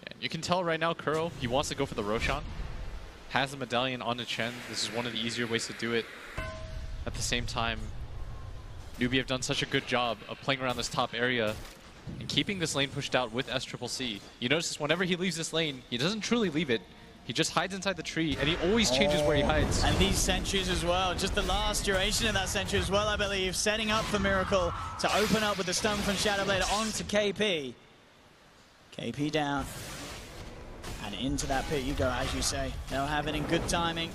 Yeah, you can tell right now, Kuro, he wants to go for the Roshan. Has the medallion on the Chen. This is one of the easier ways to do it. At the same time, Newbee have done such a good job of playing around this top area and keeping this lane pushed out with SCCC. You notice whenever he leaves this lane, he doesn't truly leave it. He just hides inside the tree, and he always changes where he hides. And these sentries as well, just the last duration of that sentry as well, I believe, setting up for Miracle to open up with the stun from Shadowblade onto KP. KP down. And into that pit you go, as you say. They'll have it in good timing.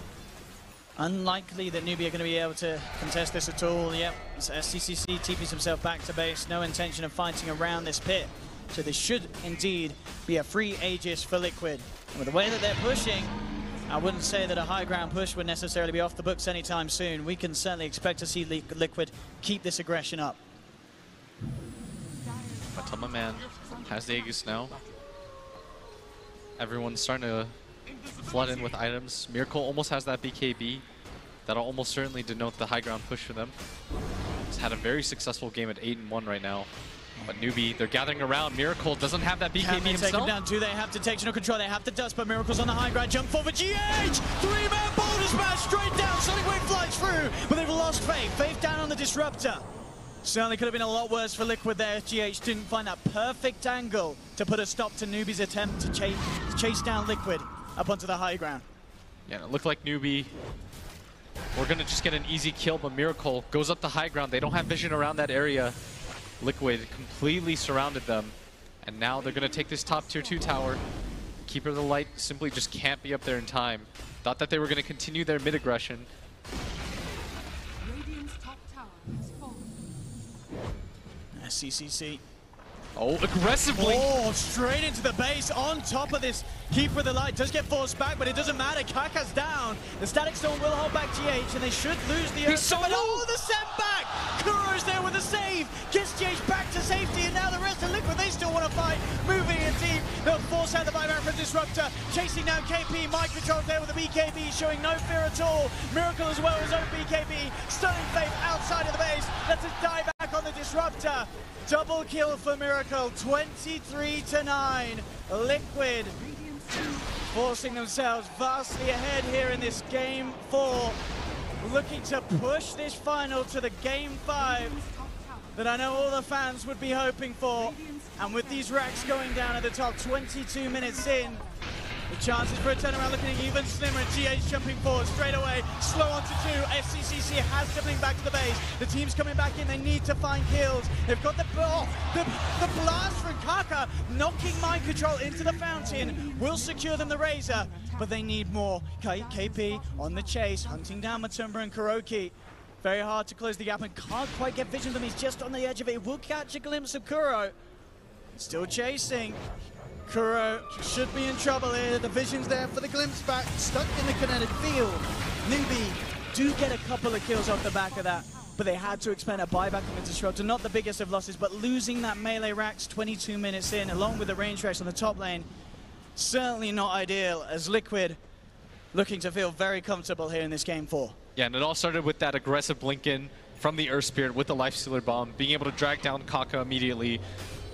Unlikely that Newbee are going to be able to contest this at all. Yep, so SCCC TPs himself back to base. No intention of fighting around this pit. So this should indeed be a free Aegis for Liquid. And with the way that they're pushing, I wouldn't say that a high ground push would necessarily be off the books anytime soon. We can certainly expect to see Liquid keep this aggression up. Matuma Man has the Aegis now. Everyone's starting to flood in with items. Miracle almost has that BKB. That'll almost certainly denote the high ground push for them. He's had a very successful game at 8-1 right now. But Newbee, they're gathering around. Miracle doesn't have that BKB Can they himself. take him down? Do they have detectional control? They have the dust, but Miracle's on the high ground. Jump forward, GH! Three-man boulder smash straight down. Sonic Wave flies through, but they've lost Faith. Faith down on the Disruptor. Certainly could have been a lot worse for Liquid there. GH didn't find that perfect angle to put a stop to Newbee's attempt to chase down Liquid up onto the high ground. Yeah, it looked like Newbee. We're going to just get an easy kill, but Miracle goes up the high ground. They don't have vision around that area. Liquid completely surrounded them. And now they're going to take this top tier 2 tower. Keeper of the Light simply just can't be up there in time. Thought that they were going to continue their mid aggression. CCC. Oh, aggressively. Oh, straight into the base on top of this. Keeper of the Light does get forced back, but it doesn't matter. Kaka's down. The Static Storm will hold back GH, and they should lose the Earth. Oh, the setback! Kuro's there with a save. Gets GH back to safety, and now the rest of Liquid, they still want to fight. Moving in deep. They'll force out the buyback from Disruptor. Chasing down KP. Mind Control there with the BKB, showing no fear at all. Miracle as well as own BKB. Stunning Faith outside of the base. Let's just die back on the Disruptor. Double kill for Miracle, 23-9. Liquid forcing themselves vastly ahead here in this Game 4. Looking to push this final to the Game 5 that I know all the fans would be hoping for. And with these racks going down at the top, 22 minutes in, the chances for a turnaround looking even slimmer. GH jumping forward straight away. Slow on to 2. SCCC has to bring back to the base. The team's coming back in. They need to find kills. They've got the blast from Kaka knocking Mind Control into the fountain will secure them the Razor, but they need more. KP on the chase, hunting down Matumba and Kuroki. Very hard to close the gap and can't quite get vision of them. He's just on the edge of it. He will catch a glimpse of Kuro. Still chasing. Kuro should be in trouble here. The vision's there for the glimpse back. Stuck in the kinetic field. Newbee do get a couple of kills off the back of that, but they had to expend a buyback on the Disruptor. Not the biggest of losses, but losing that melee racks 22 minutes in, along with the range racks on the top lane, certainly not ideal, as Liquid looking to feel very comfortable here in this Game 4. Yeah, and it all started with that aggressive blink in from the Earth Spirit with the Lifestealer Bomb, being able to drag down Kaka immediately.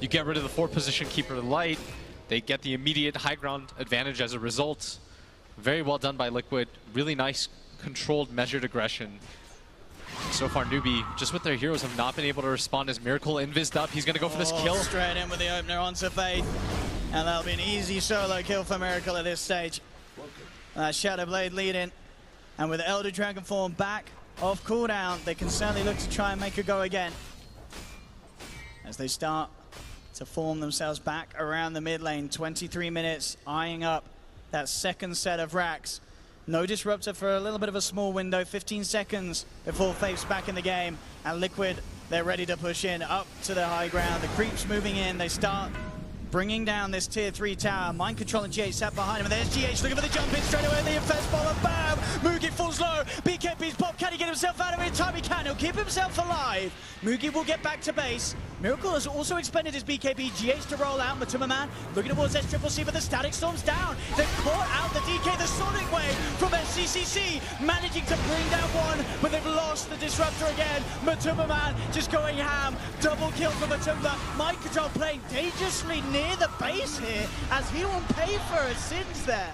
You get rid of the 4th position Keeper of the Light. They get the immediate high ground advantage as a result. Very well done by Liquid. Really nice, controlled, measured aggression. So far, Newbee, just with their heroes, have not been able to respond as Miracle invised up. He's going to go for this kill. Straight in with the opener onto Faith. And that'll be an easy solo kill for Miracle at this stage. Shadow Blade leading. And with Elder Dragon Form back off cooldown, they can certainly look to try and make a go again. As they start to form themselves back around the mid lane. 23 minutes, eyeing up that second set of racks. No Disruptor for a little bit of a small window. 15 seconds before Faith's back in the game. And Liquid, they're ready to push in up to the high ground. The creeps moving in. They start bringing down this tier 3 tower. Mind Control and GH sat behind him. And there's GH looking for the jump in straight away. The Infest Ball and bam! Mugi falls low. BKB's pop. Can he get himself out of it in time? He can. He'll keep himself alive. Mugi will get back to base. Miracle has also expended his BKB. GH to roll out. Matumba Man looking towards SCCC, but the Static Storm's down. They've caught out the DK, the Sonic Wave from SCCC, managing to bring down one, but they've lost the Disruptor again. Matumba Man just going ham. Double kill for Matumba. Mind Control playing dangerously near the base here, as he will pay for his sins there.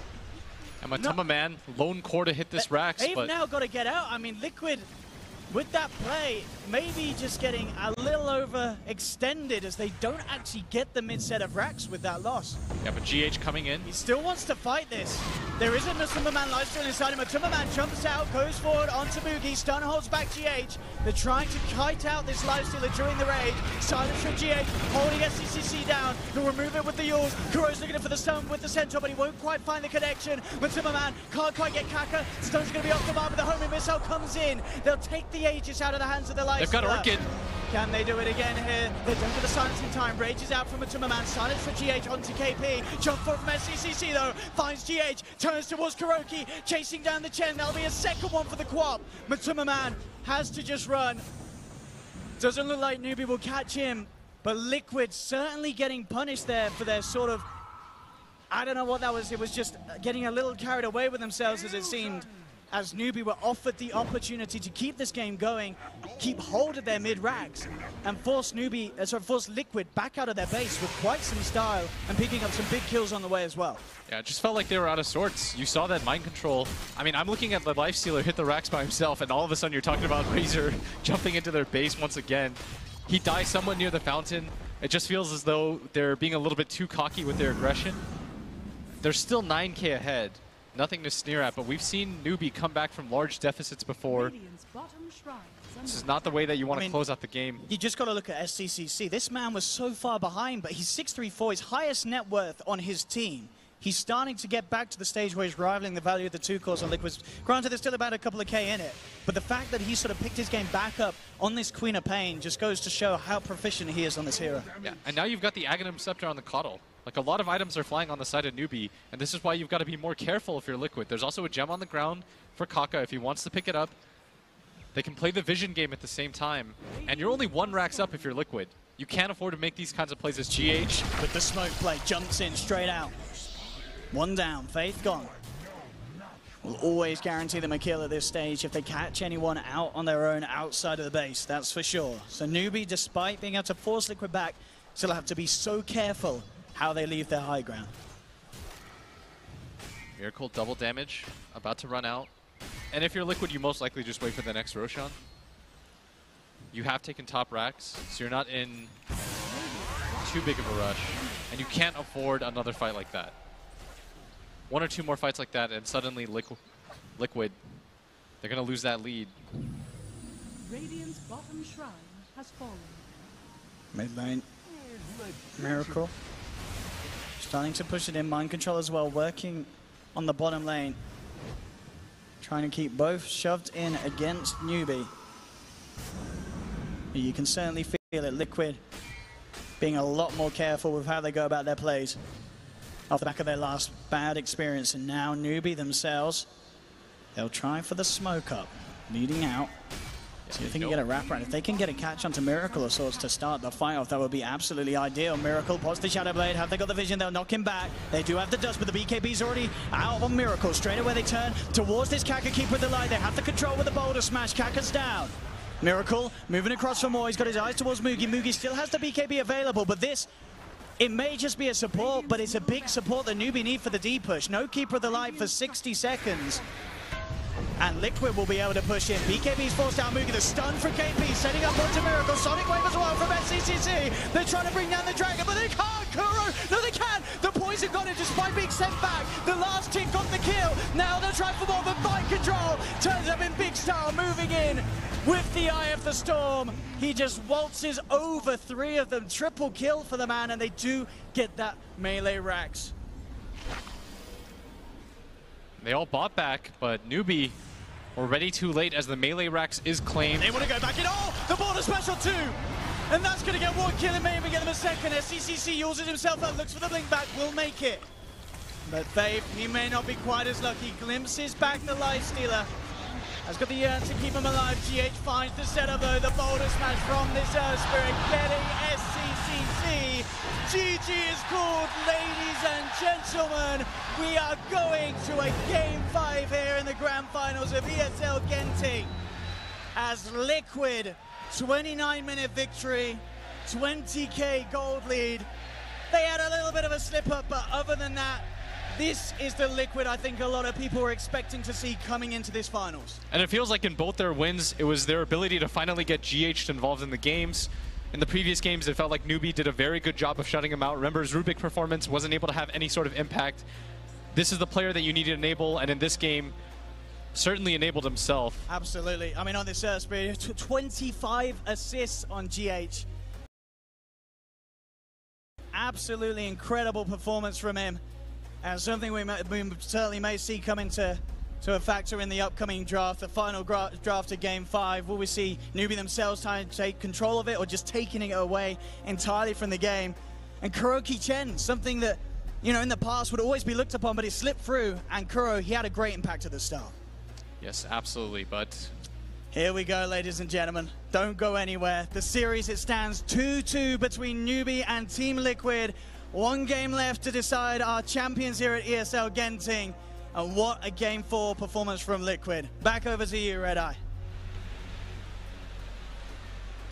And Matumba Man, lone core to hit this racks, They've but now got to get out. I mean, Liquid, with that play, maybe just getting a little overextended as they don't actually get the mid set of racks with that loss. Yeah, but GH coming in. He still wants to fight this. There is a Matumba Man lifesteal inside him. Matumba Man jumps out, goes forward onto Mugi. Stun holds back GH. They're trying to kite out this lifestealer during the raid. Silence from GH, holding SCCC down. They'll remove it with the Yules. Kuro's looking for the stun with the Centaur, but he won't quite find the connection. Matumba Man can't quite get Kaka. Stun's going to be off the mark, but the homing missile comes in. They'll take the Aegis out of the hands of the lifestealer. They've got Orchid. Can they do it again here? They don't get the silencing time. Rage is out from Matumba Man. Silence for GH onto KP. Jump forward from SCCC though. Finds GH. Turns towards Kuroki. Chasing down the Chen. That'll be a second one for the Quap. Matumba Man has to just run. Doesn't look like Newbee will catch him. But Liquid certainly getting punished there for their sort of I don't know what that was. It was just getting a little carried away with themselves, as it seemed, as Newbee were offered the opportunity to keep this game going, keep hold of their mid-racks, and force Liquid back out of their base with quite some style and picking up some big kills on the way as well. Yeah, it just felt like they were out of sorts. You saw that mind control. I mean, I'm looking at the Lifestealer hit the racks by himself, and all of a sudden you're talking about Razor jumping into their base once again. He dies somewhat near the fountain. It just feels as though they're being a little bit too cocky with their aggression. They're still 9K ahead. Nothing to sneer at, but we've seen Newbee come back from large deficits before. This is not the way that you want to close out the game. You just got to look at SCCC. This man was so far behind, but he's 634, his highest net worth on his team. He's starting to get back to the stage where he's rivaling the value of the 2 cores on Liquids. Granted, there's still about a couple of K in it, but the fact that he sort of picked his game back up on this Queen of Pain just goes to show how proficient he is on this hero. Yeah, and now you've got the Aghanim Scepter on the Coddle. Like, a lot of items are flying on the side of Newbee, and this is why you've got to be more careful if you're Liquid. There's also a gem on the ground for Kaka if he wants to pick it up. They can play the vision game at the same time, and you're only 1 racks up if you're Liquid. You can't afford to make these kinds of plays as GH. With the smoke play, jumps in straight out. 1 down, Faith gone. Will always guarantee them a kill at this stage if they catch anyone out on their own outside of the base, that's for sure. So Newbee, despite being able to force Liquid back, still have to be so careful how they leave their high ground. Miracle double damage, about to run out. And if you're Liquid, you most likely just wait for the next Roshan. You have taken top racks, so you're not in too big of a rush. And you can't afford another fight like that. 1 or 2 more fights like that, and suddenly Liquid, they're going to lose that lead. Radiant's bottom shrine has fallen. Mid lane, Miracle. Starting to push it in, mind control as well, working on the bottom lane. Trying to keep both shoved in against Newbee. You can certainly feel it, Liquid being a lot more careful with how they go about their plays off the back of their last bad experience. And now Newbee themselves, they'll try for the smoke up, leading out. See if they can get a wrap around. If they can get a catch onto Miracle of sorts to start the fight off, that would be absolutely ideal. Miracle pots the Shadow Blade. Have they got the vision? They'll knock him back. They do have the dust, but the BKB's already out on Miracle. Straight away they turn towards this Kaka Keeper with the light. They have the control with the Boulder Smash. Kaka's down. Miracle moving across for more. He's got his eyes towards Mugi. Mugi still has the BKB available, but this, it may just be a support, but it's a big support that Newbee need for the D push. No Keeper of the Light for 60 seconds. And Liquid will be able to push in. BKB's forced out Mugi. The stun for KP, setting up onto Miracle. Sonic Wave as well from SCCC. They're trying to bring down the Dragon, but they can't. Kuro, no they can. The Poison got it despite being sent back. The last tick got the kill. Now they're trying for more, but Fight Control turns up in big style, moving in with the Eye of the Storm. He just waltzes over 3 of them. Triple kill for the man, and they do get that melee racks. They all bought back, but Newbee already too late as the melee racks is claimed. They want to go back in. Oh, the border special too. And that's going to get 1 kill and maybe get them a second. SCCC uses himself up, looks for the blink back, will make it. But Faith, he may not be quite as lucky. Glimpses back the Lifestealer. Has got the urn to keep him alive. GH finds the setup though. The Boulder Smash from this Earth Spirit getting SCCC. GG is called, ladies and gentlemen. We are going to a Game 5 here in the Grand Finals of ESL Genting. As Liquid, 29-minute victory, 20k gold lead. They had a little bit of a slip-up, but other than that, this is the Liquid I think a lot of people were expecting to see coming into this finals. And it feels like in both their wins, it was their ability to finally get GH involved in the games. In the previous games, it felt like Newbee did a very good job of shutting him out. Remember, his Rubik performance wasn't able to have any sort of impact. This is the player that you need to enable, and in this game, certainly enabled himself. Absolutely. I mean, on this Earth, 25 assists on GH. Absolutely incredible performance from him. And something we certainly may see come into a factor in the upcoming draft, the final draft of Game 5. Will we see Newbee themselves trying to take control of it or just taking it away entirely from the game? And Kuroki Chen, something that, you know, in the past would always be looked upon, but it slipped through. And Kuro, he had a great impact at the start. Yes, absolutely, but... Here we go, ladies and gentlemen. Don't go anywhere. The series, it stands 2-2 between Newbee and Team Liquid. One game left to decide our champions here at ESL Genting. And what a Game 4 performance from Liquid. Back over to you, Red Eye.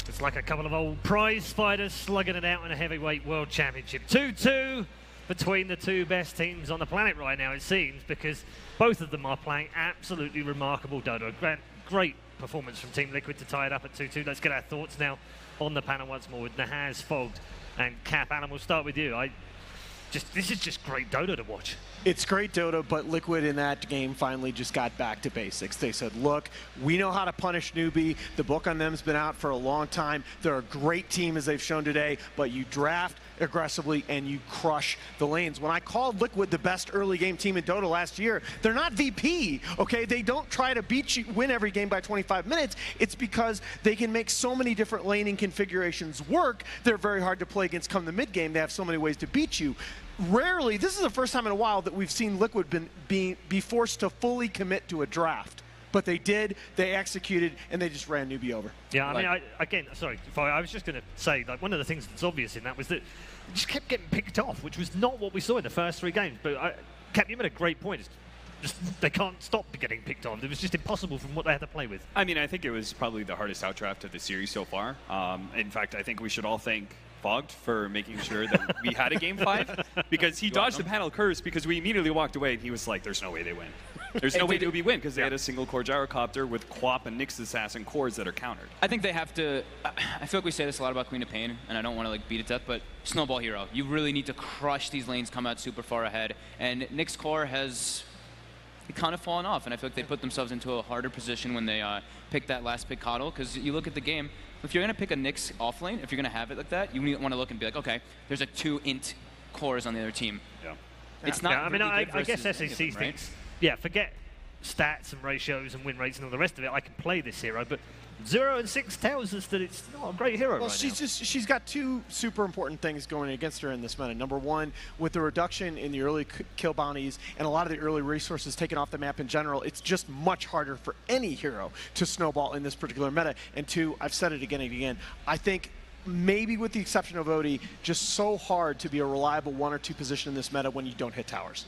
It's like a couple of old prize fighters slugging it out in a heavyweight world championship. 2-2 between the two best teams on the planet right now, it seems, because both of them are playing absolutely remarkable Dodo. Great performance from Team Liquid to tie it up at 2-2. Let's get our thoughts now on the panel once more with Nahaz, Fogged, and Cap. Alan, we'll start with you. This is just great Dodo to watch. It's great Dodo, but Liquid in that game finally just got back to basics. They said, look, we know how to punish Newbee. The book on them's been out for a long time. They're a great team, as they've shown today, but you draft aggressively and you crush the lanes. When I called Liquid the best early game team in Dota last year, they're not VP, okay? They don't try to beat you, win every game by 25 minutes. It's because they can make so many different laning configurations work. They're very hard to play against come the mid game. They have so many ways to beat you. Rarely, this is the first time in a while that we've seen Liquid be forced to fully commit to a draft. But they did, they executed, and they just ran Newbee over. Yeah, I mean, I was just going to say, like, one of the things that's obvious in that was that it just kept getting picked off, which was not what we saw in the first 3 games. But, Cap, you made a great point. It's just, they can't stop getting picked on. It was just impossible from what they had to play with. I mean, I think it was probably the hardest outdraft of the series so far. In fact, I think we should all thank Fogged for making sure that we had a Game 5, because he dodged the panel curse because we immediately walked away and he was like, there's no way they win. There's no way Newbee win because they had a single core gyrocopter with Quap and Nyx Assassin cores that are countered. I think they have to, I feel like we say this a lot about Queen of Pain, and I don't want to like beat it to death, but Snowball Hero, you really need to crush these lanes, come out super far ahead, and Nyx core has kind of fallen off, and I feel like they put themselves into a harder position when they picked that last pick Coddle, because you look at the game, if you're going to pick a Nyx off lane, if you're going to have it like that, you want to look and be like, okay, there's a 2 int cores on the other team. Yeah. It's not. Yeah, I mean, really I guess SAC thinks, right? yeah, forget stats and ratios and win rates and all the rest of it. I can play this hero, but 0 and 6 tells us that it's not a great hero well, right she's got 2 super important things going against her in this meta. Number 1, with the reduction in the early kill bounties and a lot of the early resources taken off the map in general, it's just much harder for any hero to snowball in this particular meta. And 2, I've said it again and again, I think maybe with the exception of Odie, just so hard to be a reliable 1 or 2 position in this meta when you don't hit towers.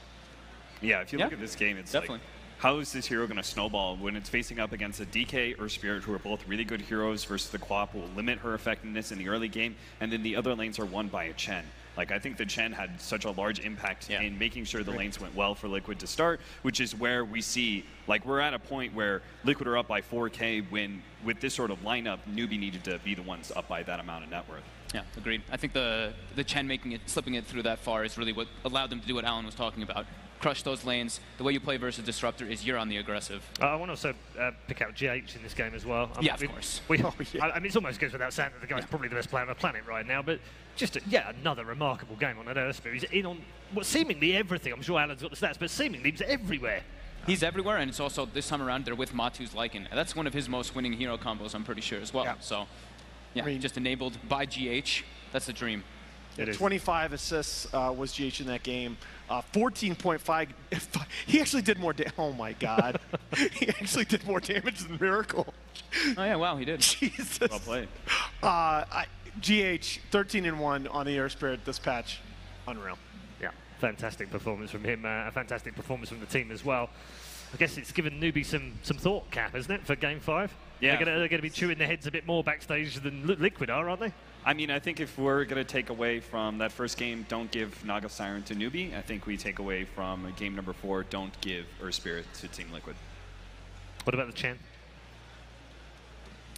Yeah, if you look at this game, it's definitely. Like, how is this hero going to snowball when it's facing up against a DK or Spirit, who are both really good heroes, versus the Quap, who will limit her effectiveness in the early game, and then the other lanes are won by a Chen. Like, I think the Chen had such a large impact in making sure the lanes went well for Liquid to start, which is where we see, like, we're at a point where Liquid are up by 4K when, with this sort of lineup, Newbee needed to be the ones up by that amount of net worth. Yeah, agreed. I think the Chen slipping it through that far is really what allowed them to do what Alan was talking about. Crush those lanes. The way you play versus Disruptor is you're on the aggressive. I want to also pick out GH in this game as well. Yeah, of course. I mean, it almost goes without saying that the guy's probably the best player on the planet right now, but just, another remarkable game on an Earthsphere. He's in on seemingly everything. I'm sure Alan's got the stats, but seemingly he's everywhere. He's everywhere, and it's also, this time around, they're with Matu's Lycan. And that's one of his most winning hero combos, I'm pretty sure, as well. Yeah. So, yeah, I mean, just enabled by GH. That's the dream. 25 assists was GH in that game. 14.5. He actually did more damage. Oh my God. He actually did more damage than Miracle. Oh yeah, wow, he did. Jesus. Well played. GH 13-1 on the Air Spirit this patch. Unreal. Yeah, fantastic performance from him. A fantastic performance from the team as well. I guess it's given Newbee some thought, Cap, isn't it, for Game 5? Yeah. They're going to be chewing their heads a bit more backstage than Liquid are, aren't they? I mean, I think if we're going to take away from that first game, don't give Naga Siren to Newbee. I think we take away from game number 4, don't give Earth Spirit to Team Liquid. What about the Chen?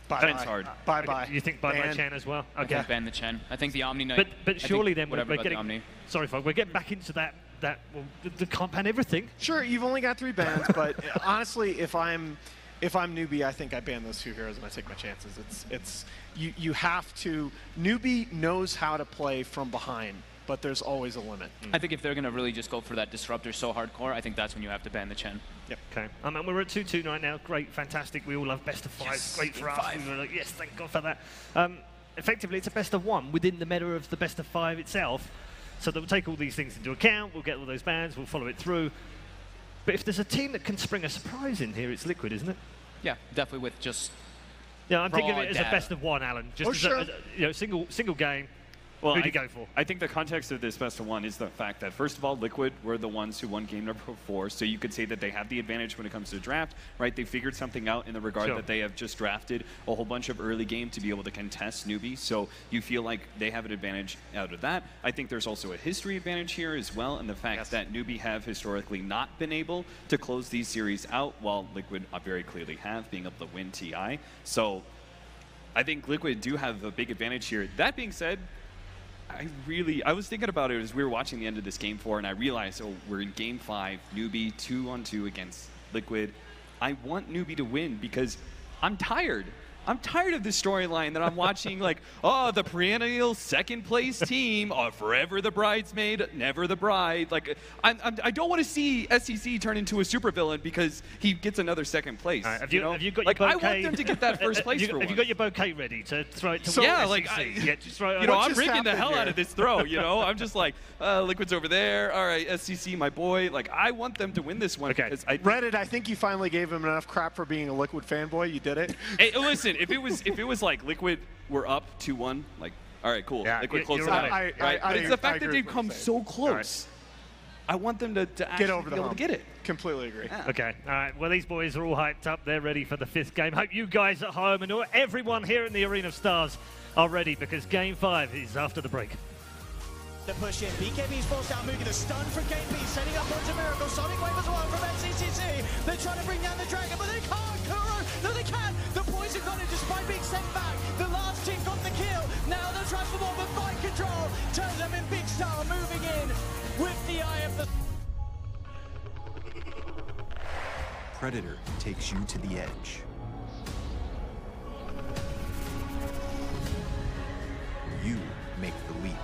Chen's hard. Bye-bye. You think bye-bye Chen as well? Okay. Ban the Chen. I think the Omni Knight. But surely then we're getting... Omni. Sorry, folks, we're getting back into that well, the can't ban everything. Sure, you've only got 3 bans, but honestly, if I'm Newbee, I think I ban those 2 heroes and I take my chances. You have to. Newbee knows how to play from behind, but there's always a limit. I think if they're going to really just go for that Disruptor so hardcore, I think that's when you have to ban the Chen. Yep. Okay. And we're at 2-2 right now. Great, fantastic. We all love best of 5. Yes, great for us. 5. We were like, yes, thank God for that. Effectively, it's a best of 1 within the meta of the best of 5 itself. So that we'll take all these things into account. We'll get all those bans. We'll follow it through. But if there's a team that can spring a surprise in here, it's Liquid, isn't it? Yeah, definitely with just. Yeah, I'm thinking of it as a best of 1, Alan. Just sure. single game. Well, Who do you go for? I think the context of this best of one is the fact that, first of all, Liquid were the ones who won game number 4, so you could say that they have the advantage when it comes to draft, right? They figured something out in the regard that they have just drafted a whole bunch of early game to be able to contest Newbee, so you feel like they have an advantage out of that. I think there's also a history advantage here as well, and the fact that Newbee have historically not been able to close these series out, while Liquid very clearly have, being able to win TI. So I think Liquid do have a big advantage here. That being said, I was thinking about it as we were watching the end of this game 4, and I realized, oh, we're in game 5, Newbee 2-on-2 against Liquid. I want Newbee to win because I'm tired. I'm tired of this storyline that I'm watching, like, oh, the perennial second-place team, oh, forever the bridesmaid, never the bride. Like, I don't want to see SCC turn into a supervillain because he gets another second place. Have you got your like, bouquet? I want them to get that first place for Have you got your bouquet ready to throw it to yeah, SCC? like, Just throw it you know, over. I'm rigging the hell out of this throw, you know? I'm just like, Liquid's over there. All right, SCC, my boy. Like, I want them to win this one. Okay. Reddit, I think you finally gave him enough crap for being a Liquid fanboy. You did it. Hey, listen, if it was like Liquid were up 2-1, like, all right, cool. Yeah, Liquid close it right. out. Right? But it's the fact that they've come so close. I want them to actually get over be able to get it. Completely agree. Yeah. Okay, all right. Well, these boys are all hyped up. They're ready for the 5th game. Hope you guys at home and everyone here in the Arena of Stars are ready because game 5 is after the break. The push in. BKB's forced out Mugi. The stun from Game B, setting up onto Miracle. Sonic Wave as well from NCCC. They're trying to bring down the Dragon, but they can't. Kuro, no, they can. The poison got it despite being sent back. The last team got the kill. Now they're transformed over fight control. Turns them in big style, moving in with the eye of the... Predator takes you to the edge. You make the leap.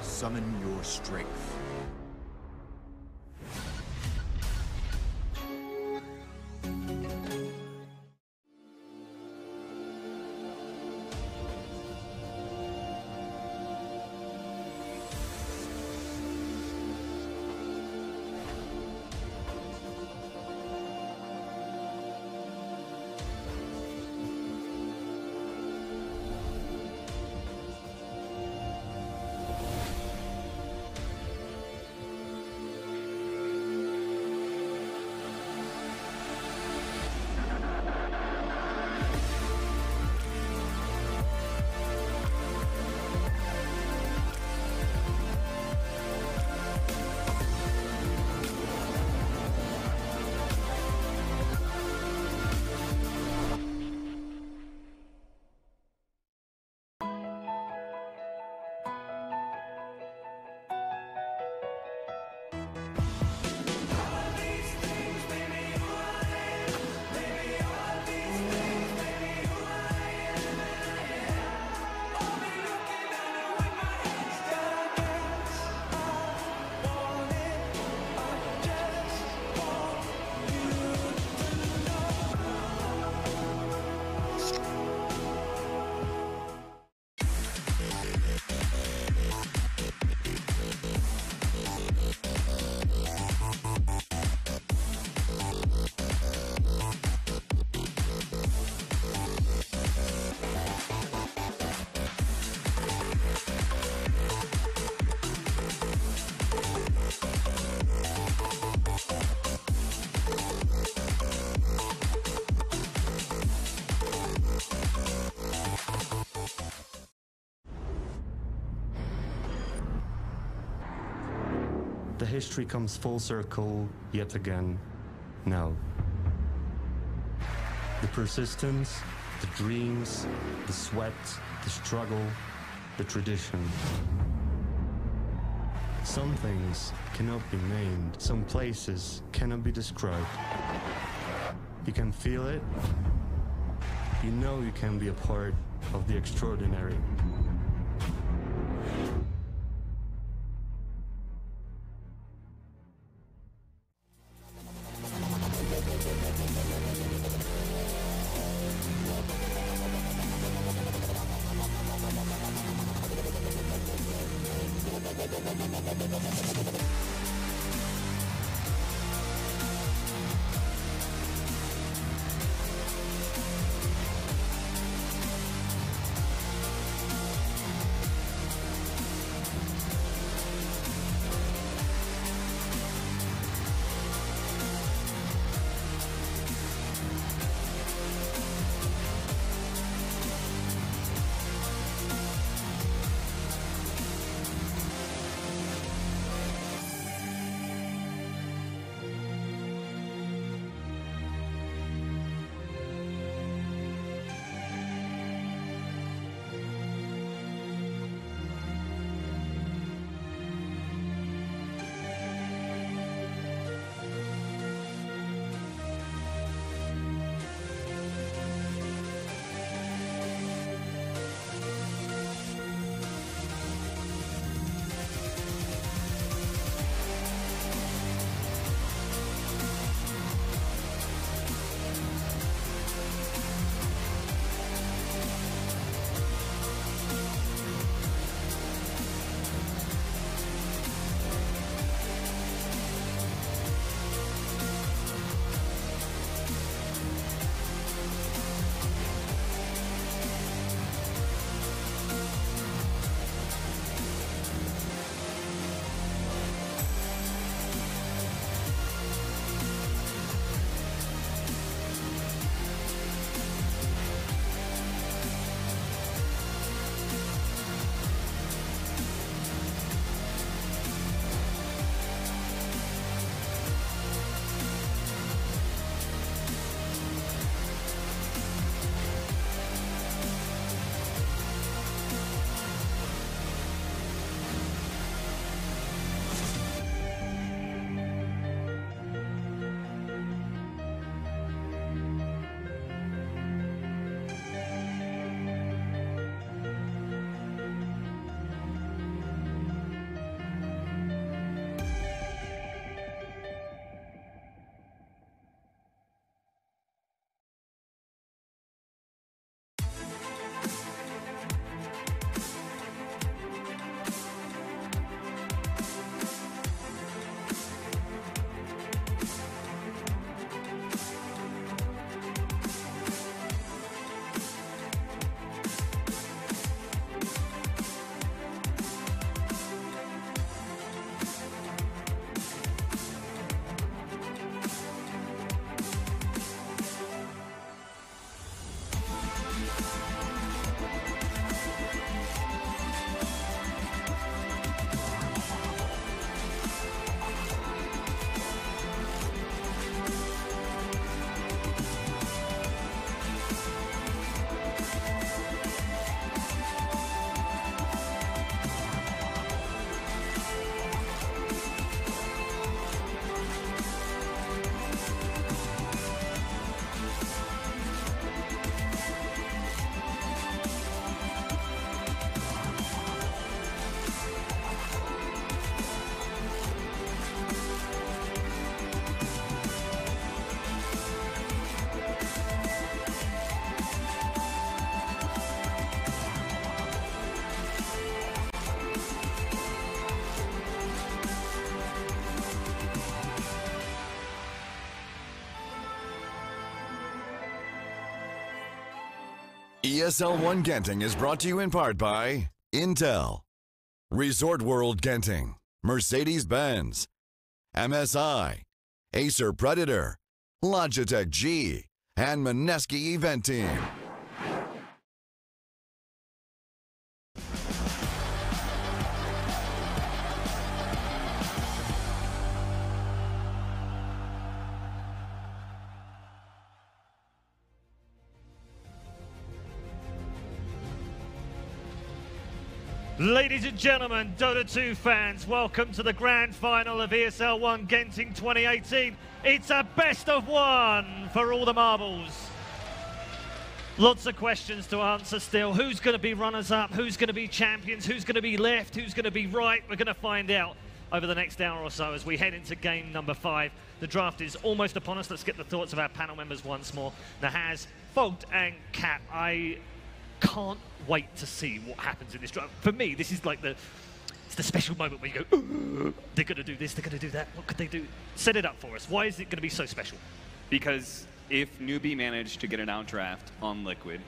Summon your strength. The history comes full circle yet again, now. The persistence, the dreams, the sweat, the struggle, the tradition. Some things cannot be named, some places cannot be described. You can feel it, you know you can be a part of the extraordinary. ESL 1 Genting is brought to you in part by Intel, Resort World Genting, Mercedes-Benz, MSI, Acer Predator, Logitech G, and Mineski Event Team. Ladies and gentlemen, Dota 2 fans, welcome to the grand final of ESL 1 Genting 2018. It's a best of one for all the marbles. Lots of questions to answer still. Who's going to be runners-up? Who's going to be champions? Who's going to be left? Who's going to be right? We're going to find out over the next hour or so as we head into game number 5. The draft is almost upon us. Let's get the thoughts of our panel members once more. Nahaz, Fogged and Cat. I can't wait to see what happens in this draft. For me, this is like it's the special moment where you go, they're going to do this, they're going to do that. What could they do? Set it up for us. Why is it going to be so special? Because if Newbee managed to get an outdraft on Liquid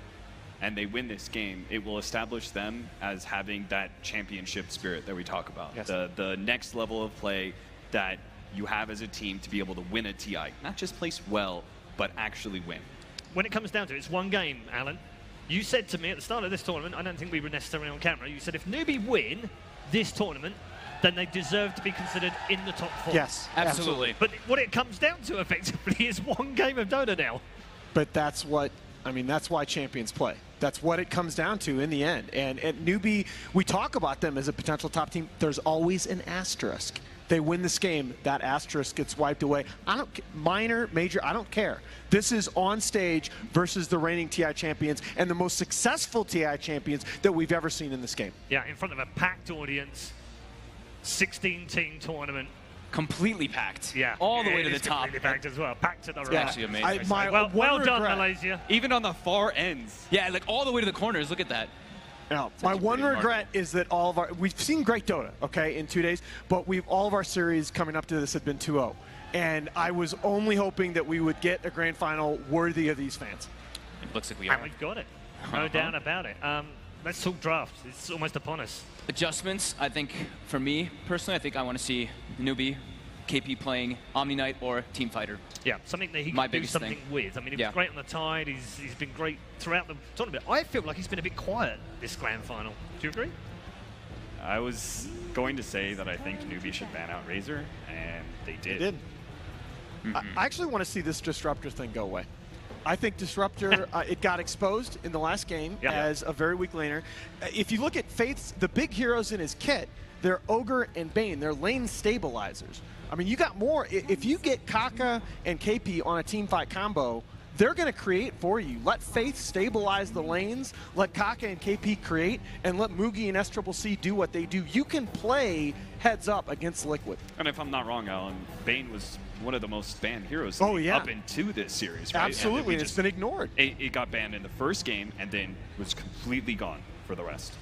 and they win this game, it will establish them as having that championship spirit that we talk about. Yes. The next level of play that you have as a team to be able to win a TI. Not just place well, but actually win. When it comes down to it, it's one game, Alan. You said to me at the start of this tournament, I don't think we were necessarily on camera, you said if Newbee win this tournament, then they deserve to be considered in the top 4. Yes, absolutely. But what it comes down to effectively is one game of Dota now. But that's what, that's why champions play. That's what it comes down to in the end. And at Newbee, we talk about them as a potential top team. There's always an asterisk. They win this game, that asterisk gets wiped away. Minor, major, I don't care. This is on stage versus the reigning TI champions and the most successful TI champions that we've ever seen in this game. Yeah, in front of a packed audience, 16-team tournament. Completely packed. Yeah. All the way to the top. Completely packed as well. Packed to the right. Actually amazing. Well done, Malaysia. Even on the far ends. Yeah, like all the way to the corners. Look at that. Now, my one regret is that we've seen great Dota, okay, in 2 days, but all of our series coming up to this have been 2-0. And I was only hoping that we would get a grand final worthy of these fans. It looks like we are. And we've got it. No doubt about it. Let's talk draft. It's almost upon us. Adjustments, I think, for me, personally, I think I want to see Newbee, KP playing Omni Knight or Team Fighter. Yeah, something that he can do something with. He was great on the Tide. He's been great throughout the tournament. I feel like he's been a bit quiet this grand final. Do you agree? I was going to say that I think Newbee should ban out Razor, and they did. They did. I actually want to see this Disruptor thing go away. I think Disruptor, it got exposed in the last game as a very weak laner. If you look at Faith's, the big heroes in his kit, they're Ogre and Bane. They're lane stabilizers. You got more. If you get Kaka and KP on a team fight combo, they're going to create for you. Let Faith stabilize the lanes, let Kaka and KP create, and let Mugi and SCCC do what they do. You can play heads up against Liquid. And if I'm not wrong, Alan, Bane was one of the most banned heroes up into this series, right? Absolutely, and it's been ignored. It got banned in the first game and then was completely gone for the rest.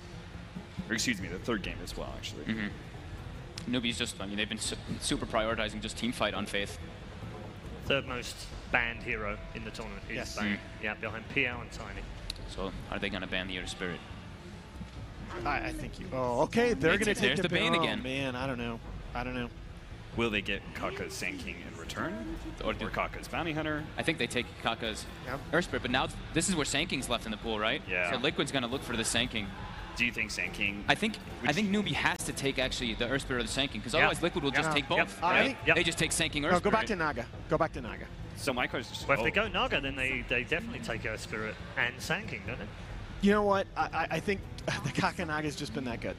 Or excuse me, the third game as well, actually. Newbee's just, they've been super prioritizing just team fight on Faith. Third most banned hero in the tournament is Bane. Yeah, behind PL and Tiny. So are they going to ban the Earth Spirit? I think you. Oh, okay. They're going to take the Bane again. Man, I don't know. Will they get Kaka's Sand King in return? Or Kaka's Bounty Hunter? I think they take Kaka's Earth Spirit, but now this is where Sand King's left in the pool, right? Yeah. So Liquid's going to look for the Sand King. Do you think Sand King? I think Newbee has to take actually the Earth Spirit or the Sand King, because otherwise Liquid will just take both. Right? They just take Sand King Earth Spirit. Go back to Naga. Go back to Naga. So my question is, well, if they go Naga, then they definitely take Earth Spirit and Sand King, don't they? You know what? I think the Kaka Naga's just been that good.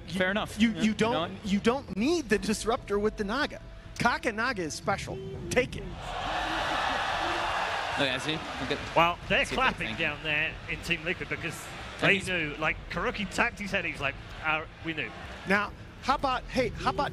Fair enough. You don't need the Disruptor with the Naga. Kaka Naga is special. Take it. Well, they're clapping down there in Team Liquid because they knew, like Karuki tapped his head, he's like, we knew. Now, how about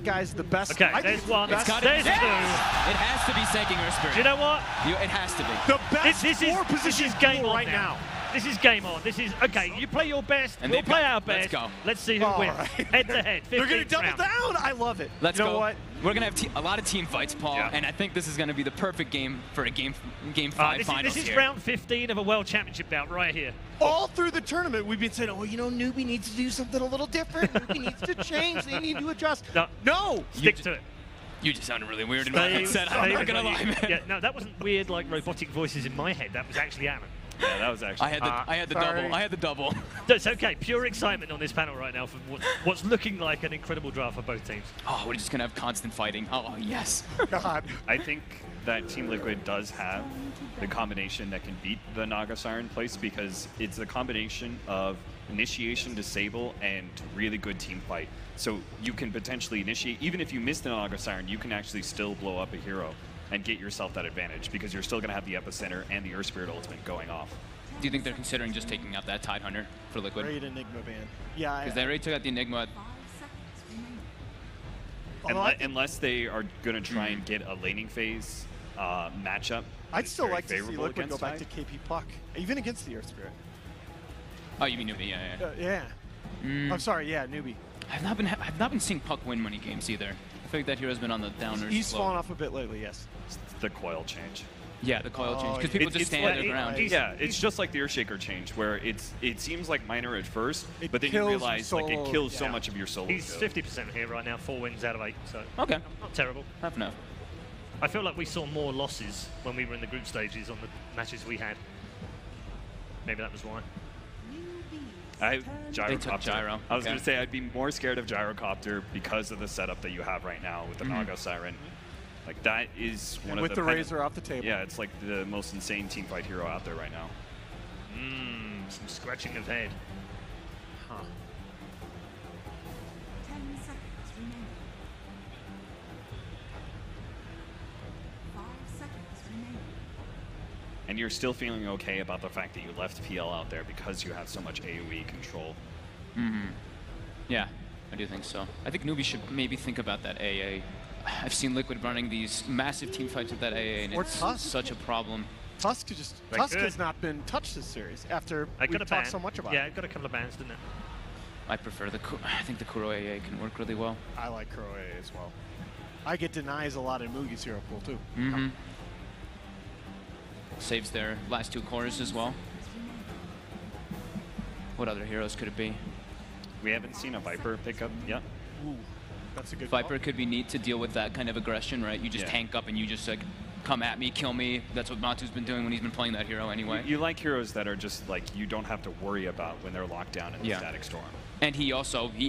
guys, the best? Okay, there's one, there's two. It has to be Sand King Earth Spirit. Do you know what? It has to be. The best this is game on right now. This is game on. This is, okay, you play your best, And we'll play our best. Let's go. Let's see who wins. Head to head. They're going to 15th double round. down. I love it. Let's you know go. What? We're going to have a lot of team fights, Paul, and I think this is going to be the perfect game for a game 5 finals This is here. round 15 of a World Championship bout right here. All through the tournament, we've been saying, oh, you know, Newbee needs to do something a little different. Newbee needs to change. They need to adjust. No. Stick to it. You just sounded really weird in my headset. I'm not going to lie, man. Yeah, no, that wasn't weird like robotic voices in my head. That was actually Aaron. Yeah, that was actually. I had the double. I had the double. It's okay. Pure excitement on this panel right now for what's looking like an incredible draft for both teams. Oh, we're just going to have constant fighting. Oh, yes. God. I think that Team Liquid does have the combination that can beat the Naga Siren place because it's a combination of initiation, disable, and really good team fight. So you can potentially initiate, even if you miss the Naga Siren, you can actually still blow up a hero and get yourself that advantage because you're still going to have the Epicenter and the Earth Spirit Ultimate going off. Do you think they're considering just taking out that Tidehunter for Liquid? Great Enigma ban. Yeah. Because they already took out the Enigma. Unless they are going to try and get a laning phase matchup. I'd still like to see favorable Liquid go against back to KP Puck, even against the Earth Spirit. Oh, you mean Newbee? Yeah. Yeah. I'm sorry. Yeah, Newbee. I've not been seeing Puck win many games either. I feel like that hero's been on the downers. He's fallen off a bit lately. Yes. It's the coil change. Yeah, the coil change. Because people just stand their ground. Yeah, it's just like the Earthshaker change, where it seems like minor at first, but then you kills realize like it kills so much of your solo. He's 50% here right now, 4 wins out of 8. So okay, not terrible. Half enough. I feel like we saw more losses when we were in the group stages on the matches we had. Maybe that was why. Gyrocopter. Gyro. I was going to say I'd be more scared of Gyrocopter because of the setup that you have right now with the Naga Siren. Like that is one of with the Razor off the table. Yeah, it's like the most insane team fight hero out there right now. Some scratching of head. Huh. 10 seconds remaining. 5 seconds remaining. And you're still feeling okay about the fact that you left PL out there because you have so much AoE control. Yeah, I do think so. I think Newbee should maybe think about that AA. I've seen Liquid running these massive team fights with that AA, and it's such a problem. Tusk has not been touched this series after we talked so much about it. Yeah, it got a couple of bans, didn't it? I prefer I think the Kuro AA can work really well. I like Kuro AA as well. I get denies a lot in Mugi's hero pool too. Saves their last 2 cores as well. What other heroes could it be? We haven't seen a Viper pick up yet. Ooh, that's a good Viper call. could be neat to deal with that kind of aggression, right? You just tank up and you just like come at me, kill me. That's what Matu's been doing when he's been playing that hero anyway. You like heroes that are just like you don't have to worry about when they're locked down in the static storm. And he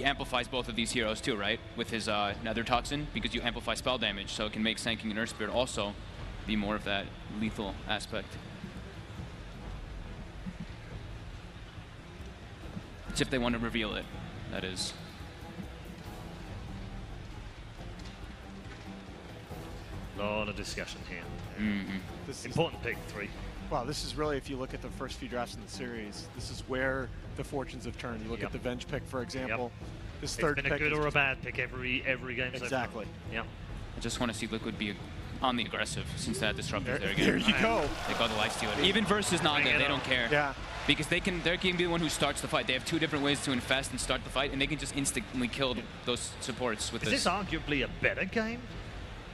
amplifies both of these heroes too, right? With his Nether Toxin, because you amplify spell damage, so it can make Sanking and Earth Spirit also be more of that lethal aspect. It's if they want to reveal it, that is. A lot of discussion here. This Important pick 3. Wow, this is really, if you look at the first few drafts in the series, this is where the fortunes have turned. You look at the Venge pick, for example. This third pick. It's been a good or a bad pick every game so far. Exactly. Yeah. I just want to see Liquid be on the aggressive since that disruptor's there again. There you go. They got the lifestealer. Even versus Naga, they don't care. Yeah. Because they can be the one who starts the fight. They have 2 different ways to infest and start the fight, and they can just instantly kill those supports with this. Is this arguably a better game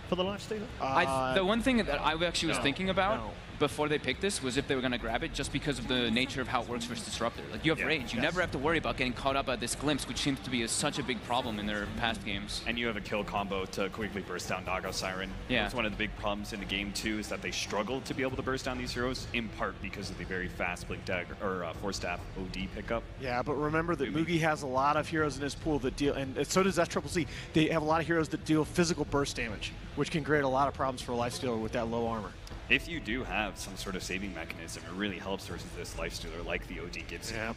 for the lifestealer? The one thing that I actually was thinking about before they picked this was if they were going to grab it, just because of the nature of how it works versus Disruptor. Like, you have Rage. You never have to worry about getting caught up at this Glimpse, which seems to be such a big problem in their past games. And you have a kill combo to quickly burst down Naga Siren. Yeah. That's one of the big problems in the game, too, is that they struggle to be able to burst down these heroes, in part because of the very fast Blink Dagger, or Force Staff OD pickup. Yeah, but remember that Mugi has a lot of heroes in his pool that deal, and so does SCCC. They have a lot of heroes that deal physical burst damage, which can create a lot of problems for a Lifestealer with that low armor. If you do have some sort of saving mechanism, it really helps versus this Lifestealer like the OD gives you. Yeah.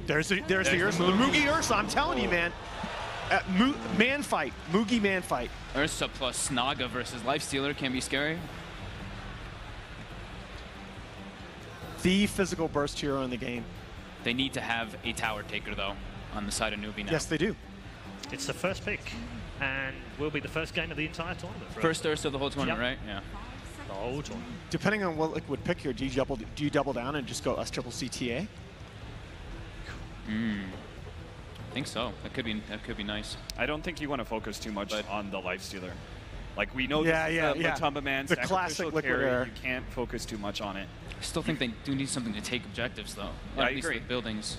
There's the Ursa. The Mugi Ursa, I'm telling you, man. Man fight. Mugi man fight. Ursa plus Naga versus Lifestealer can be scary. The physical burst hero in the game. They need to have a tower taker, though, on the side of Newbee now. Yes, they do. It's the first pick, and will be the first game of the entire tournament. First Ursa of the whole tournament, right? Yeah. Hold on. Depending on what Liquid pick here, do you double down and just go SCCTA? I think so. That could be nice. I don't think you want to focus too much on the Lifestealer. Like we know Yeah, this Matumba Man, the classic Liquid carry, era. you can't focus too much on it. I still think they do need something to take objectives, though. Yeah, I at least agree. the buildings.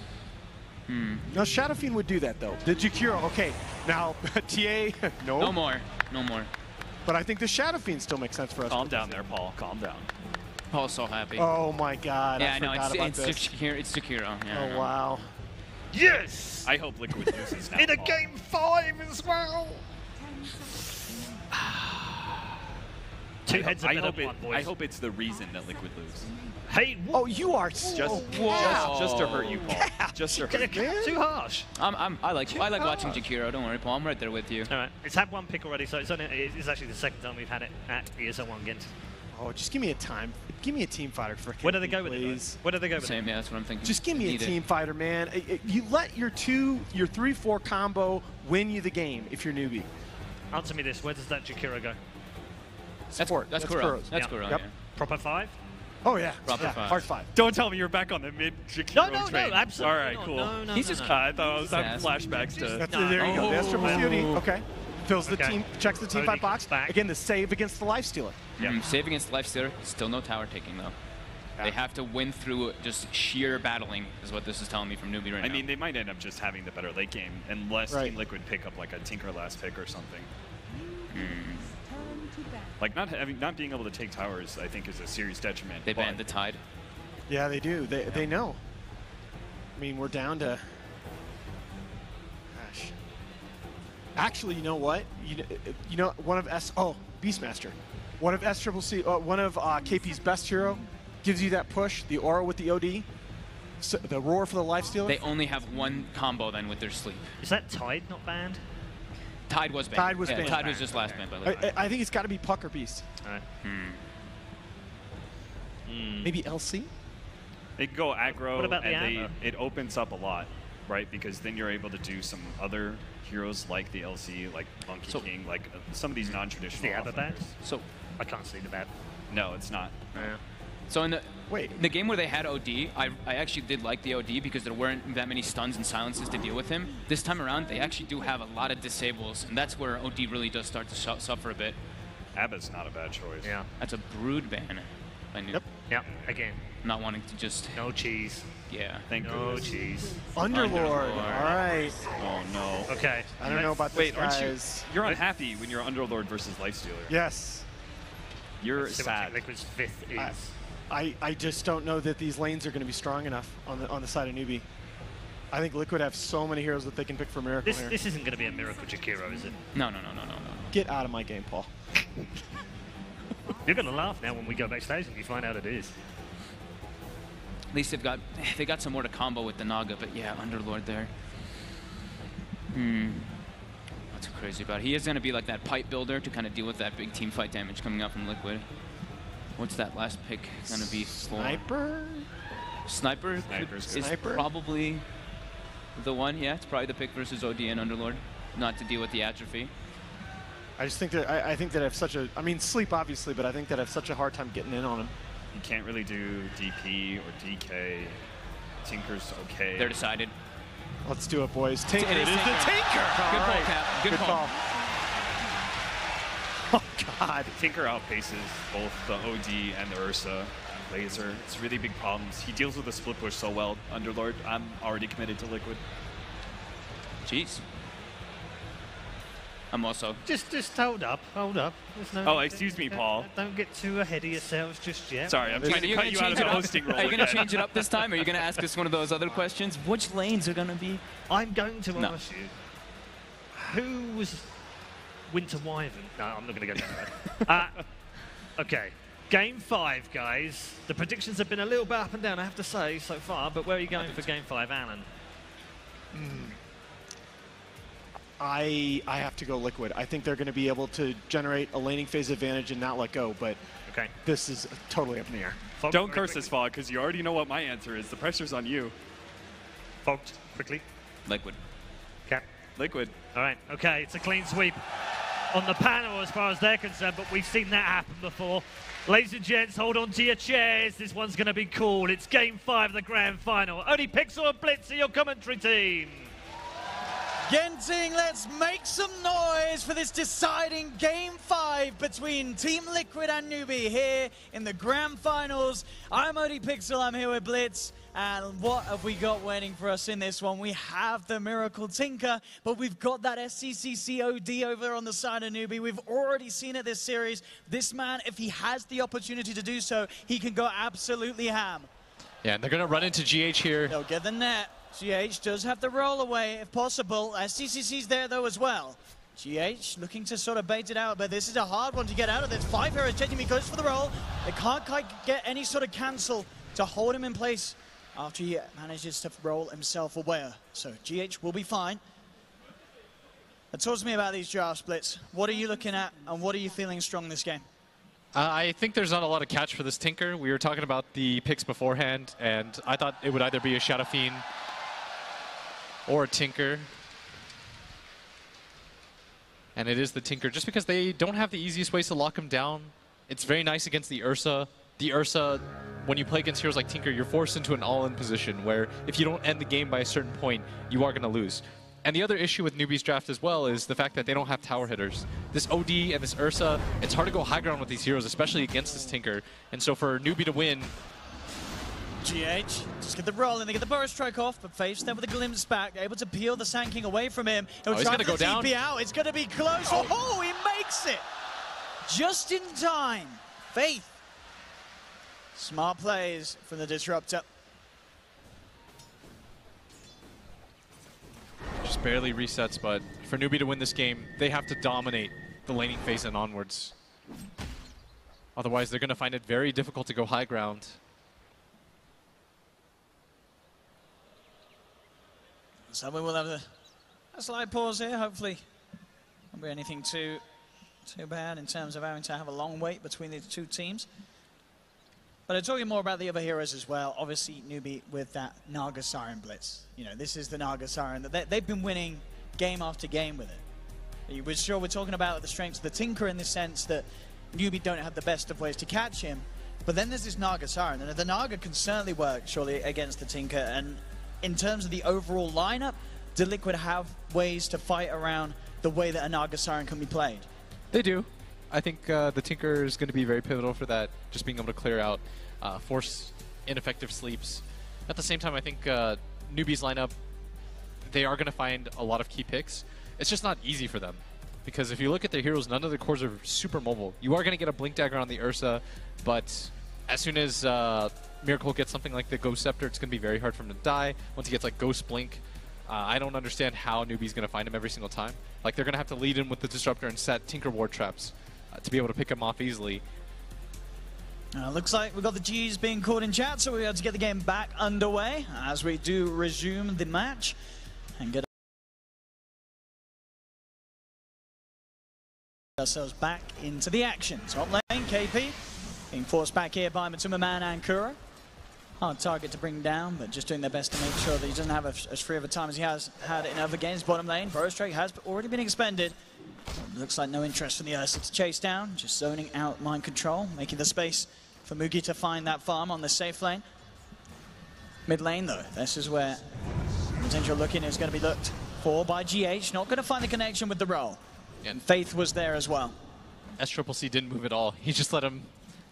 No, Shadow Fiend would do that though. The Jakiro, okay. Now TA, no. No more. No more. But I think the Shadow Fiend still makes sense for us. Calm down there, Paul. Calm down. Paul's so happy. Oh my God! Yeah, I know. forgot about this. It's Jakiro. Yeah, I Oh know. wow! Yes! I hope Liquid loses now. In a Paul. game 5 as well! 2 heads are I better hope than one, boys. I hope it's the reason that Liquid lose. Hey, Oh, you are Just to hurt you, Paul. Just to hurt you. too harsh. I like watching Jakiro. Don't worry, Paul. I'm right there with you. All right, it's had one pick already, so it's actually the second time we've had it at ESL 1 Genting. Oh, just give me a time. Give me a team fighter for. Where do they go with please. it? Where do they go with Same, it? yeah, that's what I'm thinking. Just give me a Need it. team fighter, man. You let your 3-4 combo win you the game if you're newbie. Answer me this: where does that Jakiro go? Support. That's Kuro. Kuro. That's Kuro. Yep. Yeah. Proper 5? Oh yeah. Proper yeah. 5. Hard 5. Don't tell me you're back on the mid Jakiro No, train. absolutely All right, not. cool. No, He's just. I thought I was having Yes. flashbacks to. There you go. That's triple COD. Okay. Fills the Okay. team. Checks the team Odie fight box. comes back. Again, the save against the Lifestealer. Save against Lifestealer. Still no tower taking though. Yeah. They have to win through just sheer battling, is what this is telling me from Newbee right I now. mean, they might end up just having the better late game unless Right. Team Liquid pick up like a Tinker last pick or something. Like not being able to take towers, I think, is a serious detriment. They but- banned the Tide. Yeah, they do. They know. I mean, we're down to. Gosh. Actually, you know what? You know one of Beastmaster, one of one of KP's best hero, gives you that push, the aura with the OD, so the roar for the Lifestealer. They only have one combo then with their sleep. Is that Tide not banned? Tide was banned. Tide was Yeah, banned. Tide was just last banned by Liquid. I think it's got to be Puck or Beast. All right. Maybe LC. They can go aggro, What about the and aggro? it opens up a lot, right? Because then you're able to do some other heroes like the LC, like Monkey King, like some of these non-traditional. The other bad? So I can't see the bad. No, it's not. Yeah. So in the game where they had OD, I actually did like the OD because there weren't that many stuns and silences to deal with him. This time around, they actually do have a lot of disables, and that's where OD really does start to suffer a bit. Abba's not a bad choice. Yeah. That's a brood ban. I knew. Yep. Again. Not wanting to just. No cheese. Yeah. Thank No goodness. cheese. Underlord. All right. Oh no. Okay. I don't know about Wait, this, aren't you? guys. You're unhappy when you're Underlord versus Lifestealer. Yes. You're Let's see what sad. Liquid's 5th is. I just don't know that these lanes are going to be strong enough on the side of Newbee. I think Liquid have so many heroes that they can pick for Miracle here. This isn't going to be a Miracle Jakiro, is it? No. Get out of my game, Paul. You're going to laugh now when we go backstage and you find out it is. At least they got some more to combo with the Naga, but yeah, Underlord there. What's so crazy about it? He is going to be like that pipe builder to kind of deal with that big team fight damage coming out from Liquid. What's that last pick going to be for? Sniper? Sniper is Sniper? probably the one. Yeah, it's probably the pick versus OD and Underlord, not to deal with the atrophy. I just think that I think that I have such a. I mean, sleep obviously, but I think that I have such a hard time getting in on him. You can't really do DP or DK. Tinker's okay. They're decided. Let's do it, boys. Tinker. It is the Tinker. Tinker. Good All call, right. Cap. Good call. Oh God. Tinker outpaces both the OD and the Ursa laser. It's really big problems. He deals with the split push so well. Underlord, I'm already committed to Liquid. Jeez. I'm also. Just hold up. There's no, Oh, excuse me, Paul. Don't get too ahead of yourselves just yet. Sorry, I'm trying to cut you out of the hosting role. Are you going to again. change it up this time? Or are you going to ask us one of those other questions? Which lanes are going to be? I'm going to No. ask you, who was Winter Wyvern? No, I'm not going to go down that. Okay, Game 5, guys. The predictions have been a little bit up and down, I have to say, so far, but where are you going for Game 5, Alan? I have to go Liquid. I think they're going to be able to generate a laning phase advantage and not let go, but okay, this is totally up in the air. Don't curse this, Fog, because you already know what my answer is. The pressure's on you. Fogged, quickly. Liquid. Cap. Liquid. All right, okay, it's a clean sweep. on the panel as far as they're concerned, but we've seen that happen before. Ladies and gents, hold on to your chairs. This one's going to be cool. It's Game 5 of the Grand Final. ODPixel and Blitz are your commentary team. Genting, let's make some noise for this deciding Game 5 between Team Liquid and Newbee here in the Grand Finals. I'm ODPixel, I'm here with Blitz, and what have we got waiting for us in this one? We have the Miracle Tinker, but we've got that SCCC OD over on the side of Newbee. We've already seen it this series. This man, if he has the opportunity to do so, he can go absolutely ham. Yeah, and they're going to run into GH here. They'll get the net. GH does have the roll away if possible. SCCC's there though as well. GH looking to sort of bait it out, but this is a hard one to get out of this. 5 heroes genuinely close for the roll. They can't quite get any sort of cancel to hold him in place after he manages to roll himself away. So GH will be fine. Talk to me about these drafts, Blitz. What are you looking at and what are you feeling strong this game? I think there's not a lot of catch for this Tinker. We were talking about the picks beforehand, and I thought it would either be a Shadow Fiend or a Tinker. And it is the Tinker, just because they don't have the easiest ways to lock him down. It's very nice against the Ursa. The Ursa, when you play against heroes like Tinker, you're forced into an all-in position where if you don't end the game by a certain point, you are going to lose. And the other issue with Newbee's draft as well is the fact that they don't have tower hitters. This OD and this Ursa, it's hard to go high ground with these heroes, especially against this Tinker. And so for Newbee to win, GH just get the roll and they get the burst strike off, but Faith's there with a glimpse back, able to peel the Sand King away from him. He'll he's try gonna to go down. TP out. It's going to be close. Oh, he makes it just in time. Faith. Smart plays from the Disruptor. just barely resets, but for Newbee to win this game, they have to dominate the laning phase and onwards. Otherwise, they're going to find it very difficult to go high ground. So we will have a slight pause here, hopefully. Won't be anything too bad in terms of having to have a long wait between the two teams. But I'm talking more about the other heroes as well. Obviously, Newbee with that Naga Siren Blitz. You know, this is the Naga Siren. They've been winning game after game with it. We're sure we're talking about the strengths of the Tinker in the sense that Newbee don't have the best of ways to catch him. But then there's this Naga Siren. And the Naga can certainly work, surely, against the Tinker. And in terms of the overall lineup, do Liquid have ways to fight around the way that a Naga Siren can be played? They do. I think the Tinker is going to be very pivotal for that, just being able to clear out, force ineffective sleeps. At the same time, I think Newbee's lineup, they are going to find a lot of key picks. It's just not easy for them, because if you look at their heroes, none of the cores are super mobile. You are going to get a Blink Dagger on the Ursa, but as soon as Miracle gets something like the Ghost Scepter, it's going to be very hard for him to die. Once he gets like Ghost Blink, I don't understand how Newbee's going to find him every single time. Like, they're going to have to lead in with the Disruptor and set Tinker Ward Traps to be able to pick him off easily. Looks like we've got the G's being caught in chat, so we're able to get the game back underway as we do resume the match and get ourselves back into the action. Top lane, KP being forced back here by Matuma Man and Kura. Hard target to bring down, but just doing their best to make sure that he doesn't have as free of a time as he has had in other games. Bottom lane, Burrow Strike has already been expended. Looks like no interest from the Ursa to chase down, just zoning out mind control, making the space for Mugi to find that farm on the safe lane. Mid lane though, this is where potential looking is going to be looked for by GH, not going to find the connection with the roll. Yeah. And Faith was there as well. SCCC didn't move at all. He just let him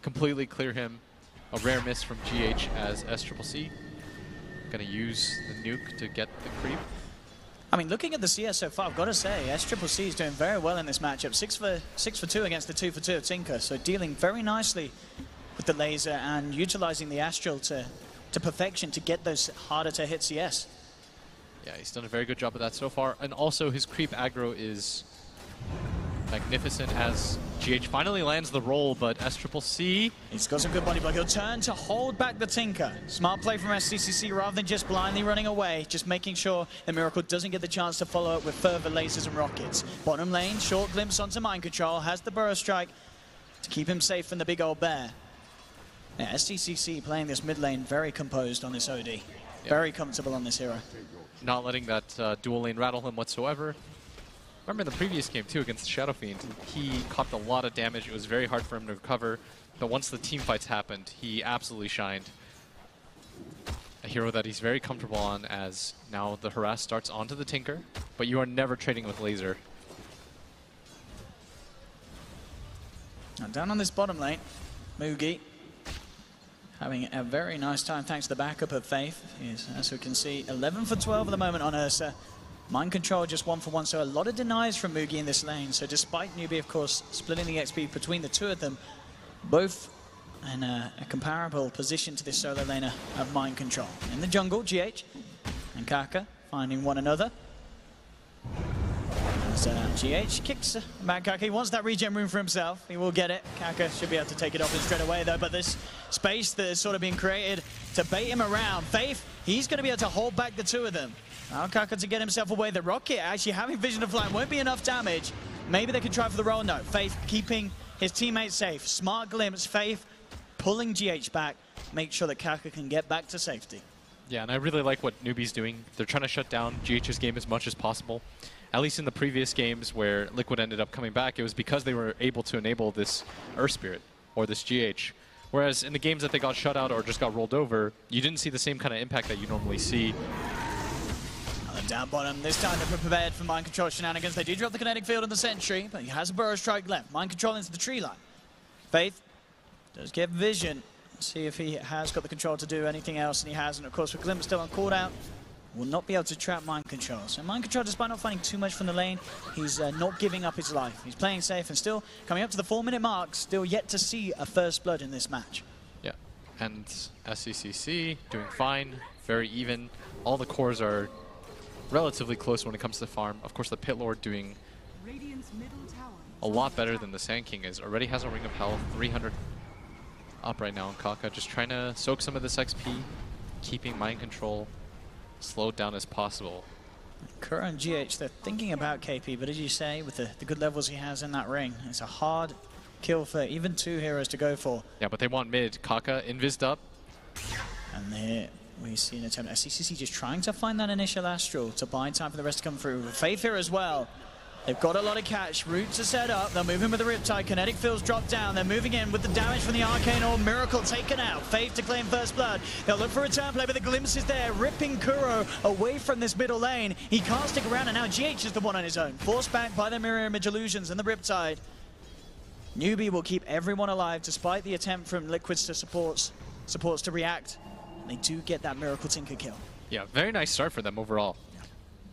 completely clear him. A rare miss from GH as SCCC. Gonna use the nuke to get the creep. I mean, looking at the CS so far, I've got to say, SCCC is doing very well in this matchup. 6 for 2 against the 2 for 2 of Tinker, so dealing very nicely with the laser and utilizing the Astral to perfection to get those harder to hit CS. Yeah, he's done a very good job of that so far. And also his creep aggro is magnificent as GH finally lands the roll, but SCCC... He's got some good body block. He'll turn to hold back the Tinker. Smart play from SCCC rather than just blindly running away, just making sure the Miracle doesn't get the chance to follow up with further lasers and rockets. Bottom lane, short glimpse onto mind control, has the Burrow Strike to keep him safe from the big old bear. Yeah, SCCC playing this mid lane very composed on this OD. Yep. Very comfortable on this hero. Not letting that dual lane rattle him whatsoever. Remember in the previous game too against Shadow Fiend, he copped a lot of damage. It was very hard for him to recover. But once the team fights happened, he absolutely shined. A hero that he's very comfortable on, as now the harass starts onto the Tinker, but you are never trading with laser. Now down on this bottom lane, Newbee having a very nice time thanks to the backup of Faith. He's, as we can see, 11 for 12 at the moment on Ursa. Mind control just 1 for 1, so a lot of denies from Newbee in this lane. So despite Newbee, of course, splitting the XP between the two of them, both in a comparable position to this solo laner of mind control. In the jungle, GH and Kaka finding one another. As GH kicks back Kaka. He wants that regen room for himself. He will get it. Kaka should be able to take it off him straight away, though. But this space that is sort of being created to bait him around. Faith, he's going to be able to hold back the two of them. Now Kaka to get himself away. The Rocket actually having Vision of Flight won't be enough damage. Maybe they can try for the roll. No, Faith keeping his teammates safe. Smart glimpse. Faith pulling GH back. Make sure that Kaka can get back to safety. Yeah, and I really like what Newbee's doing. They're trying to shut down GH's game as much as possible. At least in the previous games where Liquid ended up coming back, it was because they were able to enable this Earth Spirit, or this GH. Whereas in the games that they got shut out or just got rolled over, you didn't see the same kind of impact that you normally see. Down bottom, this time they're prepared for mind control shenanigans. They do drop the kinetic field on the sentry, but he has a burrow strike left. Mind control into the tree line. Faith does get vision. See if he has got the control to do anything else, and he hasn't. Of course, with Glimpse still on cooldown, will not be able to trap mind control. So mind control, despite not finding too much from the lane, he's not giving up his life. He's playing safe and still coming up to the 4-minute mark, still yet to see a first blood in this match. Yeah, and SCCC doing fine, very even. All the cores are relatively close when it comes to farm. Of course, the Pit Lord doing a lot better than the Sand King is. Already has a Ring of Health, 300 up right now. And Kaka just trying to soak some of this XP, keeping mind control slowed down as possible. Kuro and GH, they're thinking about KP, but as you say, with the good levels he has in that ring, it's a hard kill for even two heroes to go for. Yeah, but they want mid. Kaka invised up. And there we see an attempt. SCCC just trying to find that initial Astral to buy time for the rest to come through. Faith here as well. They've got a lot of catch. Roots are set up. They'll move in with the Riptide. Kinetic fields drop down. They're moving in with the damage from the Arcane Orb. Miracle taken out. Faith to claim first blood. They'll look for return play, but the glimpse is there, ripping Kuro away from this middle lane. He can't stick around, and now GH is the one on his own. Forced back by the Mirror Image Illusions and the Riptide. Newbee will keep everyone alive despite the attempt from Liquids to supports to react. They do get that Miracle Tinker kill. Yeah, very nice start for them overall.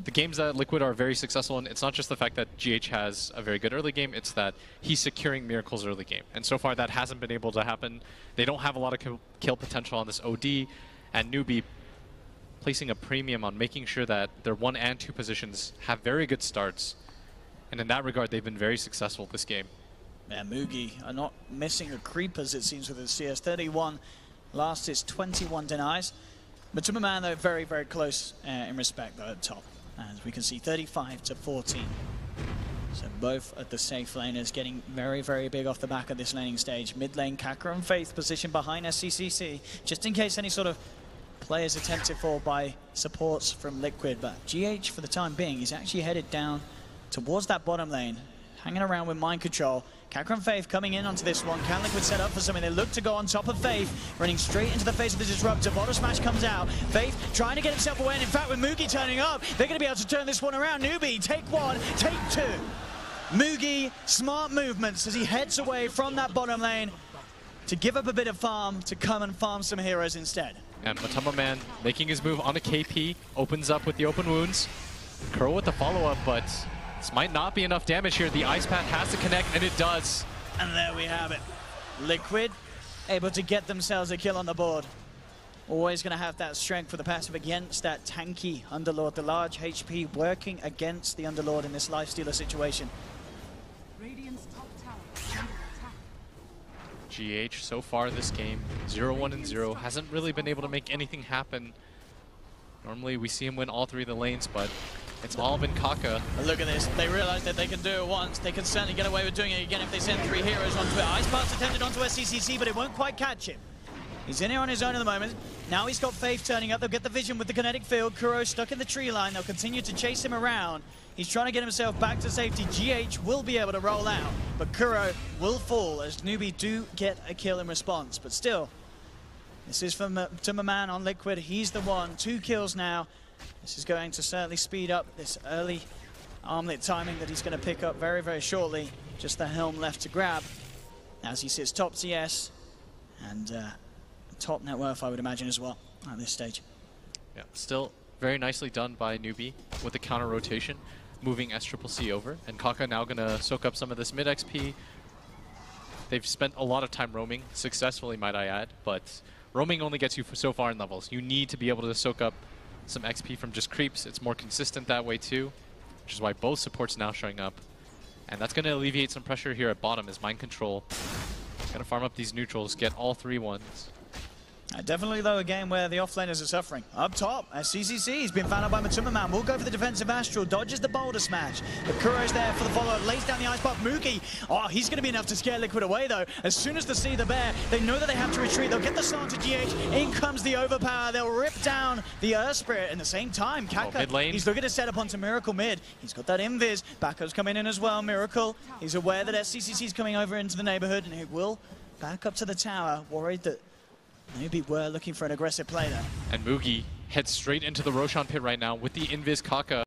The games that Liquid are very successful in, it's not just the fact that GH has a very good early game, it's that he's securing Miracle's early game. And so far that hasn't been able to happen. They don't have a lot of kill potential on this OD, and Newbee placing a premium on making sure that their 1 and 2 positions have very good starts. And in that regard, they've been very successful this game. Yeah, Mugi are not missing a creep, as it seems, with his CS. 31 last is 21 denies. But to man, though, very, very close in respect, though, at the top. As we can see, 35 to 14. So both of the safe laners getting very, very big off the back of this laning stage. Mid lane, Kaka and Faith positioned behind SCCC, just in case any sort of play is attempted for by supports from Liquid. But GH, for the time being, is actually headed down towards that bottom lane, hanging around with mind control. Kaka and Faith coming in onto this one. Can Liquid set up for something? They look to go on top of Faith, running straight into the face of the Disruptor. Bottle Smash comes out. Faith trying to get himself away, and in fact, with Mugi turning up, they're going to be able to turn this one around. Newbee, take 1, take 2. Mugi, smart movements as he heads away from that bottom lane to give up a bit of farm to come and farm some heroes instead. And Matama Man making his move on a KP, opens up with the open wounds. Kuro with the follow-up, but this might not be enough damage here. The Ice Path has to connect, and it does. And there we have it. Liquid able to get themselves a kill on the board. Always going to have that strength for the passive against that tanky Underlord. The large HP working against the Underlord in this lifestealer situation. Radiant's top tower under attack. GH so far this game, 0-1-0, hasn't really been able to make anything happen. Normally we see him win all 3 of the lanes, but it's all been Kaka. Look at this. They realize that they can do it once. They can certainly get away with doing it again if they send 3 heroes onto it. Ice Path's attempted onto SCCC, but it won't quite catch him. He's in here on his own at the moment. Now he's got Faith turning up. They'll get the vision with the kinetic field. Kuro stuck in the tree line. They'll continue to chase him around. He's trying to get himself back to safety. GH will be able to roll out, but Kuro will fall as Newbee do get a kill in response. But still, this is from Timmerman on Liquid. He's the one. 2 kills now. This is going to certainly speed up this early armlet timing that he's going to pick up very, very shortly. Just the helm left to grab as he sits top CS and top net worth, I would imagine, as well at this stage. Yeah, still very nicely done by Newbee with the counter rotation, moving SCCC over, and Kaka now going to soak up some of this mid XP. They've spent a lot of time roaming, successfully might I add, but roaming only gets you so far in levels. You need to be able to soak up some XP from just creeps. It's more consistent that way too, which is why both supports now showing up. And that's going to alleviate some pressure here at bottom as Mind Control going to farm up these neutrals, get all 3 ones. Definitely, though, a game where the offlaners are suffering. Up top, CCC has been found out by Matumbaman. Will go for the defensive Astral, dodges the boulder smash. But Kuro's there for the follow-up, lays down the ice pop. Mookie, oh, he's going to be enough to scare Liquid away, though. As soon as they see the bear, they know that they have to retreat. They'll get the slant to GH. In comes the overpower. They'll rip down the Earth Spirit. At the same time, Kaka, he's looking to set up onto Miracle mid. He's got that invis. Backup's coming in as well. Miracle, he's aware that SCCC is coming over into the neighborhood, and he will back up to the tower, worried that maybe we're looking for an aggressive play there. And Mugi heads straight into the Roshan pit right now with the Invis Kaka.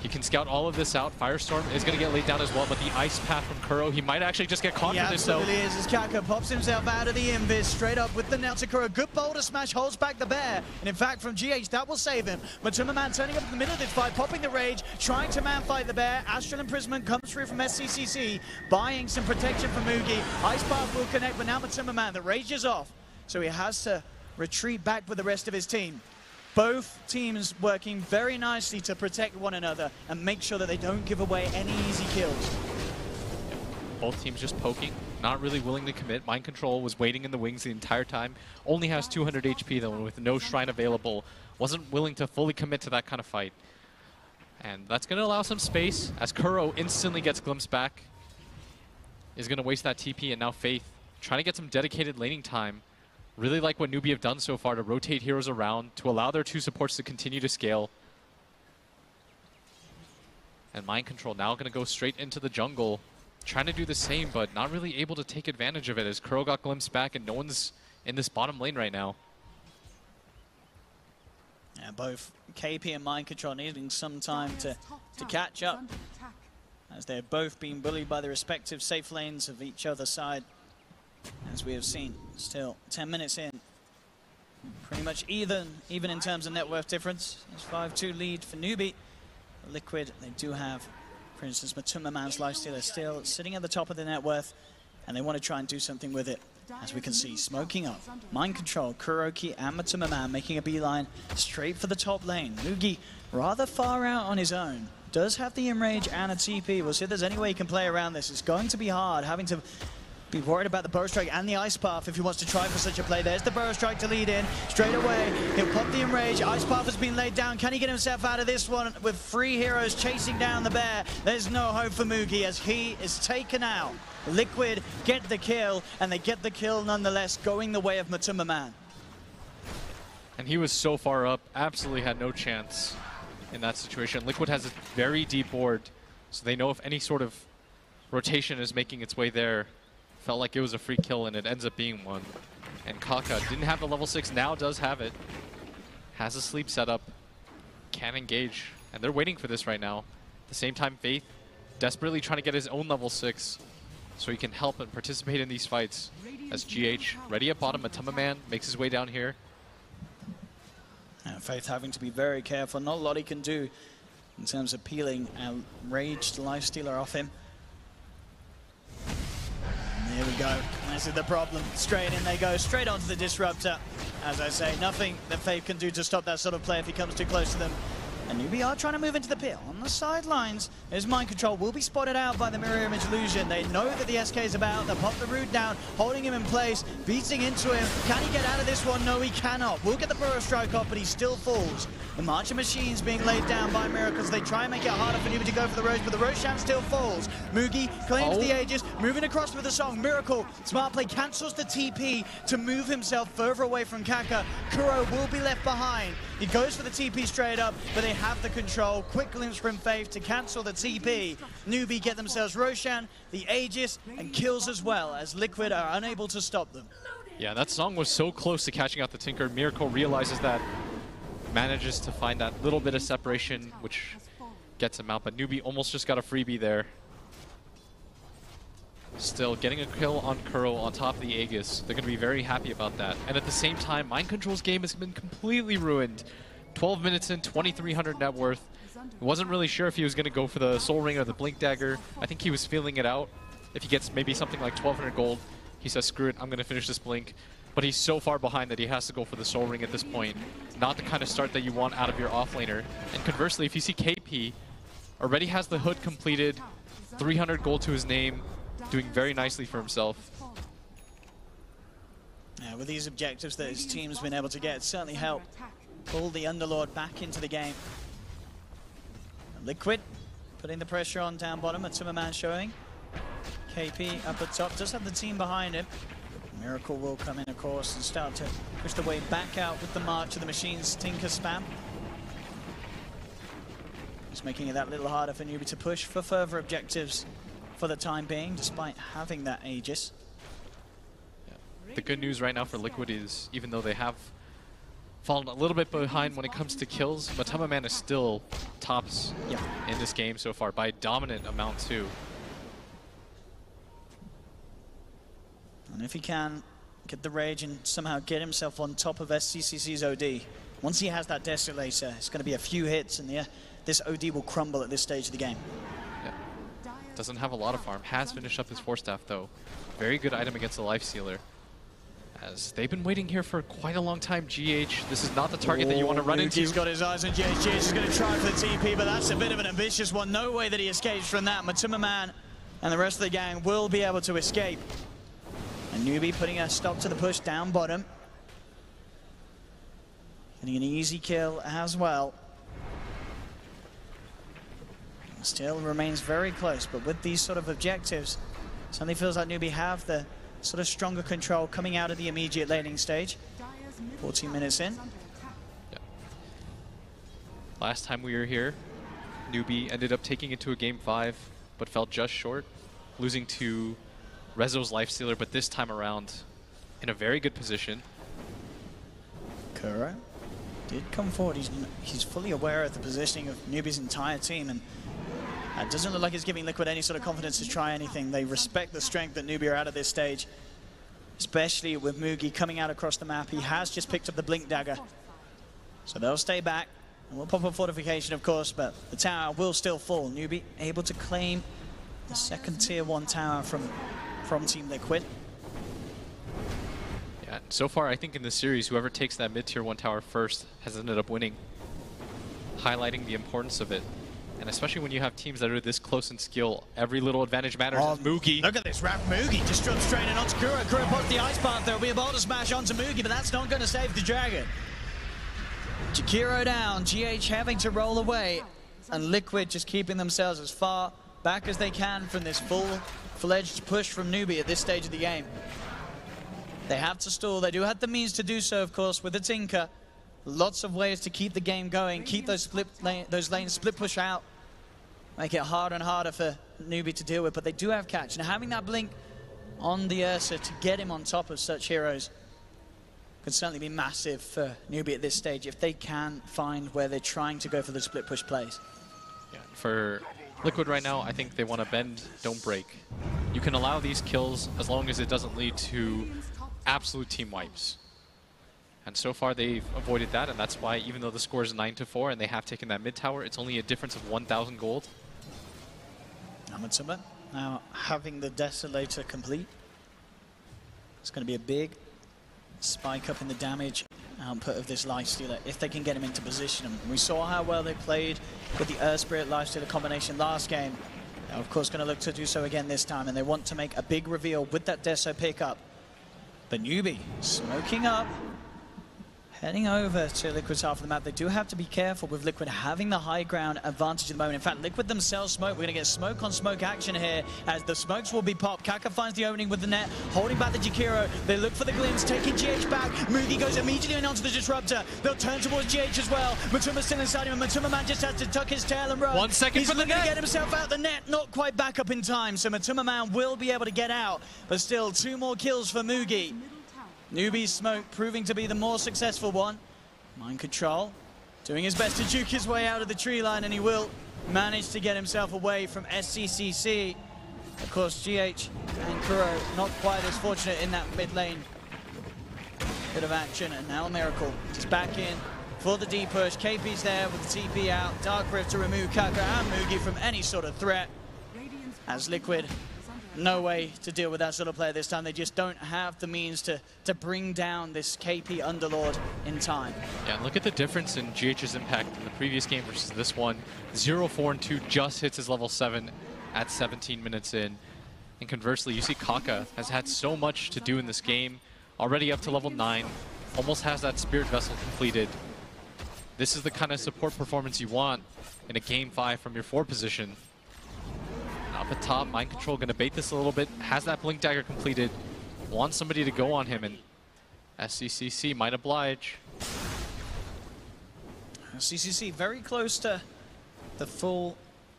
He can scout all of this out. Firestorm is going to get laid down as well, but the ice path from Kuro, he might actually just get caught for this though. He absolutely is, as Kaka pops himself out of the Invis, straight up with the nail to Kuro. Good boulder smash, holds back the bear. And in fact, from GH, that will save him. But Timmerman turning up in the middle of this fight, popping the rage, trying to man-fight the bear. Astral Imprisonment comes through from SCCC, buying some protection from Mugi. Ice path will connect, but now Timmerman, the rage is off. So he has to retreat back with the rest of his team. Both teams working very nicely to protect one another and make sure that they don't give away any easy kills. Both teams just poking, not really willing to commit. Mind Control was waiting in the wings the entire time. Only has 200 HP though, and with no shrine available, wasn't willing to fully commit to that kind of fight. And that's going to allow some space as Kuro instantly gets glimpsed back. Is going to waste that TP, and now Faith trying to get some dedicated laning time. Really like what Newbee have done so far to rotate heroes around, to allow their 2 supports to continue to scale. And Mind Control now going to go straight into the jungle, trying to do the same, but not really able to take advantage of it as Kuro got glimpsed back and no one's in this bottom lane right now. Yeah, both KP and Mind Control needing some time to catch up, as they're both being bullied by the respective safe lanes of each other's side. As we have seen, still 10 minutes in, pretty much even in terms of net worth difference. It's 5-2 lead for Newbee. Liquid, they do have, for instance, Matumbaman's lifestealer still sitting at the top of the net worth, and they want to try and do something with it. As we can see, smoking up, Mind Control, Kuroki and Matumbaman making a beeline straight for the top lane. Mugi rather far out on his own. Does have the Enrage and a TP. We'll see if there's any way he can play around this. It's going to be hard, having to be worried about the Burrow Strike and the Ice Path if he wants to try for such a play. There's the Burrow Strike to lead in. Straight away, he'll pop the Enrage. Ice Path has been laid down. Can he get himself out of this one with 3 heroes chasing down the bear? There's no hope for Mugi as he is taken out. Liquid get the kill, and they get the kill nonetheless, going the way of Matumbaman. And he was so far up, absolutely had no chance in that situation. Liquid has a very deep board, so they know if any sort of rotation is making its way there. Felt like it was a free kill, and it ends up being one. And Kaka didn't have the level 6, now does have it. Has a sleep setup, can engage, and they're waiting for this right now. At the same time, Faith desperately trying to get his own level 6 so he can help and participate in these fights. As GH ready at bottom, Matumbaman makes his way down here. And Faith having to be very careful. Not a lot he can do in terms of peeling a raged lifestealer off him. Here we go. This is the problem. Straight in they go, straight onto the Disruptor. As I say, nothing that Faith can do to stop that sort of play if he comes too close to them. And Newbee are trying to move into the pit. On the sidelines, his Mind Control will be spotted out by the Mirror Image Illusion. They know that the SK is about. They'll pop the root down, holding him in place, beating into him. Can he get out of this one? No, he cannot. We'll get the Burrow Strike off, but he still falls. The March of Machines being laid down by Miracles. They try and make it harder for Newbee to go for the Roche, but the Roshan still falls. Mugi claims the Aegis, moving across with the song. Miracle, smart play, cancels the TP to move himself further away from Kaka. Kuro will be left behind. He goes for the TP straight up, but they have the control. Quick glimpse from Faith to cancel the TP. Newbee get themselves Roshan, the Aegis, and kills as well, as Liquid are unable to stop them. Yeah, that song was so close to catching out the Tinker. Miracle realizes that, manages to find that little bit of separation, which gets him out, but Newbee almost just got a freebie there. Still, getting a kill on Kuro on top of the Aegis. They're going to be very happy about that. And at the same time, Mind Control's game has been completely ruined. 12 minutes in, 2,300 net worth. Wasn't really sure if he was going to go for the Soul Ring or the Blink Dagger. I think he was feeling it out. If he gets maybe something like 1,200 gold, he says, screw it, I'm going to finish this Blink. But he's so far behind that he has to go for the Soul Ring at this point. Not the kind of start that you want out of your offlaner. And conversely, if you see KP, already has the Hood completed, 300 gold to his name, doing very nicely for himself. Yeah, with these objectives that his team's been able to get, it certainly helped pull the Underlord back into the game. And Liquid putting the pressure on down bottom, a Timmerman showing. KP up at top, does have the team behind him. Miracle will come in, of course, and start to push the way back out with the March of the Machines Tinker spam. Just making it that little harder for Newbee to push for further objectives for the time being, despite having that Aegis. Yeah. The good news right now for Liquid is, even though they have fallen a little bit behind when it comes to kills, Matama Man is still tops in this game so far by a dominant amount too. And if he can get the Rage and somehow get himself on top of SCCC's OD, once he has that Desolator, it's going to be a few hits and this OD will crumble at this stage of the game. Yeah. Doesn't have a lot of farm, has finished up his Force Staff though. Very good item against the Life Stealer. As they've been waiting here for quite a long time, GH. This is not the target that you want to run into. He's got his eyes on GH. GH is going to try for the TP, but that's a bit of an ambitious one. No way that he escapes from that. Matuma Man and the rest of the gang will be able to escape. And Newbee putting a stop to the push down bottom. Getting an easy kill as well. Still remains very close, but with these sort of objectives, suddenly feels like Newbee have the sort of stronger control coming out of the immediate laning stage. 14 minutes in. Yeah. Last time we were here, Newbee ended up taking it to a game 5, but fell just short, losing to Rezo's Lifestealer, but this time around in a very good position. Kuro did come forward. He's fully aware of the positioning of Newbee's entire team, and it doesn't look like it's giving Liquid any sort of confidence to try anything. They respect the strength that Newbee are at this stage, especially with Mugi coming out across the map. He has just picked up the Blink Dagger, so they'll stay back. And we'll pop a fortification, of course, but the tower will still fall. Newbee able to claim the second tier 1 tower from Team Liquid. Yeah, so far I think in this series, whoever takes that mid-tier 1 tower first has ended up winning, highlighting the importance of it. And especially when you have teams that are this close in skill, every little advantage matters. Mugi. Look at this, Raph Mugi just jumps straight in onto Kuro. Kuro pops the ice path. There'll be a boulder smash onto Mugi, but that's not going to save the Dragon. Jakiro down, GH having to roll away, and Liquid just keeping themselves as far back as they can from this full-fledged push from Newbee at this stage of the game. They have to stall. They do have the means to do so, of course, with the Tinker. Lots of ways to keep the game going, keep those lanes split push out, make it harder and harder for Newbee to deal with, but they do have catch, and having that blink on the Ursa to get him on top of such heroes could certainly be massive for Newbee at this stage if they can find where they're trying to go for the split push plays. Yeah, for Liquid right now, I think they want to bend, don't break. You can allow these kills as long as it doesn't lead to absolute team wipes. And so far they've avoided that, and that's why even though the score is 9-4 and they have taken that mid tower, it's only a difference of 1,000 gold. Amatsuma now having the Desolator complete. It's going to be a big spike up in the damage output of this Lifestealer if they can get him into position. And we saw how well they played with the Earth Spirit Lifestealer combination last game. They're of course going to look to do so again this time, and they want to make a big reveal with that Deso pickup. But Newbee smoking up, Heading over to Liquid's half of the map, they do have to be careful with Liquid having the high ground advantage at the moment. In fact, Liquid themselves smoke. We're going to get smoke on smoke action here as the smokes will be popped. Kaka finds the opening with the net, holding back the Jakiro. They look for the glimpse, taking GH back. Mugi goes immediately in onto the Disruptor. They'll turn towards GH as well. Matuma still inside him, and Matuma Man just has to tuck his tail and run. 1 second He's for the looking net. to get himself out the net, not quite back up in time. So Matuma Man will be able to get out, but still 2 more kills for Mugi. Newbee's smoke proving to be the more successful one. Mind control, doing his best to juke his way out of the tree line, and he will manage to get himself away from SCCC. Of course, GH and Kuro not quite as fortunate in that mid lane. Bit of action, and now Miracle is back in for the D push. KP's there with the TP out. Dark Rift to remove Kaka and Mugi from any sort of threat. As Liquid, no way to deal with that sort of player this time. They just don't have the means to bring down this KP Underlord in time. Yeah, and look at the difference in GH's impact in the previous game versus this one. 0-4-2 just hits his level 7 at 17 minutes in. And conversely, you see Kaka has had so much to do in this game. Already up to level 9, almost has that Spirit Vessel completed. This is the kind of support performance you want in a game 5 from your 4 position. Up at top, Mind Control going to bait this a little bit. Has that Blink Dagger completed. Wants somebody to go on him, and SCCC might oblige. CCC very close to the full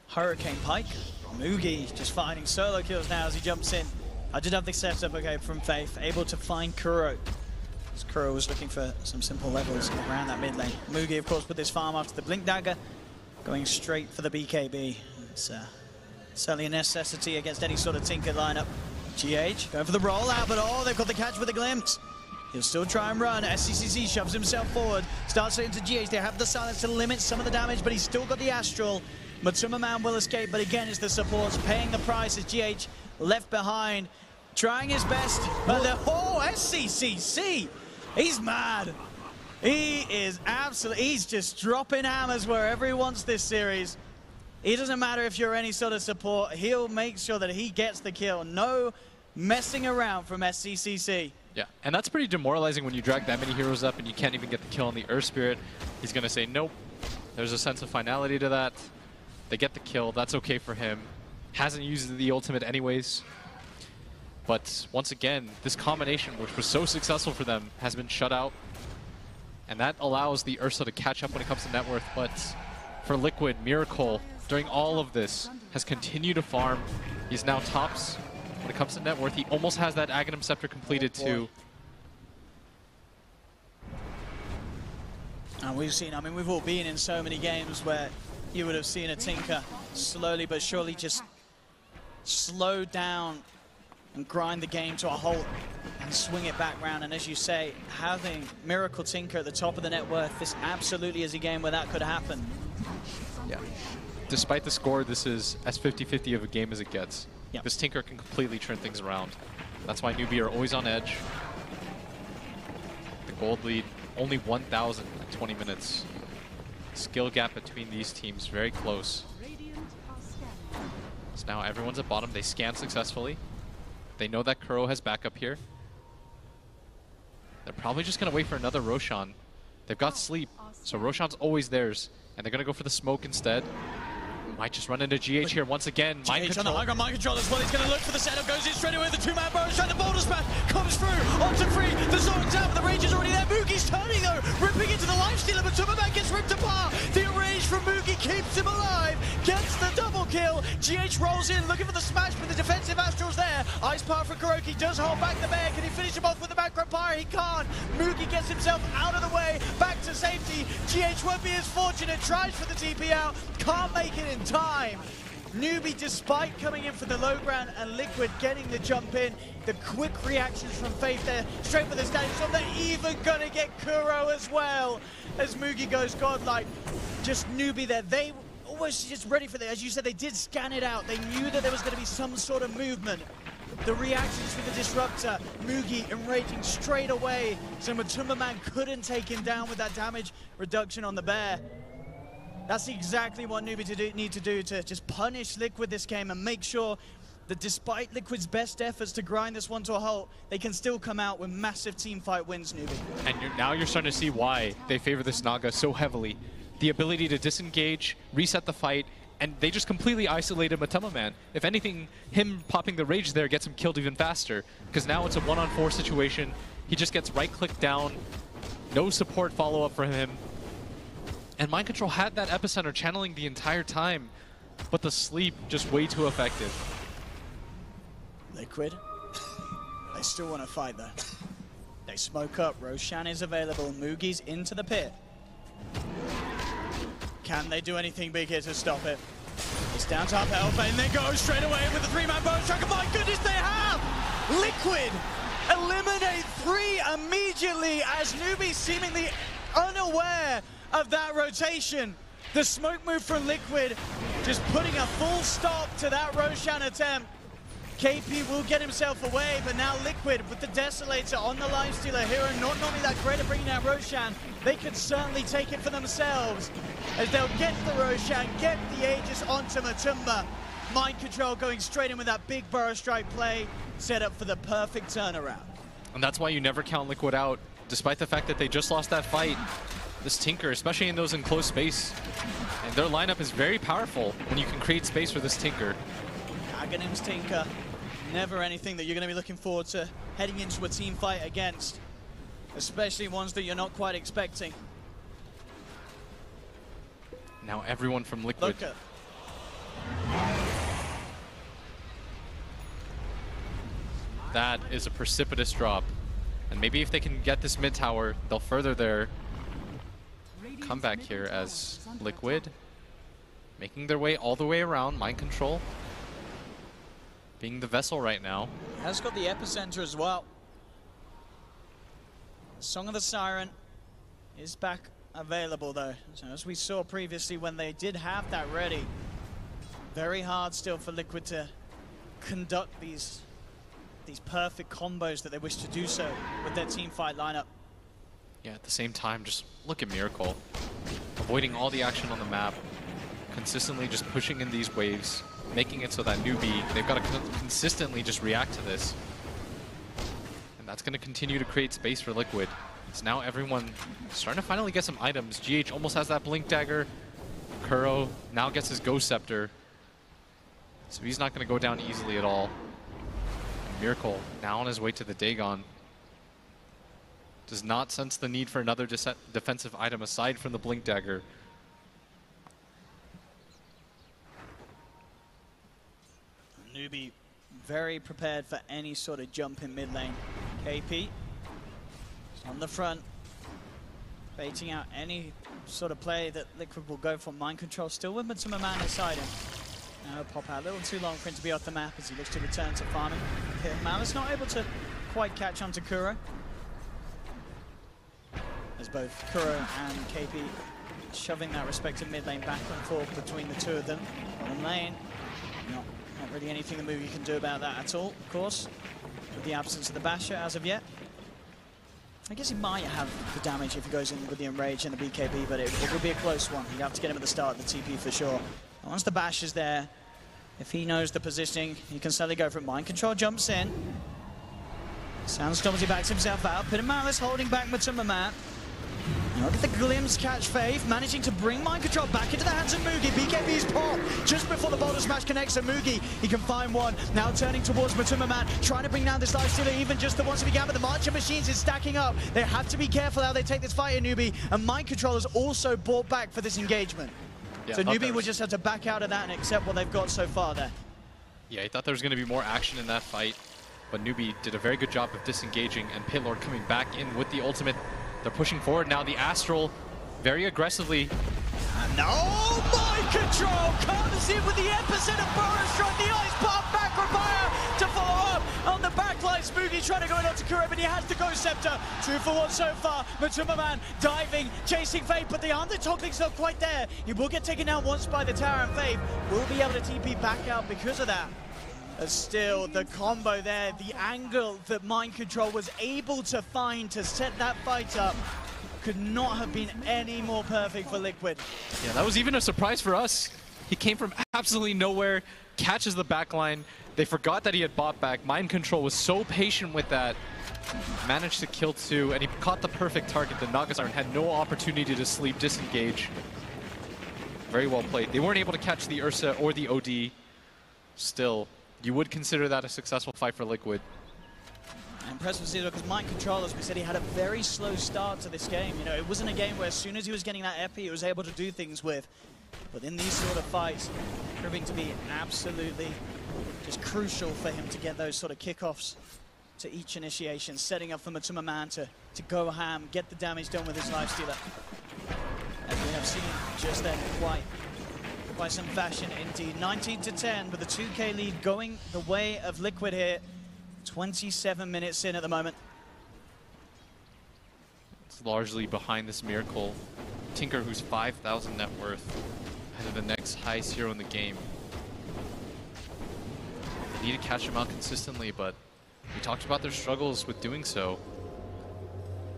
Hurricane Pike. Mugi just finding solo kills now as he jumps in. I did have the setup, okay, from Faith, able to find Kuro. As Kuro was looking for some simple levels around that mid lane. Mugi, of course, with his farm after the Blink Dagger, going straight for the BKB. It's certainly a necessity against any sort of Tinker lineup. GH going for the rollout, but oh, they've got the catch with a glimpse. He'll still try and run. SCCC shoves himself forward, starts it into GH. They have the silence to limit some of the damage, but he's still got the Astral. Matuma Man will escape, but again, it's the supports paying the price as GH left behind, trying his best. But SCCC, he's mad. He is absolutely, he's just dropping hammers wherever he wants this series. It doesn't matter if you're any sort of support, he'll make sure that he gets the kill. No messing around from SCCC. Yeah, and that's pretty demoralizing when you drag that many heroes up and you can't even get the kill on the Earth Spirit. He's going to say, nope. There's a sense of finality to that. They get the kill. That's okay for him. Hasn't used the ultimate anyways. But once again, this combination, which was so successful for them, has been shut out. And that allows the Ursa to catch up when it comes to net worth. But for Liquid, Miracle, during all of this, has continued to farm. He's now tops when it comes to net worth. He almost has that Aghanim Scepter completed too. And we've seen, I mean, we've all been in so many games where you would have seen a Tinker slowly but surely just slow down and grind the game to a halt and swing it back round. And as you say, having Miracle Tinker at the top of the net worth, this absolutely is a game where that could happen. Yeah. Despite the score, this is as 50-50 of a game as it gets. Yep. This Tinker can completely turn things around. That's why Newbee are always on edge. The gold lead, only 1,000 in 20 minutes. Skill gap between these teams, very close. So now everyone's at bottom. They scan successfully. They know that Kuro has backup here. They're probably just going to wait for another Roshan. They've got sleep, so Roshan's always theirs. And they're going to go for the smoke instead. Might just run into GH here once again. Mind GH on the control. high ground, mind control as well. He's going to look for the setup, goes in straight away with the 2-man burrow shot. The boulder smash comes through onto free. The zone's out, but the range is already there. Mugi's turning though, ripping into the lifestealer, but Superman gets ripped apart. The range from Mugi keeps him alive, gets the double kill. GH rolls in, looking for the smash, but the defensive Astral's there. Ice Power for Kuroki does hold back the bear. Can he finish him off with the macro pyre? He can't. Mugi gets himself out of the way, back to safety. GH won't be as fortunate, tries for the TP out, can't make it in time. Newbee, despite coming in for the low ground and Liquid getting the jump in, the quick reactions from Faith there, straight for the standing shot. They're even gonna get Kuro as well. As Mugi goes godlike, just Newbee there. They almost just ready for that. As you said, they did scan it out. They knew that there was gonna be some sort of movement. The reactions from the Disruptor, Mugi enraging straight away, so Matuma Man couldn't take him down with that damage reduction on the bear. That's exactly what Newbee need to do to just punish Liquid this game and make sure that despite Liquid's best efforts to grind this one to a halt, they can still come out with massive team fight wins, Newbee. And now you're starting to see why they favor this Naga so heavily. The ability to disengage, reset the fight, and they just completely isolated Matema Man. If anything, him popping the rage there gets him killed even faster, because now it's a 1-on-4 situation. He just gets right-click down, no support follow-up for him. And Mind Control had that epicenter channeling the entire time, but the sleep just way too effective. Liquid, they still want to fight though. They smoke up, Roshan is available, Mugi's into the pit. Can they do anything big here to stop it? It's down to up Alpha and they go straight away with the 3-man bonus track. My goodness, they have! Liquid eliminate 3 immediately as Newbee seemingly unaware of that rotation. The smoke move from Liquid just putting a full stop to that Roshan attempt. KP will get himself away, but now Liquid with the Desolator on the Lifestealer hero, not normally that great at bringing down Roshan. They could certainly take it for themselves as they'll get the Roshan, get the Aegis onto Matumba. Mind Control going straight in with that big Burrow Strike play, set up for the perfect turnaround. And that's why you never count Liquid out, despite the fact that they just lost that fight. This Tinker, especially in those enclosed space, and their lineup is very powerful when you can create space for this Tinker. Aghanim's Tinker, never anything that you're going to be looking forward to heading into a team fight against, especially ones that you're not quite expecting. Now everyone from Liquid. Look at that is a precipitous drop. And maybe if they can get this mid tower, they'll further their comeback here as Liquid making their way all the way around. Mind Control being the vessel right now. Has got the epicenter as well. Song of the Siren is back available though. So as we saw previously when they did have that ready, very hard still for Liquid to conduct these perfect combos that they wish to do so with their team fight lineup. Yeah, at the same time, just look at Miracle. Avoiding all the action on the map, consistently just pushing in these waves, making it so that Newbee, they've got to consistently just react to this. And that's going to continue to create space for Liquid. It's now everyone starting to finally get some items. GH almost has that Blink Dagger. Kuro now gets his Ghost Scepter. So he's not going to go down easily at all. And Miracle now on his way to the Dagon. Does not sense the need for another defensive item aside from the Blink Dagger. Newbee very prepared for any sort of jump in mid lane. KP on the front, baiting out any sort of play that Liquid will go for. Mind Control still with Matuma Man inside him. Now pop out a little too long for him to be off the map as he looks to return to farming. Here, Malice not able to quite catch on to Kuro. As both Kuro and KP shoving that respective mid lane back and forth between the two of them. Bottom lane, not really anything the movie can do about that at all, of course, with the absence of the Basher as of yet. I guess he might have the damage if he goes in with the Enrage and the BKB, but it will be a close one. You have to get him at the start of the TP for sure. And once the Bash is there, if he knows the positioning, he can certainly go for it. Mind Control jumps in. Sandstorms, he backs himself out. Put Malice holding back Matuma Man. Look at the glimpse catch Faith, managing to bring Mind Control back into the hands of Mugi. BKB's pop just before the Boulder Smash connects to Mugi. He can find one. Now turning towards Matuma Man, trying to bring down this Lifestealer even just the once he began, but the Marcher Machines is stacking up. They have to be careful how they take this fight in Newbee, and Mind Control is also brought back for this engagement. Yeah, so Newbee will just have to back out of that and accept what they've got so far there. Yeah, he thought there was going to be more action in that fight, but Newbee did a very good job of disengaging, and Pitlord coming back in with the ultimate. They're pushing forward now. The Astral very aggressively. No, Mind Control comes in with the epicenter Burrow Strike, the Ice Pop back fire to follow up on the backline. Spooky trying to go in onto Kuro, but he has the Ghost Scepter. 2 for 1 so far. Matuma Man diving, chasing Fate, but the undertockling's not quite there. He will get taken down once by the tower, and Fate will be able to TP back out because of that. Still, the combo there, the angle that Mind Control was able to find to set that fight up could not have been any more perfect for Liquid. Yeah, that was even a surprise for us. He came from absolutely nowhere, catches the backline, They forgot that he had bought back. Mind Control was so patient with that. Managed to kill 2, and he caught the perfect target. The Naga Siren had no opportunity to sleep, disengage. Very well played. They weren't able to catch the Ursa or the OD. Still, you would consider that a successful fight for Liquid. Impressed with Zero because Mind Control, as we said, he had a very slow start to this game. You know, it wasn't a game where as soon as he was getting that epi, he was able to do things with. But in these sort of fights, proving to be absolutely just crucial for him to get those sort of kickoffs to each initiation, setting up for Matuma Man to go ham, get the damage done with his Lifestealer. As we have seen just then, quite some fashion indeed. 19-10 with a 2K lead going the way of Liquid here. 27 minutes in at the moment. It's largely behind this Miracle. Tinker, who's 5,000 net worth, ahead of the next highest hero in the game. They need to catch him out consistently, but we talked about their struggles with doing so.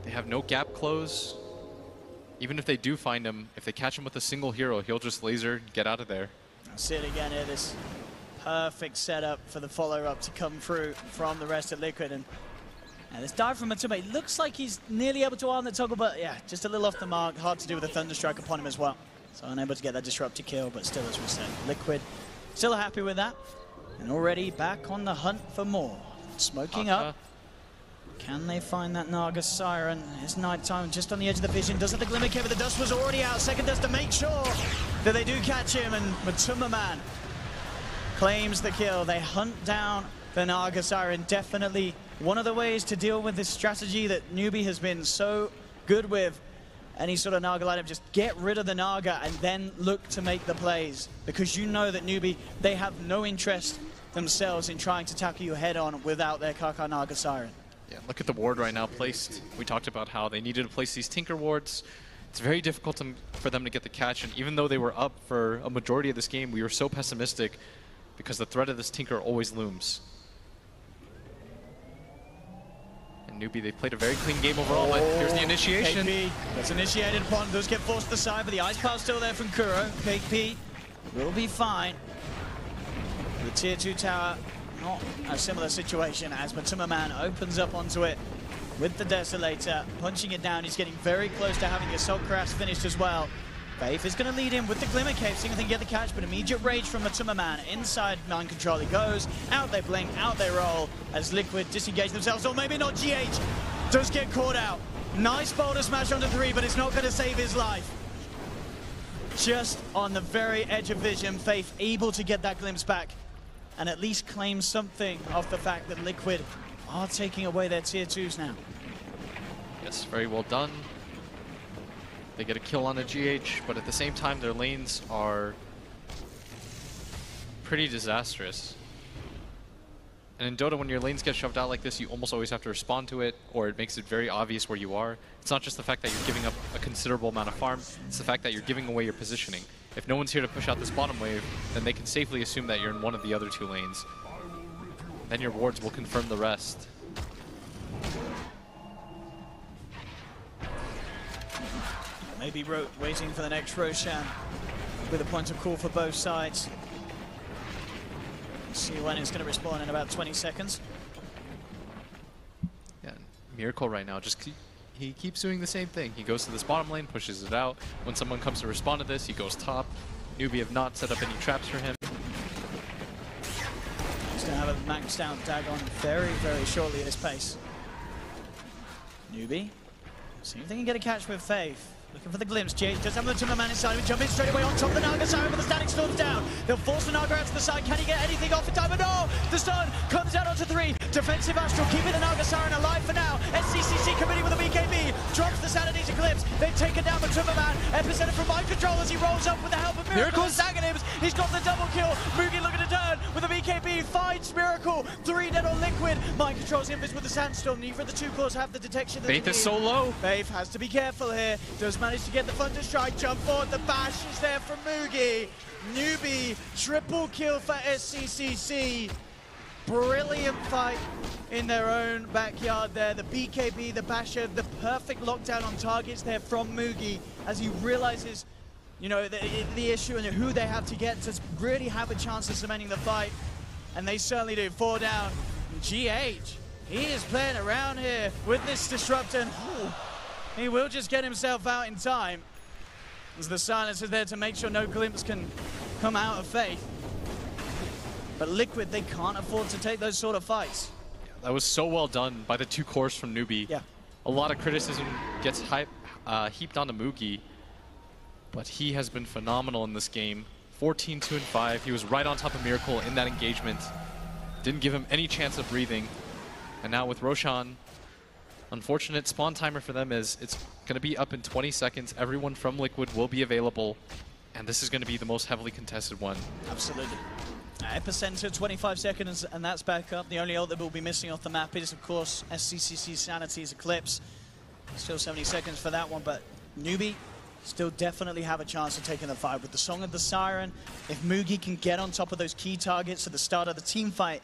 They have no gap close. Even if they do find him, if they catch him with a single hero, he'll just laser and get out of there. I'll see it again here, this perfect setup for the follow-up to come through from the rest of Liquid. And this dive from Matuma, it looks like he's nearly able to arm the toggle, but yeah, just a little off the mark. Hard to do with a Thunderstrike upon him as well. So unable to get that disruptor kill, but still, as we said, Liquid still happy with that. And already back on the hunt for more. Smoking up. Can they find that Naga Siren? It's nighttime, just on the edge of the vision. Doesn't the Glimmer Cave, but the dust was already out. Second dust to make sure that they do catch him, and Matuma Man claims the kill. They hunt down the Naga Siren. Definitely one of the ways to deal with this strategy that Newbee has been so good with. Any sort of Naga lineup, just get rid of the Naga and then look to make the plays. Because you know that Newbee, they have no interest themselves in trying to tackle you head on without their Kaka Naga Siren. Yeah, look at the ward right now placed. We talked about how they needed to place these Tinker wards. It's very difficult for them to get the catch, and even though they were up for a majority of this game, we were so pessimistic because the threat of this Tinker always looms. And Newbee, they played a very clean game overall, but here's the initiation. KP gets initiated upon, does get forced to the side, but the ice power still there from Kuro. KP will be fine. The tier 2 tower, not a similar situation as Matuma Man opens up onto it with the Desolator, punching it down. He's getting very close to having the Assault Crash finished as well. Faith is going to lead him with the Glimmer Cave, seeing if they can get the catch, but immediate rage from Matuma Man. Inside Mind Control he goes, out they blink, out they roll, as Liquid disengage themselves, or maybe not. GH does get caught out. Nice boulder smash onto 3, but it's not going to save his life. Just on the very edge of vision, Faith able to get that glimpse back and at least claim something of the fact that Liquid are taking away their tier 2s now. Yes, very well done. They get a kill on a GH, but at the same time their lanes are pretty disastrous. And in Dota, when your lanes get shoved out like this, you almost always have to respond to it, or it makes it very obvious where you are. It's not just the fact that you're giving up a considerable amount of farm, it's the fact that you're giving away your positioning. If no one's here to push out this bottom wave, then they can safely assume that you're in one of the other 2 lanes. Then your wards will confirm the rest. Maybe waiting for the next Roshan with a point of call for both sides. See when it's going to respawn in about 20 seconds. Yeah, Miracle right now, he keeps doing the same thing. He goes to this bottom lane, pushes it out. When someone comes to respond to this, he goes top. Newbee have not set up any traps for him. He's going to have a maxed out Dagon very, very shortly at this pace. Newbee, see if they can get a catch with Faith. Looking for the glimpse. GH does have the Matuma Man inside him. Jumping straight away on top of the Naga Siren, but the static storm's down. They'll force the Naga out to the side. Can he get anything off in time? But no! The stun comes out onto 3. Defensive Astral keeping the Naga Siren alive for now. SCCC committing with a BKB. Drops the Sanity Eclipse. They've taken down Matuma Man. Epicenter from Mind Control as he rolls up with the help of Miracle. Zagonims. He's got the double kill. Mugi looking to turn with a BKB. Finds Miracle. 3 dead on Liquid. Mind Control's invis with the Sandstorm. Neither of the 2 cores have the detection. Faith is so low. Faith has to be careful here. Does manage to get the Thunderstrike jump forward. The bash is there from Mugi. Newbee, triple kill for SCCC. Brilliant fight in their own backyard there. The BKB, the basher, the perfect lockdown on targets there from Mugi as he realizes, you know, the issue and who they have to get to really have a chance of cementing the fight. And they certainly do. 4 down. GH, he is playing around here with this disruptor. And, he will just get himself out in time, as the silence is there to make sure no glimpse can come out of Faith. But Liquid, they can't afford to take those sort of fights. That was so well done by the 2 cores from Newbee. Yeah. A lot of criticism gets heaped onto Moogie, but he has been phenomenal in this game. 14, 2, and 5. He was right on top of Miracle in that engagement. Didn't give him any chance of breathing. And now with Roshan, unfortunate spawn timer for them is it's going to be up in 20 seconds. Everyone from Liquid will be available, and this is going to be the most heavily contested one. Absolutely. Epicenter, 25 seconds, and that's back up. The only ult that will be missing off the map is, of course, SCCC Sanity's Eclipse. Still 70 seconds for that one, but Newbee still definitely have a chance of taking the fight. With the Song of the Siren, if Moogie can get on top of those key targets at the start of the team fight,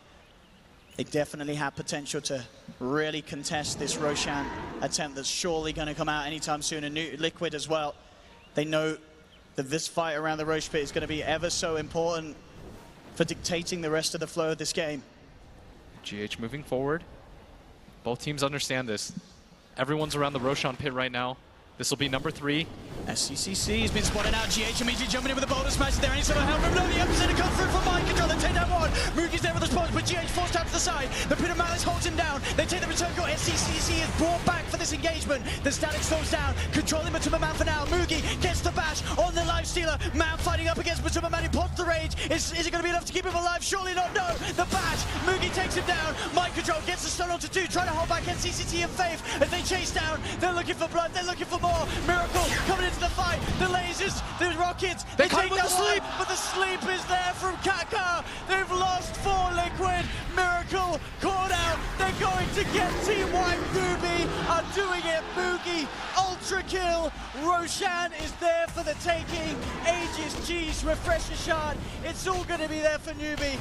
they definitely have potential to really contest this Roshan attempt that's surely going to come out anytime soon. And Liquid as well, they know that this fight around the Roche pit is going to be ever so important for dictating the rest of the flow of this game. GH moving forward. Both teams understand this. Everyone's around the Roshan pit right now. This will be number 3. SCCC has been spotted out. GH immediately jumping in with a boulder smash there. And he's going to help him. No, the epicenter comes through from mind control. They take down one. Moogie's there with the spawns, but GH forced out to the side. The pit of malice holds him down. They take the return goal. SCCC is brought back for this engagement. The static slows down. Controlling Matuma Man for now. Moogie gets the bash on the life stealer. Man fighting up against Matuma Man. He pops the rage. Is it going to be enough to keep him alive? Surely not. No. The bash. Moogie takes him down. Mind control gets the stun onto 2. Trying to hold back SCCC and Faith as they chase down. They're looking for blood. They're looking for more. Miracle coming into the fight. The lasers, the rockets, they take down sleep, but the sleep is there from Kaka. They've lost 4 Liquid. Miracle caught out. They're going to get Team White. Newbee are doing it. Moogie, ultra kill. Roshan is there for the taking. Aegis, G's, Refresher Shard. It's all going to be there for Newbee.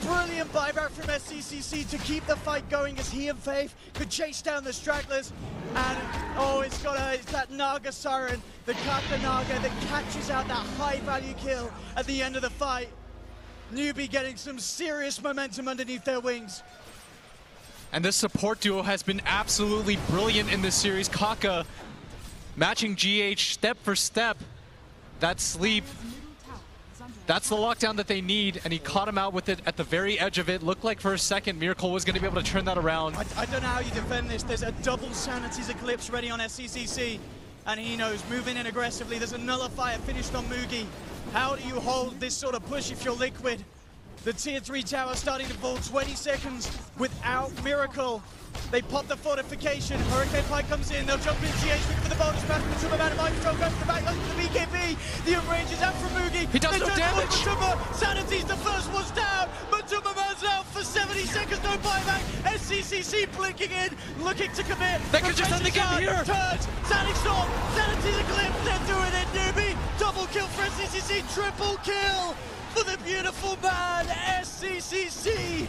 Brilliant buyback from SCCC to keep the fight going as he and Faith could chase down the stragglers. And, oh, it's that Naga Siren, the Kaka Naga that catches out that high-value kill at the end of the fight. Newbee getting some serious momentum underneath their wings. And this support duo has been absolutely brilliant in this series. Kaka matching GH step for step. That sleep, that's the lockdown that they need, and he caught him out with it at the very edge of it. Looked like for a second Miracle was going to be able to turn that around. I don't know how you defend this. There's a double Sanity's Eclipse ready on SCCC, and he knows, moving in aggressively. There's a nullifier finished on Moogie. How do you hold this sort of push if you're Liquid? The tier 3 tower starting to fall 20 seconds without Miracle. They pop the fortification. Hurricane Pike comes in. They'll jump in. GH looking for the bonus smash. Matuma Man and Mind Control goes to the back. Goes to the BKB. The unrange is out from Moogie. He does no damage. Matuma. Sanity's the first one's down. Matuma Man's out for 70 seconds. No buyback. SCCC blinking in. Looking to commit. They could just end the game here. Turns. Sanic Storm. Sanity's Eclipse. They're doing it. Newbee. Double kill for SCCC. Triple kill for the beautiful man. SCCC.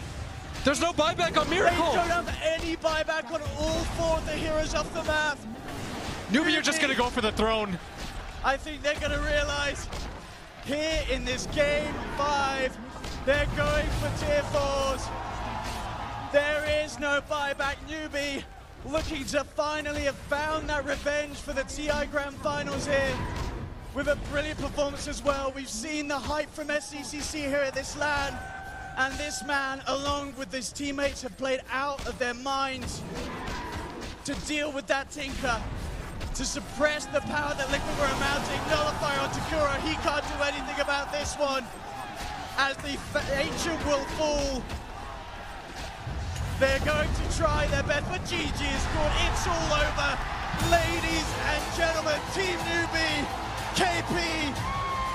There's no buyback on Miracle. They don't have any buyback on all 4 of the heroes off the map. Newbee are just going to go for the throne. I think they're going to realize here in this game 5, they're going for tier 4s. There is no buyback. Newbee looking to finally have found that revenge for the TI Grand Finals here with a brilliant performance as well. We've seen the hype from SCCC here at this LAN. And this man, along with his teammates, have played out of their minds to deal with that Tinker, to suppress the power that Liquid were mounting. Nullifier on Takura, he can't do anything about this one. As the ancient will fall, they're going to try their best, but GG is scored. It's all over. Ladies and gentlemen, Team Newbee, KP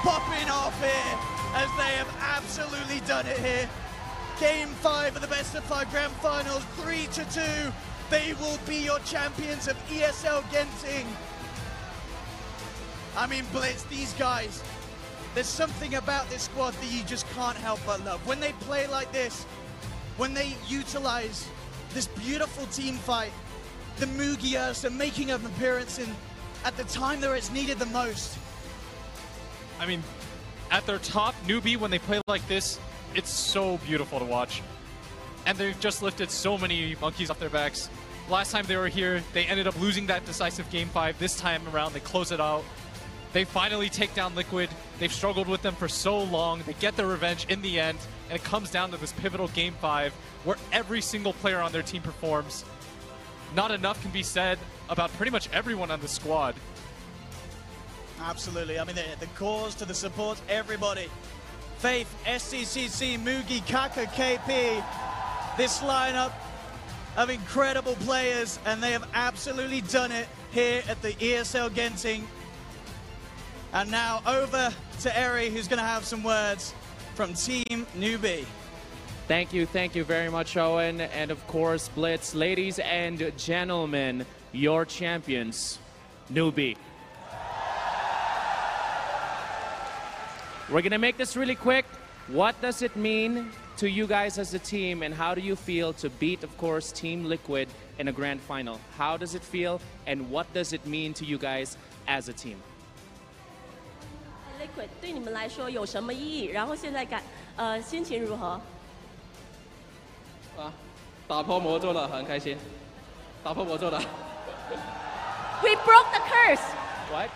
popping off here, as they have absolutely done it here. Game 5 of the best of 5 grand finals, 3-2. They will be your champions of ESL Genting. I mean, Blitz, these guys, there's something about this squad that you just can't help but love. When they play like this, when they utilize this beautiful team fight, the Mugias are making an appearance at the time that it's needed the most. I mean, at their top, Newbee, when they play like this, it's so beautiful to watch. And they've just lifted so many monkeys off their backs. Last time they were here, they ended up losing that decisive Game 5. This time around, they close it out. They finally take down Liquid. They've struggled with them for so long. They get their revenge in the end, and it comes down to this pivotal Game 5 where every single player on their team performs. Not enough can be said about pretty much everyone on the squad. Absolutely. I mean, the cause to the support, everybody. Faith, SCCC, Mugi, Kaka, KP. This lineup of incredible players, and they have absolutely done it here at the ESL Genting. And now over to Eri, who's going to have some words from Team Newbee. Thank you very much, Owen. And of course, Blitz, ladies and gentlemen, your champions, Newbee. We're going to make this really quick. What does it mean to you guys as a team, and how do you feel to beat, of course, Team Liquid in a grand final? How does it feel, and what does it mean to you guys as a team? Liquid 对你们来说有什么意义？然后现在心情如何？打破魔咒了，很开心。打破魔咒了。We broke the curse. What?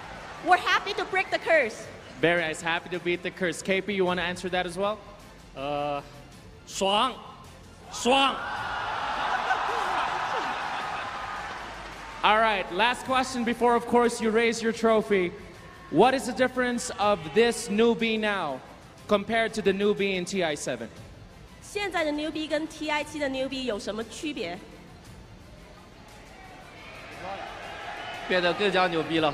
We're happy to break the curse. Very nice. Happy to beat the curse. KP, you want to answer that as well? 爽。All right, last question before, of course, you raise your trophy. What is the difference of this Newbee now compared to the Newbee in TI7? 现在的 Newbee 跟 TI7 的 Newbee 有什么区别？变得更加牛逼了。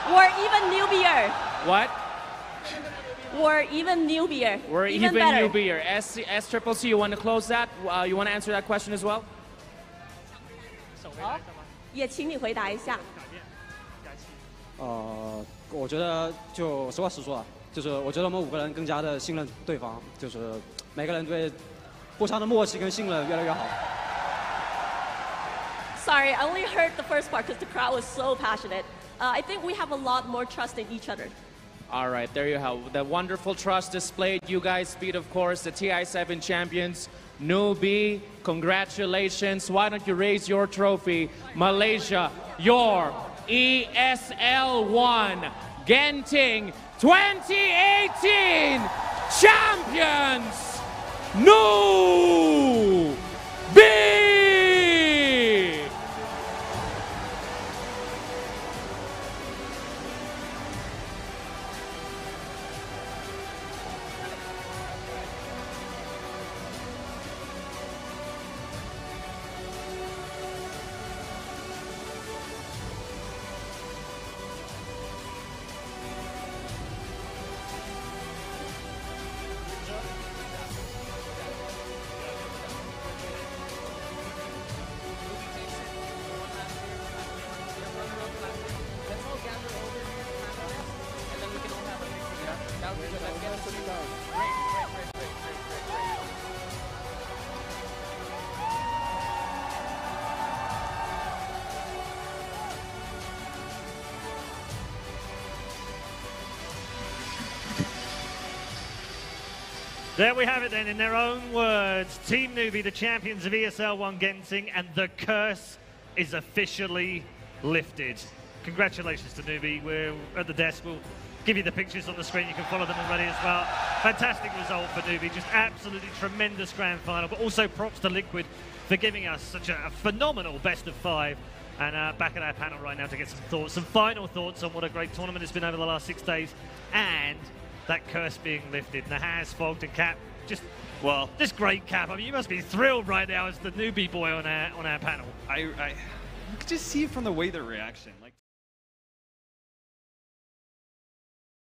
We're even newbier. What? We're even newbier. We're even better. newbier. SCCC, you want to close that? You want to answer that question as well? 也请你回答一下。我觉得就实话实说啊，就是我觉得我们5个人更加的信任对方，就是每个人对互相的默契跟信任越来越好。Sorry, I only heard the first part because the crowd was so passionate. I think we have a lot more trust in each other. All right, there you have the wonderful trust displayed. You guys beat, of course, the TI7 champions, Newbee. Congratulations. Why don't you raise your trophy? Malaysia, your ESL 1 Genting 2018 champions, Newbee! There we have it then, in their own words. Team Newbee, the champions of ESL 1 Genting, and the curse is officially lifted. Congratulations to Newbee. We're at the desk. We'll give you the pictures on the screen. You can follow them already as well. Fantastic result for Newbee. Just absolutely tremendous grand final. But also props to Liquid for giving us such a phenomenal best of 5. And back at our panel right now to get some thoughts, some final thoughts on what a great tournament it's been over the last 6 days. And that curse being lifted. Nahaz, Fogged, and Cap, just great, Cap. I mean, you must be thrilled right now as the Newbee boy on our panel. I could just see it from the way their reaction. Like.